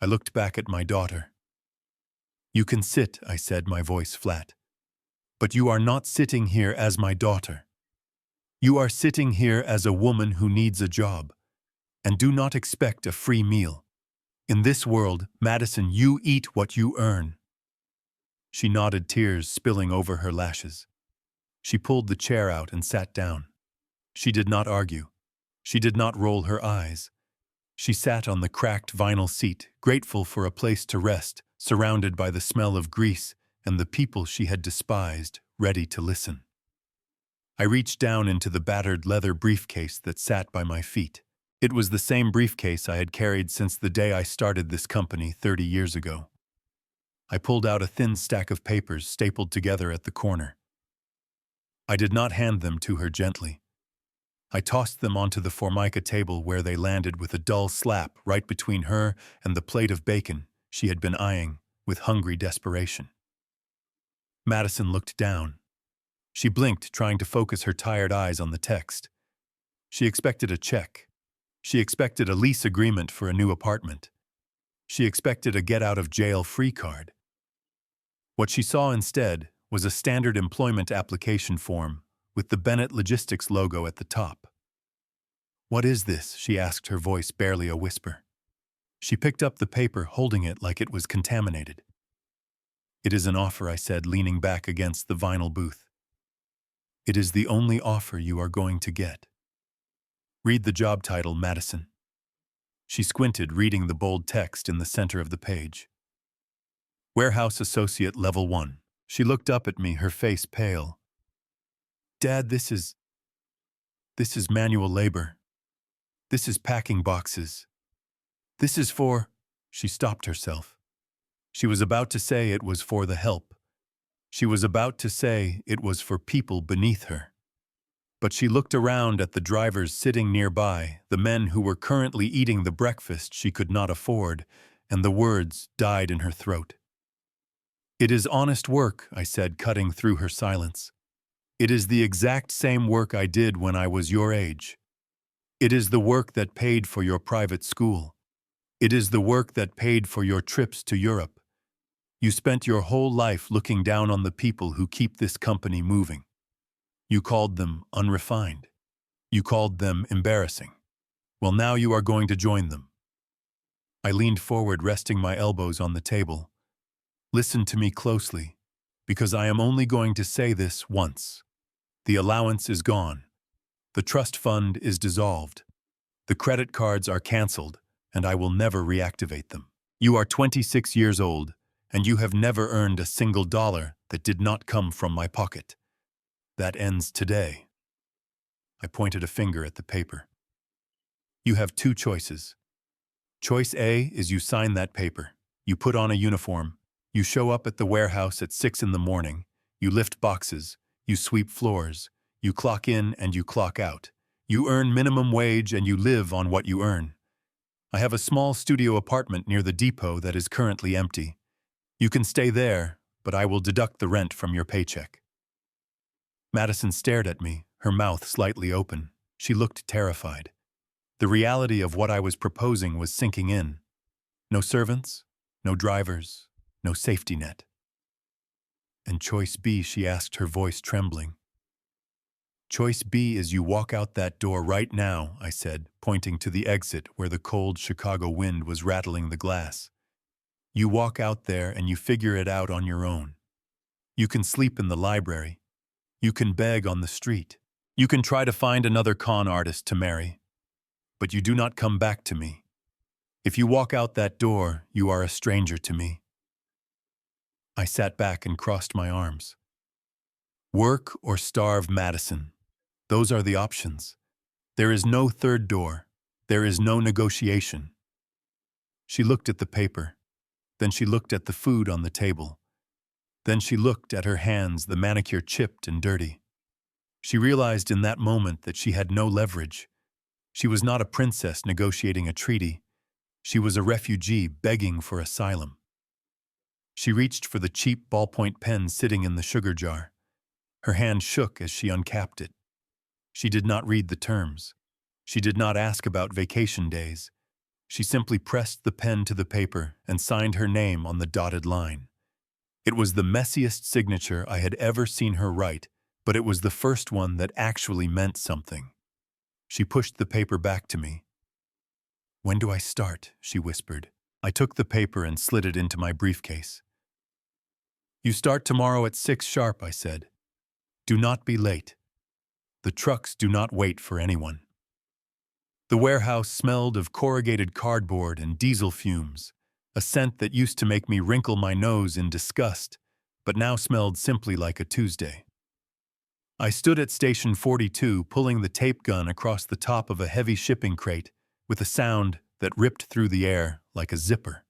I looked back at my daughter. "You can sit," I said, my voice flat. "But you are not sitting here as my daughter. You are sitting here as a woman who needs a job. And do not expect a free meal. In this world, Madison, you eat what you earn." She nodded, tears spilling over her lashes. She pulled the chair out and sat down. She did not argue. She did not roll her eyes. She sat on the cracked vinyl seat, grateful for a place to rest, surrounded by the smell of grease and the people she had despised, ready to listen. I reached down into the battered leather briefcase that sat by my feet. It was the same briefcase I had carried since the day I started this company 30 years ago. I pulled out a thin stack of papers stapled together at the corner. I did not hand them to her gently. I tossed them onto the formica table where they landed with a dull slap right between her and the plate of bacon she had been eyeing with hungry desperation. Madison looked down. She blinked, trying to focus her tired eyes on the text. She expected a check. She expected a lease agreement for a new apartment. She expected a get-out-of-jail-free card. What she saw instead was a standard employment application form with the Bennett Logistics logo at the top. "What is this?" she asked, her voice barely a whisper. She picked up the paper, holding it like it was contaminated. "It is an offer," I said, leaning back against the vinyl booth. "It is the only offer you are going to get. Read the job title, Madison." She squinted, reading the bold text in the center of the page. "Warehouse Associate Level 1. She looked up at me, her face pale. "Dad, this is manual labor. This is packing boxes. This is for—" She stopped herself. She was about to say it was for the help. She was about to say it was for people beneath her. But she looked around at the drivers sitting nearby, the men who were currently eating the breakfast she could not afford, and the words died in her throat. "It is honest work," I said, cutting through her silence. "It is the exact same work I did when I was your age. It is the work that paid for your private school. It is the work that paid for your trips to Europe. You spent your whole life looking down on the people who keep this company moving. You called them unrefined. You called them embarrassing. Well, now you are going to join them." I leaned forward, resting my elbows on the table. "Listen to me closely, because I am only going to say this once. The allowance is gone. The trust fund is dissolved. The credit cards are canceled, and I will never reactivate them. You are 26 years old, and you have never earned a single dollar that did not come from my pocket. That ends today." I pointed a finger at the paper. "You have two choices. Choice A is you sign that paper. You put on a uniform. You show up at the warehouse at 6 in the morning. You lift boxes. You sweep floors. You clock in and you clock out. You earn minimum wage and you live on what you earn. I have a small studio apartment near the depot that is currently empty. You can stay there, but I will deduct the rent from your paycheck." Madison stared at me, her mouth slightly open. She looked terrified. The reality of what I was proposing was sinking in. No servants, no drivers, no safety net. "And choice B?" she asked, her voice trembling. "Choice B is you walk out that door right now," I said, pointing to the exit where the cold Chicago wind was rattling the glass. "You walk out there and you figure it out on your own. You can sleep in the library. You can beg on the street. You can try to find another con artist to marry. But you do not come back to me. If you walk out that door, you are a stranger to me." I sat back and crossed my arms. Work or starve, Madison. Those are the options. There is no third door. There is no negotiation. She looked at the paper. Then she looked at the food on the table. Then she looked at her hands, the manicure chipped and dirty. She realized in that moment that she had no leverage. She was not a princess negotiating a treaty. She was a refugee begging for asylum. She reached for the cheap ballpoint pen sitting in the sugar jar. Her hand shook as she uncapped it. She did not read the terms. She did not ask about vacation days. She simply pressed the pen to the paper and signed her name on the dotted line. It was the messiest signature I had ever seen her write, but it was the first one that actually meant something. She pushed the paper back to me. "When do I start?" she whispered. I took the paper and slid it into my briefcase. "You start tomorrow at 6 sharp," I said. "Do not be late. The trucks do not wait for anyone." The warehouse smelled of corrugated cardboard and diesel fumes, a scent that used to make me wrinkle my nose in disgust, but now smelled simply like a Tuesday. I stood at Station 42 pulling the tape gun across the top of a heavy shipping crate with a sound that ripped through the air like a zipper.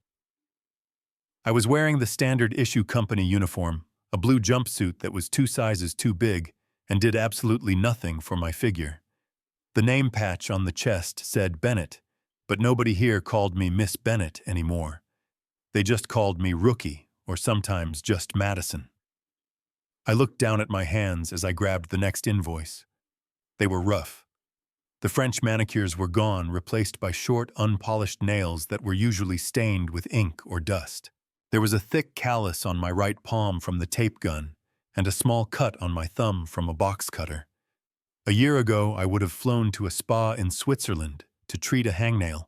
I was wearing the standard issue company uniform, a blue jumpsuit that was 2 sizes too big and did absolutely nothing for my figure. The name patch on the chest said Bennett, but nobody here called me Miss Bennett anymore. They just called me Rookie, or sometimes just Madison. I looked down at my hands as I grabbed the next invoice. They were rough. The French manicures were gone, replaced by short, unpolished nails that were usually stained with ink or dust. There was a thick callus on my right palm from the tape gun, and a small cut on my thumb from a box cutter. A year ago, I would have flown to a spa in Switzerland to treat a hangnail.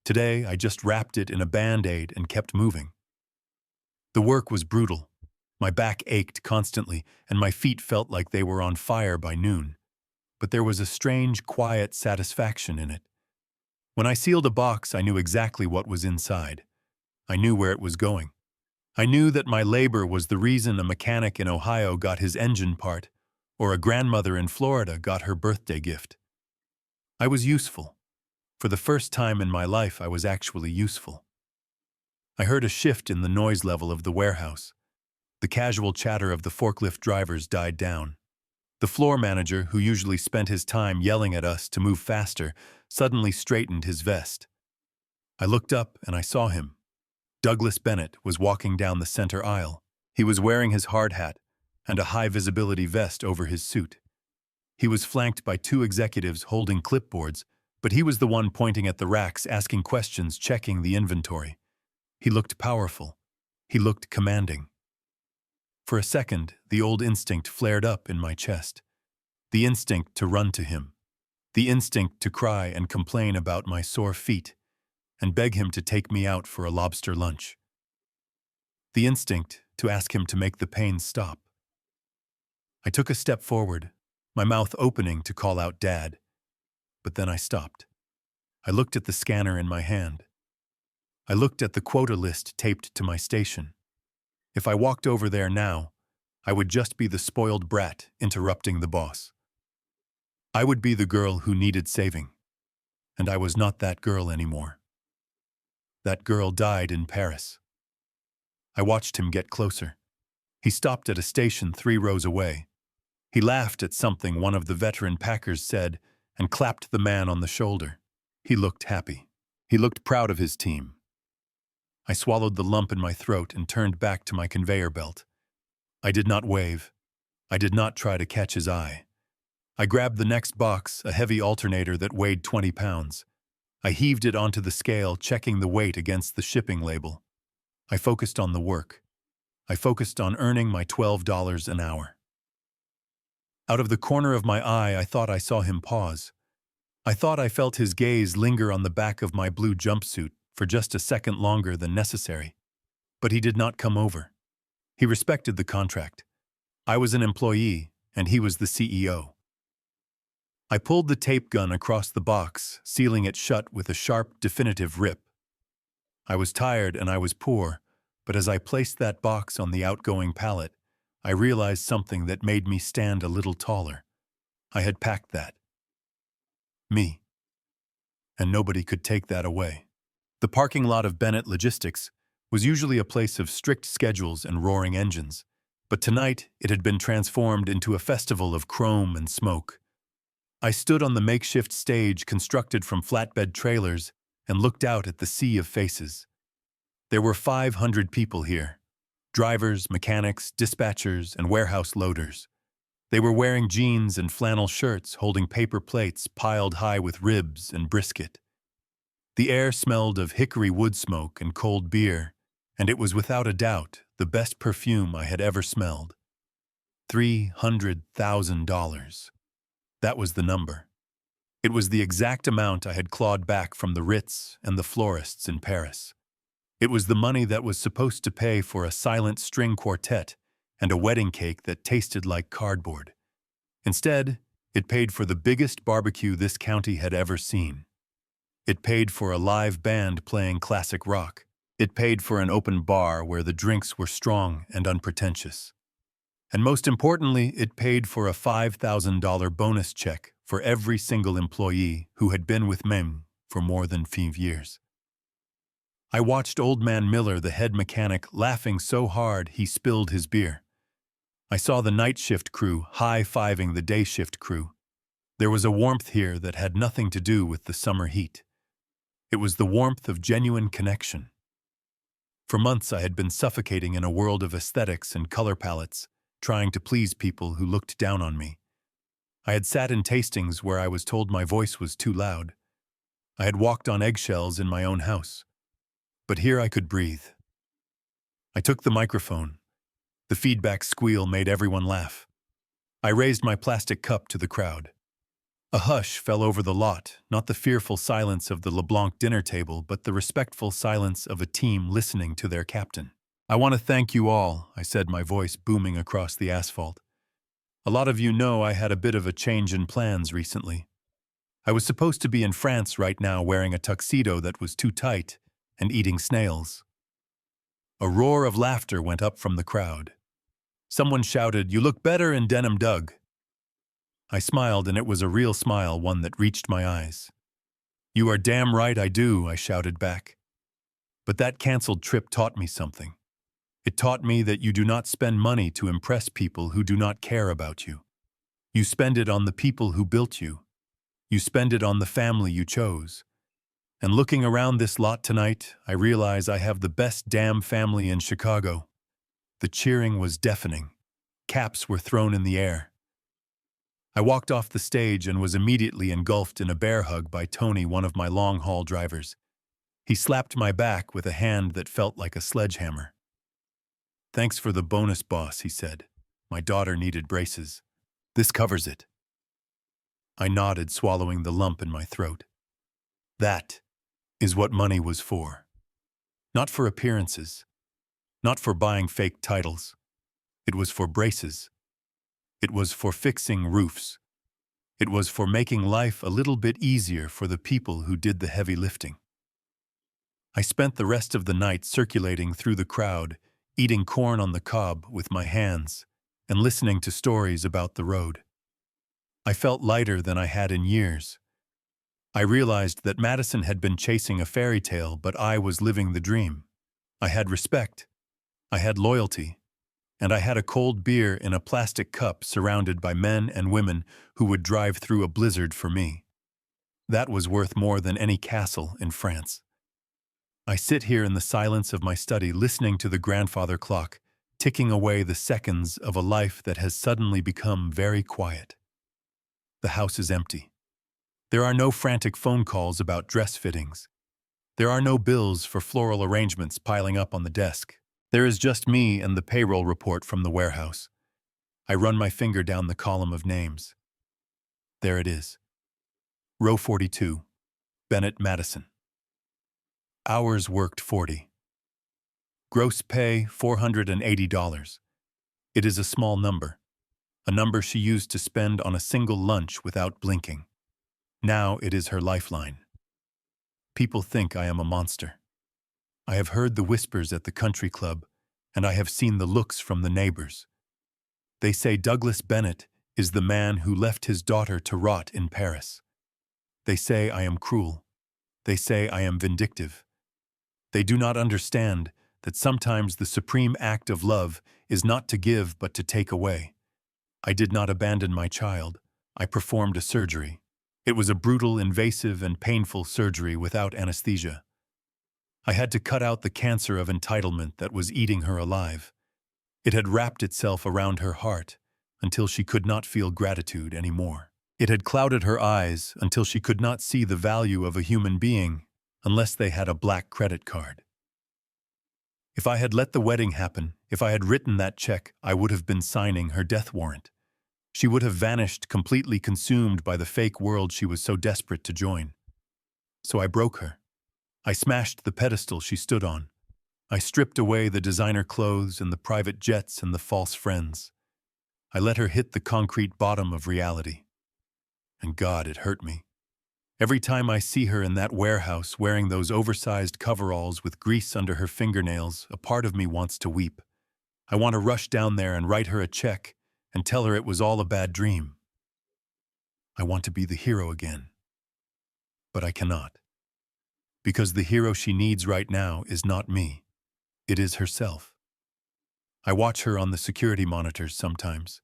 Today, I just wrapped it in a Band-Aid and kept moving. The work was brutal. My back ached constantly, and my feet felt like they were on fire by noon. But there was a strange, quiet satisfaction in it. When I sealed a box, I knew exactly what was inside. I knew where it was going. I knew that my labor was the reason a mechanic in Ohio got his engine part, or a grandmother in Florida got her birthday gift. I was useful. For the first time in my life, I was actually useful. I heard a shift in the noise level of the warehouse. The casual chatter of the forklift drivers died down. The floor manager, who usually spent his time yelling at us to move faster, suddenly straightened his vest. I looked up and I saw him. Douglas Bennett was walking down the center aisle. He was wearing his hard hat and a high-visibility vest over his suit. He was flanked by 2 executives holding clipboards, but he was the one pointing at the racks, asking questions, checking the inventory. He looked powerful. He looked commanding. For a second, the old instinct flared up in my chest. The instinct to run to him. The instinct to cry and complain about my sore feet and beg him to take me out for a lobster lunch. The instinct to ask him to make the pain stop. I took a step forward, my mouth opening to call out Dad, but then I stopped. I looked at the scanner in my hand. I looked at the quota list taped to my station. If I walked over there now, I would just be the spoiled brat interrupting the boss. I would be the girl who needed saving, and I was not that girl anymore. That girl died in Paris. I watched him get closer. He stopped at a station 3 rows away. He laughed at something one of the veteran packers said and clapped the man on the shoulder. He looked happy. He looked proud of his team. I swallowed the lump in my throat and turned back to my conveyor belt. I did not wave. I did not try to catch his eye. I grabbed the next box, a heavy alternator that weighed 20 pounds. I heaved it onto the scale, checking the weight against the shipping label. I focused on the work. I focused on earning my $12 an hour. Out of the corner of my eye, I thought I saw him pause. I thought I felt his gaze linger on the back of my blue jumpsuit for just a second longer than necessary. But he did not come over. He respected the contract. I was an employee, and he was the CEO. I pulled the tape gun across the box, sealing it shut with a sharp, definitive rip. I was tired and I was poor, but as I placed that box on the outgoing pallet, I realized something that made me stand a little taller. I had packed that. Me. And nobody could take that away. The parking lot of Bennett Logistics was usually a place of strict schedules and roaring engines, but tonight it had been transformed into a festival of chrome and smoke. I stood on the makeshift stage constructed from flatbed trailers and looked out at the sea of faces. There were 500 people here. Drivers, mechanics, dispatchers, and warehouse loaders. They were wearing jeans and flannel shirts, holding paper plates piled high with ribs and brisket. The air smelled of hickory wood smoke and cold beer, and it was without a doubt the best perfume I had ever smelled. $300,000. That was the number. It was the exact amount I had clawed back from the Ritz and the florists in Paris. It was the money that was supposed to pay for a silent string quartet and a wedding cake that tasted like cardboard. Instead, it paid for the biggest barbecue this county had ever seen. It paid for a live band playing classic rock. It paid for an open bar where the drinks were strong and unpretentious. And most importantly, it paid for a $5,000 bonus check for every single employee who had been with Mem for more than 5 years. I watched Old Man Miller, the head mechanic, laughing so hard he spilled his beer. I saw the night shift crew high-fiving the day shift crew. There was a warmth here that had nothing to do with the summer heat. It was the warmth of genuine connection. For months I had been suffocating in a world of aesthetics and color palettes, trying to please people who looked down on me. I had sat in tastings where I was told my voice was too loud. I had walked on eggshells in my own house. But here I could breathe. I took the microphone. The feedback squeal made everyone laugh. I raised my plastic cup to the crowd. A hush fell over the lot, not the fearful silence of the LeBlanc dinner table, but the respectful silence of a team listening to their captain. "I want to thank you all," I said, my voice booming across the asphalt. "A lot of you know I had a bit of a change in plans recently. I was supposed to be in France right now wearing a tuxedo that was too tight and eating snails." A roar of laughter went up from the crowd. Someone shouted, "You look better in denim, Doug." I smiled, and it was a real smile, one that reached my eyes. "You are damn right I do," I shouted back. But that canceled trip taught me something. It taught me that you do not spend money to impress people who do not care about you. You spend it on the people who built you. You spend it on the family you chose. And looking around this lot tonight, I realize I have the best damn family in Chicago. The cheering was deafening. Caps were thrown in the air. I walked off the stage and was immediately engulfed in a bear hug by Tony, one of my long-haul drivers. He slapped my back with a hand that felt like a sledgehammer. "Thanks for the bonus, boss," he said. "My daughter needed braces. This covers it." I nodded, swallowing the lump in my throat. That is what money was for. Not for appearances. Not for buying fake titles. It was for braces. It was for fixing roofs. It was for making life a little bit easier for the people who did the heavy lifting. I spent the rest of the night circulating through the crowd, eating corn on the cob with my hands, and listening to stories about the road. I felt lighter than I had in years. I realized that Madison had been chasing a fairy tale, but I was living the dream. I had respect. I had loyalty. And I had a cold beer in a plastic cup surrounded by men and women who would drive through a blizzard for me. That was worth more than any castle in France. I sit here in the silence of my study listening to the grandfather clock, ticking away the seconds of a life that has suddenly become very quiet. The house is empty. There are no frantic phone calls about dress fittings. There are no bills for floral arrangements piling up on the desk. There is just me and the payroll report from the warehouse. I run my finger down the column of names. There it is. Row 42, Bennett Madison. Hours worked 40. Gross pay $480. It is a small number, a number she used to spend on a single lunch without blinking. Now it is her lifeline. People think I am a monster. I have heard the whispers at the country club, and I have seen the looks from the neighbors. They say Douglas Bennett is the man who left his daughter to rot in Paris. They say I am cruel. They say I am vindictive. They do not understand that sometimes the supreme act of love is not to give but to take away. I did not abandon my child. I performed a surgery. It was a brutal, invasive, and painful surgery without anesthesia. I had to cut out the cancer of entitlement that was eating her alive. It had wrapped itself around her heart until she could not feel gratitude anymore. It had clouded her eyes until she could not see the value of a human being unless they had a black credit card. If I had let the wedding happen, if I had written that check, I would have been signing her death warrant. She would have vanished, completely consumed by the fake world she was so desperate to join. So I broke her. I smashed the pedestal she stood on. I stripped away the designer clothes and the private jets and the false friends. I let her hit the concrete bottom of reality. And God, it hurt me. Every time I see her in that warehouse wearing those oversized coveralls with grease under her fingernails, a part of me wants to weep. I want to rush down there and write her a check and tell her it was all a bad dream. I want to be the hero again. But I cannot. Because the hero she needs right now is not me. It is herself. I watch her on the security monitors sometimes.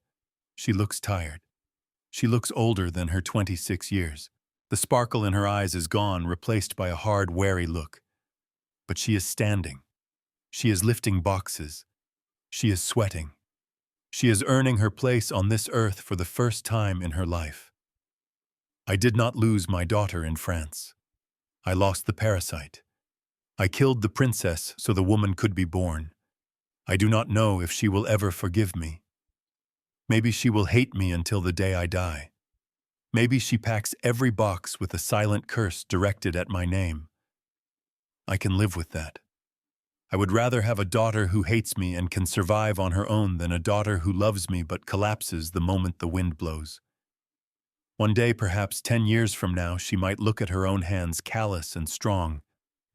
She looks tired. She looks older than her 26 years. The sparkle in her eyes is gone, replaced by a hard, wary look. But she is standing. She is lifting boxes. She is sweating. She is earning her place on this earth for the first time in her life. I did not lose my daughter in France. I lost the parasite. I killed the princess so the woman could be born. I do not know if she will ever forgive me. Maybe she will hate me until the day I die. Maybe she packs every box with a silent curse directed at my name. I can live with that. I would rather have a daughter who hates me and can survive on her own than a daughter who loves me but collapses the moment the wind blows. One day, perhaps 10 years from now, she might look at her own hands callous and strong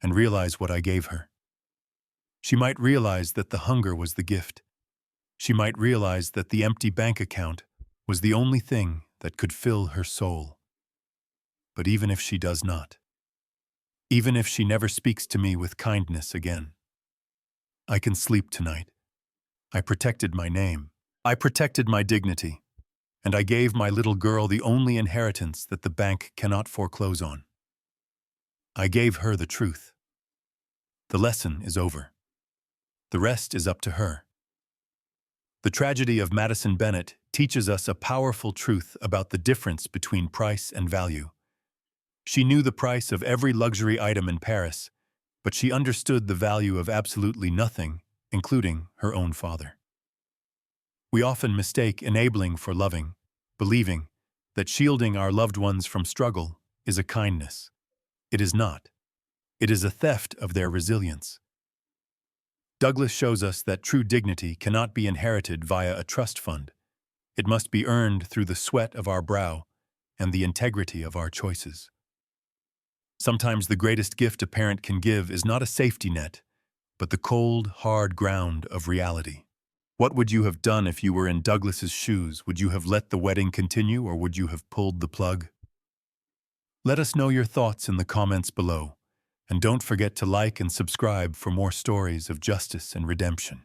and realize what I gave her. She might realize that the hunger was the gift. She might realize that the empty bank account was the only thing that could fill her soul. But even if she does not, even if she never speaks to me with kindness again, I can sleep tonight. I protected my name. I protected my dignity. And I gave my little girl the only inheritance that the bank cannot foreclose on. I gave her the truth. The lesson is over. The rest is up to her. The tragedy of Madison Bennett teaches us a powerful truth about the difference between price and value. She knew the price of every luxury item in Paris, but she understood the value of absolutely nothing, including her own father. We often mistake enabling for loving, believing that shielding our loved ones from struggle is a kindness. It is not. It is a theft of their resilience. Douglas shows us that true dignity cannot be inherited via a trust fund. It must be earned through the sweat of our brow and the integrity of our choices. Sometimes the greatest gift a parent can give is not a safety net, but the cold, hard ground of reality. What would you have done if you were in Douglas's shoes? Would you have let the wedding continue, or would you have pulled the plug? Let us know your thoughts in the comments below, and don't forget to like and subscribe for more stories of justice and redemption.